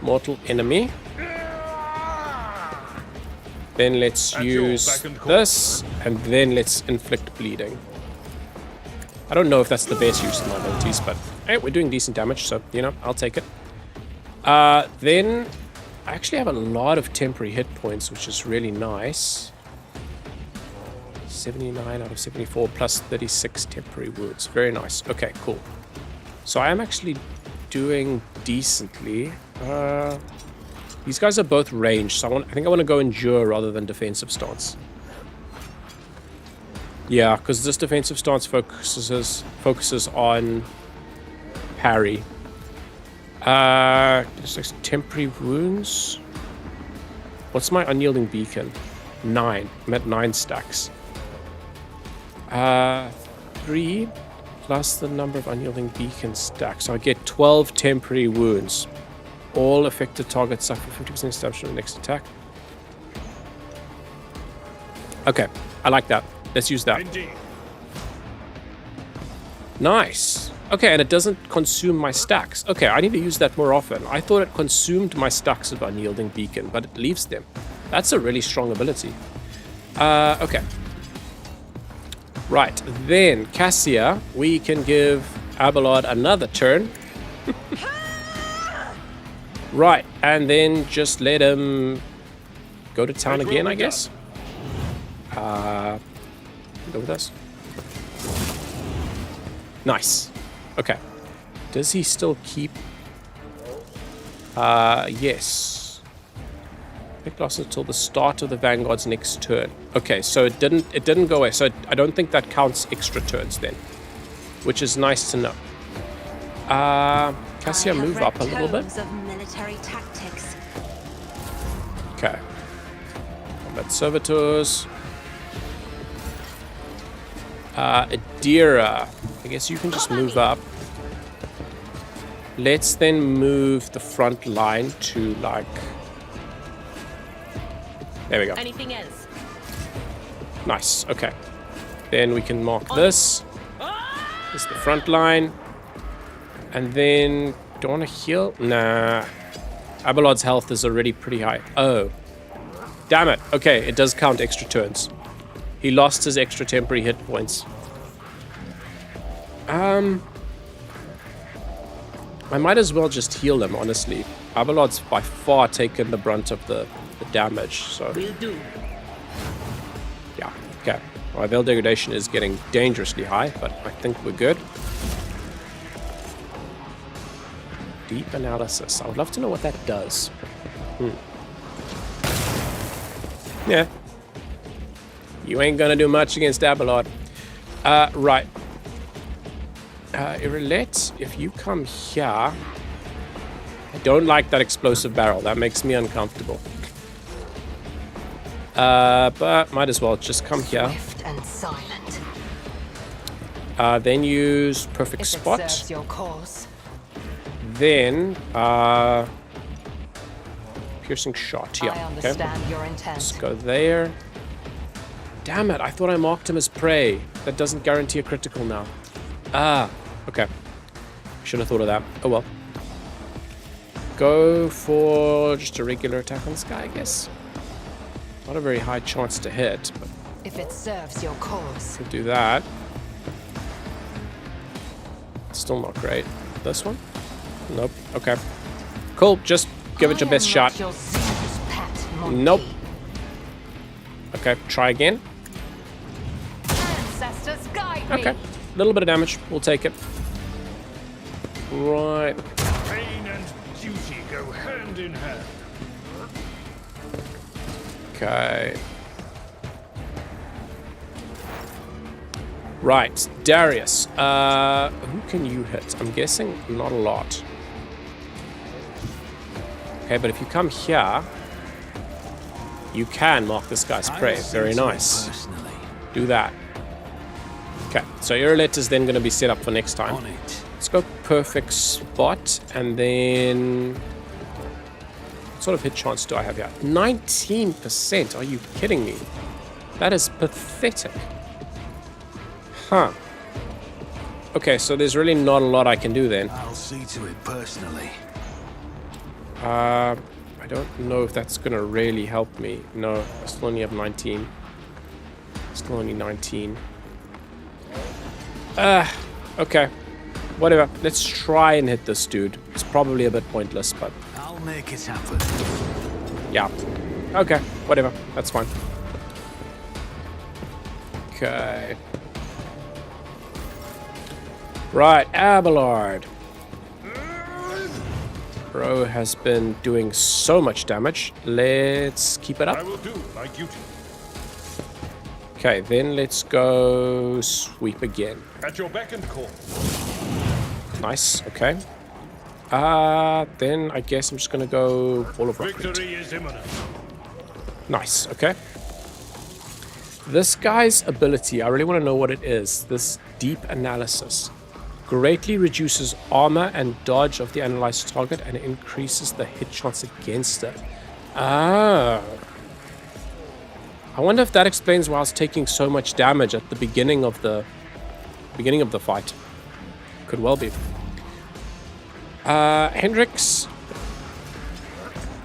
Mortal enemy. Then let's use this, and then let's inflict bleeding. I don't know if that's the best use of my abilities, but hey, we're doing decent damage, so, you know, I'll take it. Then I actually have a lot of temporary hit points, which is really nice. 79 out of 74 plus 36 temporary wounds. Very nice. Okay, cool. So I am actually doing decently. These guys are both ranged, so I think I want to go endure rather than defensive stance. Yeah, because this defensive stance focuses on parry. Just like temporary wounds. What's my unyielding beacon? 9. I'm at 9 stacks. 3 plus the number of unyielding beacon stacks. So I get 12 temporary wounds. All affected targets suffer 50% establishment of the next attack. Okay, I like that. Let's use that. Indeed. Nice. Okay, and it doesn't consume my stacks. Okay, I need to use that more often. I thought it consumed my stacks of unyielding beacon, but it leaves them. That's a really strong ability. Okay. Right, then Cassia, we can give Abelard another turn. Right, and then just let him go to town again, I guess. Go with us. Nice. Okay. Does he still keep... yes. Pick loss until the start of the Vanguard's next turn. Okay, so it didn't go away. So I don't think that counts extra turns then. Which is nice to know. Cassia, move up a little bit. Of military tactics. Okay. Combat servitors. Adira. I guess you can just move up. Let's then move the front line to like... There we go. Anything else? Nice. Okay. Then we can mark this. This is the front line. And then... Do I want to heal? Nah. Abelard's health is already pretty high. Oh. Damn it. Okay, it does count extra turns. He lost his extra temporary hit points. I might as well just heal him, honestly. Abelard's by far taken the brunt of the damage, so... Will do. Yeah, okay. Our veil degradation is getting dangerously high, but I think we're good. Deep analysis. I would love to know what that does. Yeah. You ain't gonna do much against Abelard. Right. Irilette, if you come here... I don't like that explosive barrel. That makes me uncomfortable. But might as well just come here. Swift and silent. Then use perfect spot. It serves your cause. Then piercing shot. Yeah. I understand Okay. your intent. Let's go there. Damn it! I thought I marked him as prey. That doesn't guarantee a critical now. Ah. Okay. Should have thought of that. Oh well. Go for just a regular attack on this guy, I guess. Not a very high chance to hit, but If it serves your cause. could do that. Still not great. This one? Nope. Okay. Cool. Just give it your best shot. Your Zeus's pet, monkey. Nope. Okay. Try again. Ancestors guide me. Okay. A little bit of damage. We'll take it. Right. Pain and duty go hand in hand. Okay. Right. Darius. Who can you hit? I'm guessing not a lot. Okay, but if you come here, you can mark this guy's prey. Very nice. Personally. Do that. Okay, so Irolet is then going to be set up for next time. On it. Let's go perfect spot, and then... What sort of hit chance do I have here? 19%? Are you kidding me? That is pathetic. Huh. Okay, so there's really not a lot I can do then. I'll see to it personally. I don't know if that's going to really help me. No, I still only have 19. Still only 19. Okay. Whatever. Let's try and hit this dude. It's probably a bit pointless, but... I'll make it happen. yeah. Okay. Whatever. That's fine. Okay. Right. Abelard. Bro has been doing so much damage. Let's keep it I up. will do my duty. Okay, then let's go sweep again. At your beck and call. Nice, okay. Then I guess I'm just gonna go Ball of Rockweed. Victory is imminent. Nice, okay. This guy's ability, I really want to know what it is. This deep analysis. Greatly reduces armor and dodge of the analyzed target and increases the hit chance against it. Ah. I wonder if that explains why I was taking so much damage at the beginning of the fight. Could well be. Hendrix.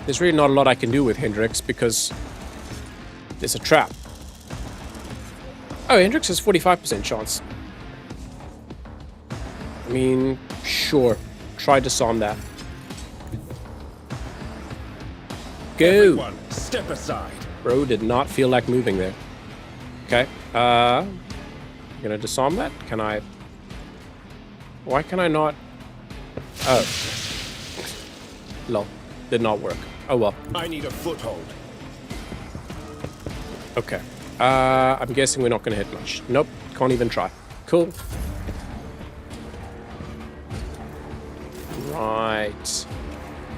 There's really not a lot I can do with Hendrix because there's a trap. Oh, Hendrix has 45% chance. I mean, sure. Try disarm that. Go! Everyone, step aside. Bro did not feel like moving there. Okay. I'm gonna disarm that. Can I... Why can I not... Oh. Lol. Did not work. Oh well. I need a foothold. Okay. I'm guessing we're not gonna hit much. Nope. Can't even try. Cool. Right.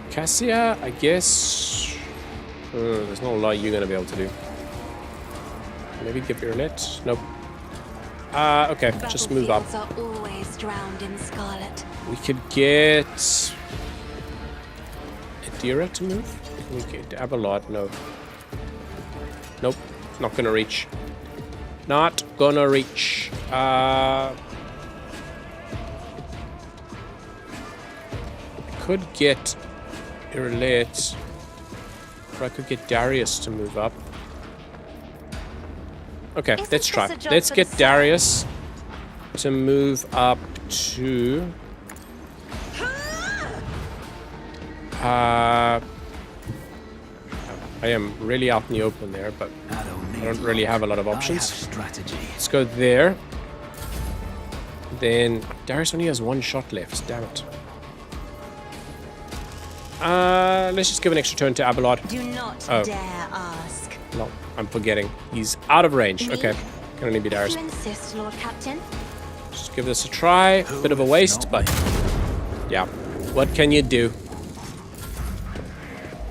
Cassia, I guess... there's not a lot you're going to be able to do. Maybe give your net? Nope. Okay, just move up. Battlefields are always drowned in scarlet. We could get... Adira to move? Can we get Abelard? No. Nope. Not going to reach. Not going to reach. Could get Irolet, or I could get Darius to move up. Okay, Isn't let's try. this a job Let's for get the Darius to move up to... I am really out in the open there, but I don't, I don't really have a lot of options. Strategy. Let's go there. Then Darius only has one shot left. Damn it. Let's just give an extra turn to Abelard. Do not Oh. dare ask. No, I'm forgetting. He's out of range. Me? Okay, can only be Darius. You insist, Lord Captain? Just give this a try. Bit of a waste, but yeah. What can you do?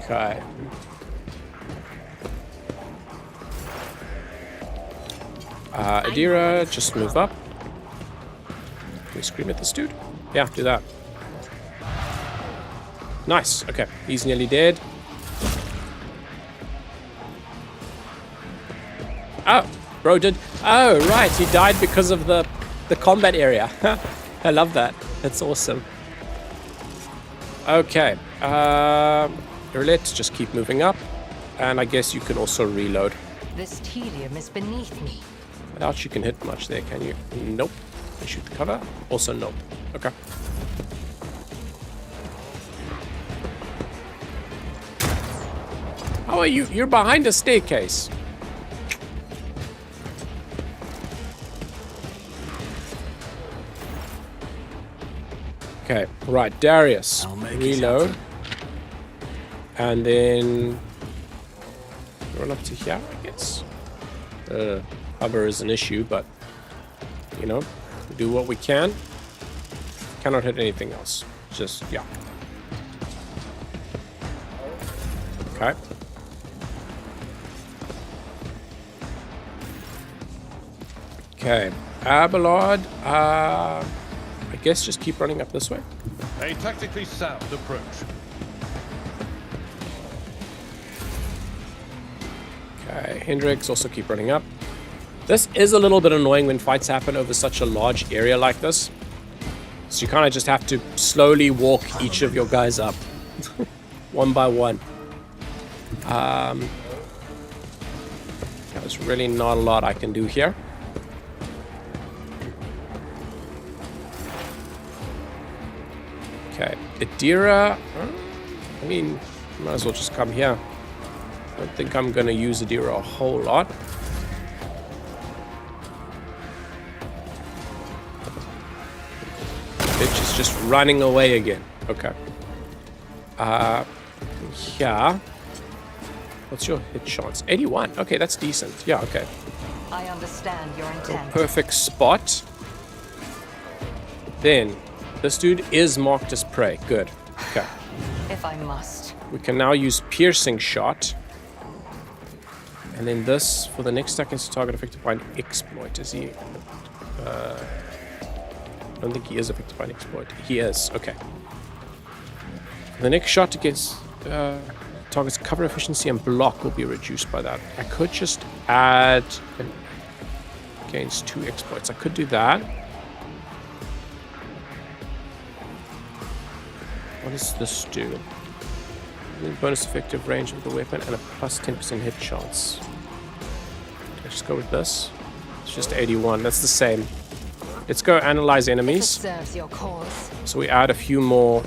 Okay. Adira, just move up. Can we scream at this dude? Yeah, do that. Nice. Okay, he's nearly dead. Oh, bro did. Oh, right. He died because of the combat area. I love that. That's awesome. Okay. Let's just keep moving up. And I guess you can also reload. This tedium is beneath me. I doubt you can hit much there, can you? Nope. I shoot the cover. Also nope. Okay. How are you? You're behind a staircase. Okay, right, Darius. I'll make it Reload. happen. And then run up to here, I guess. Hover is an issue, but you know, we do what we can. Cannot hit anything else. Just, yeah. Okay. Okay. Abelard, I guess just keep running up this way. A tactically sound approach. Okay, Hendrix, also keep running up. This is a little bit annoying when fights happen over such a large area like this. So you kind of just have to slowly walk each of your guys up. One by one. There's really not a lot I can do here. Okay, Adira. I mean, might as well just come here. I don't think I'm gonna use Adira a whole lot. Bitch is just running away again. Okay. Yeah. What's your hit chance? 81. Okay, that's decent. Yeah, okay. I understand your intent. Perfect spot. Then, this dude is marked as prey. Good. Okay. If I must. We can now use piercing shot. And then this, for the next seconds, target affected by an exploit. Is he? I don't think he is affected by an exploit. He is. Okay. The next shot against target's cover efficiency and block will be reduced by that. I could just add against 2 exploits. I could do that. What does this do? Bonus effective range of the weapon and a plus 10% hit chance. Let's just go with this. It's just 81. That's the same. Let's go analyze It enemies. serves your cause. So we add a few more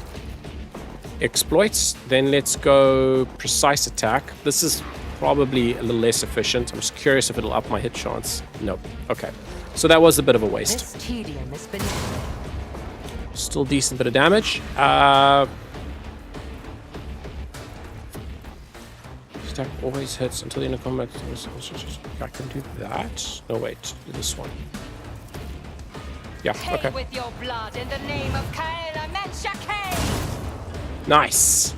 exploits. Then let's go precise attack. This is probably a little less efficient. I'm just curious if it'll up my hit chance. Nope. Okay. So that was a bit of a waste. This tedium is beneath me. Still decent bit of damage. Attack always hits until the end of combat. I can do that. No, wait. Do this one. Yeah, Pay okay. with your blood in the name of Kaela Menshake! Nice.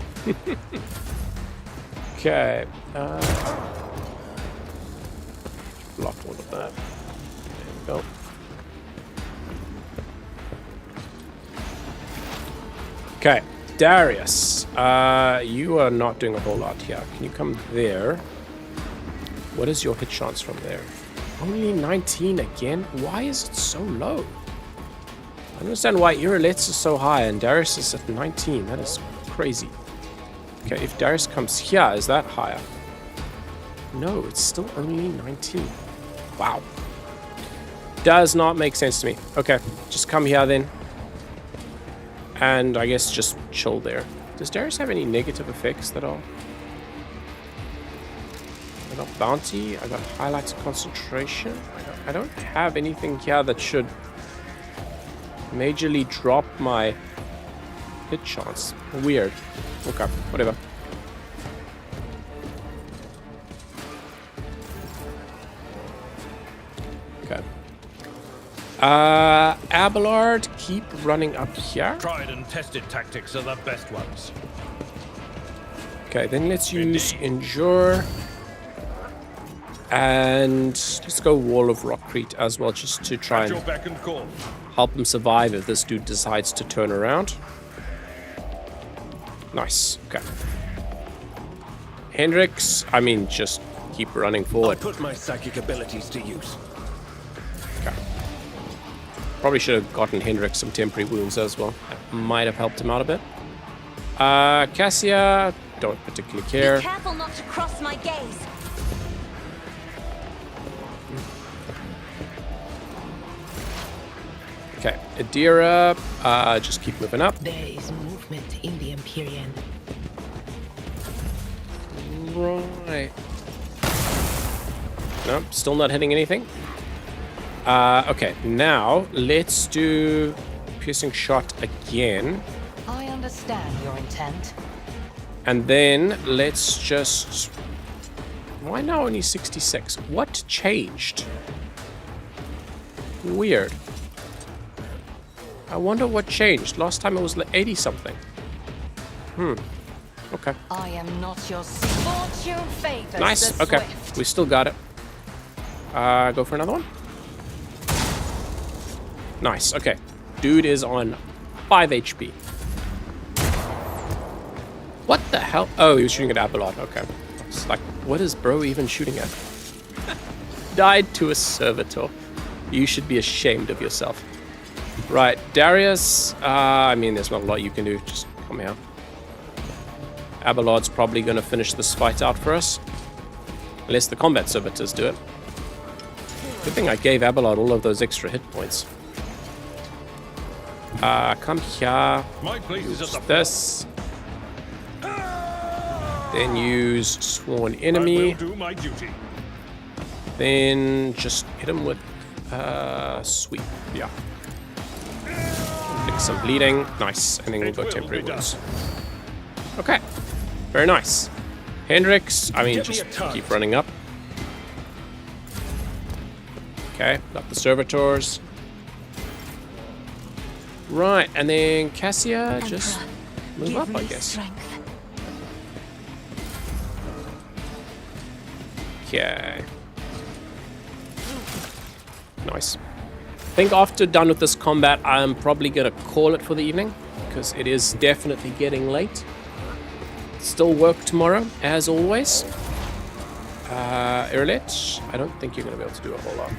Okay. Block all of that. There we go. Okay, Darius. You are not doing a whole lot here. Can you come there? What is your hit chance from there? Only 19 again? Why is it so low? I don't understand why Irolet's is so high and Darius is at 19. That is crazy. Okay, if Darius comes here, is that higher? No, it's still only 19. Wow. Does not make sense to me. Okay, just come here then. And I guess just chill there. Does Darius have any negative effects that are... I got bounty, I got highlights of concentration. I don't have anything here that should majorly drop my hit chance. Weird. Okay, whatever. Okay. Abelard, keep running up here. Tried and tested tactics are the best ones. Okay, then let's use Endure. And let's go Wall of Rockcrete as well, just to try At your and beck and call. help him survive if this dude decides to turn around. Nice. Okay. Hendrix, I mean, just keep running I forward. put my psychic abilities to use. Okay. Probably should have gotten Hendrix some temporary wounds as well. That might have helped him out a bit. Cassia, don't particularly Be care. careful not to cross my gaze. Okay, Adira, just keep moving up. There is movement in the Empyrean. Right. Nope, still not hitting anything. Okay, now let's do piercing shot again. I understand your intent. And then let's just... Why now only 66? What changed? Weird. I wonder what changed. Last time it was like 80 something. Okay. I am not your fortune favors. Nice. The Okay. swift. We still got it. Go for another one. Nice. Okay. Dude is on 5 HP. What the hell? Oh, he was shooting at Abelard. Okay. It's like, what is bro even shooting at? Died to a servitor. You should be ashamed of yourself. Right. Darius. I mean, there's not a lot you can do. Just come here. Abelard's probably going to finish this fight out for us. Unless the combat servitors do it. Good thing I gave Abelard all of those extra hit points. Come here. My place is at Use the this. Then use Sworn I Enemy. will do my duty. Then just hit him with Sweep. Yeah. Get some bleeding. Nice. And then we'll go It will Temporary be done. Wounds. Okay. Very nice. Hendrix, I mean, Get me just a target. keep running up. Okay, got the servitors. Right, and then Cassia, just Emperor, move give up, I me guess. strength. Okay. Nice. I think after done with this combat, I'm probably going to call it for the evening, because it is definitely getting late. Still work tomorrow, as always. Erlet, I don't think you're going to be able to do a whole lot.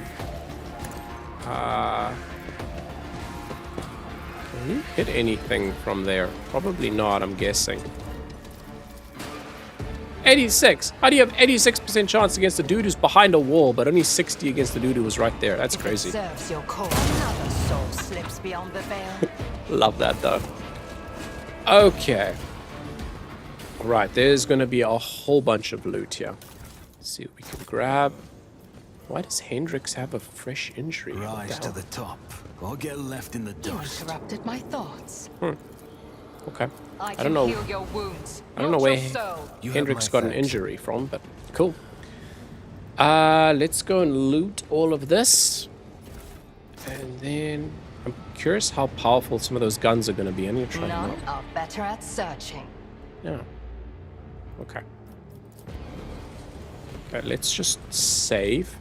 Can you hit anything from there? Probably not, I'm guessing. 86! How do you have 86% chance against a dude who's behind a wall, but only 60 against the dude who was right there? That's If it crazy. serves your cause, another soul slips beyond the veil. Love that, though. Okay. Right, there's going to be a whole bunch of loot here. Let's see what we can grab. Why does Hendrix have a fresh injury? What the Rise to hell? the top, or get left in the You dust. interrupted my thoughts. Okay. I don't can know. heal your wounds. I don't know not where your soul. You have Hendrix my got an thanks. injury from, but cool. Let's go and loot all of this. And then I'm curious how powerful some of those guns are going to be. I'm going to try them None out. are better at searching. Yeah. Okay. Okay, let's just save.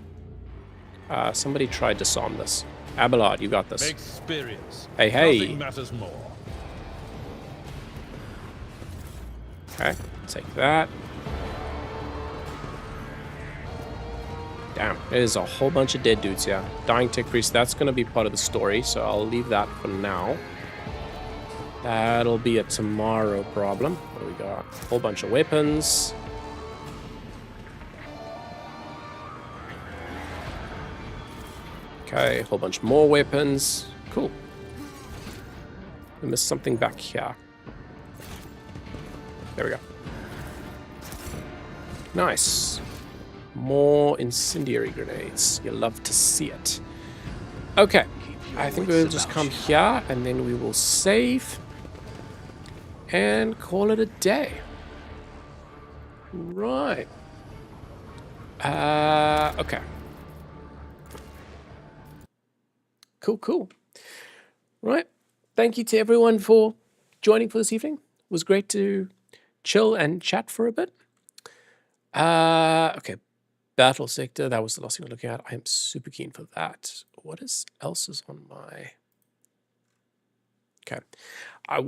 Somebody try disarm this. Abelard, you got this. Experience. Hey, hey. Nothing matters more. Okay, take that. Damn, there's a whole bunch of dead dudes here. Dying Tech Priest, that's going to be part of the story, so I'll leave that for now. That'll be a tomorrow problem. What do we got? A whole bunch of weapons. Okay, a whole bunch more weapons. Cool. I missed something back here. There we go. Nice. More incendiary grenades. You love to see it. Okay. I think we'll just come here and then we will save and call it a day. Right. Okay. Cool, cool. Right. Thank you to everyone for joining for this evening. It was great to chill and chat for a bit. Okay. Battle sector, that was the last thing we're looking at. I am super keen for that. What else is on my... Okay. I'm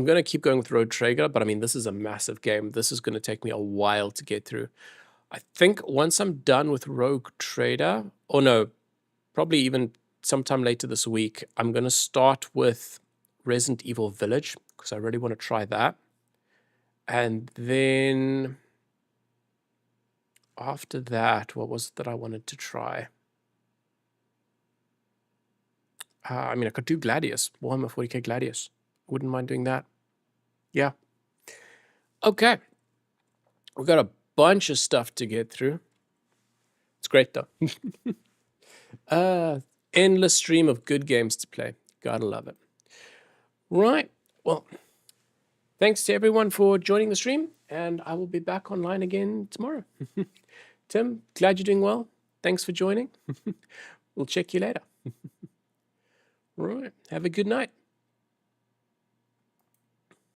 going to keep going with Road Traeger, but I mean, this is a massive game. This is going to take me a while to get through. I think once I'm done with Rogue Trader, or no, probably even sometime later this week, I'm going to start with Resident Evil Village, because I really want to try that. And then after that, what was it that I wanted to try? I mean, I could do Gladius, Warhammer 40k Gladius. Wouldn't mind doing that. Yeah. Okay. We've got a bunch of stuff to get through. It's great, though. Endless stream of good games to play. Gotta love it. Right. Well, thanks to everyone for joining the stream, and I will be back online again tomorrow. Tim, glad you're doing well. Thanks for joining. We'll check you later. Right. Have a good night.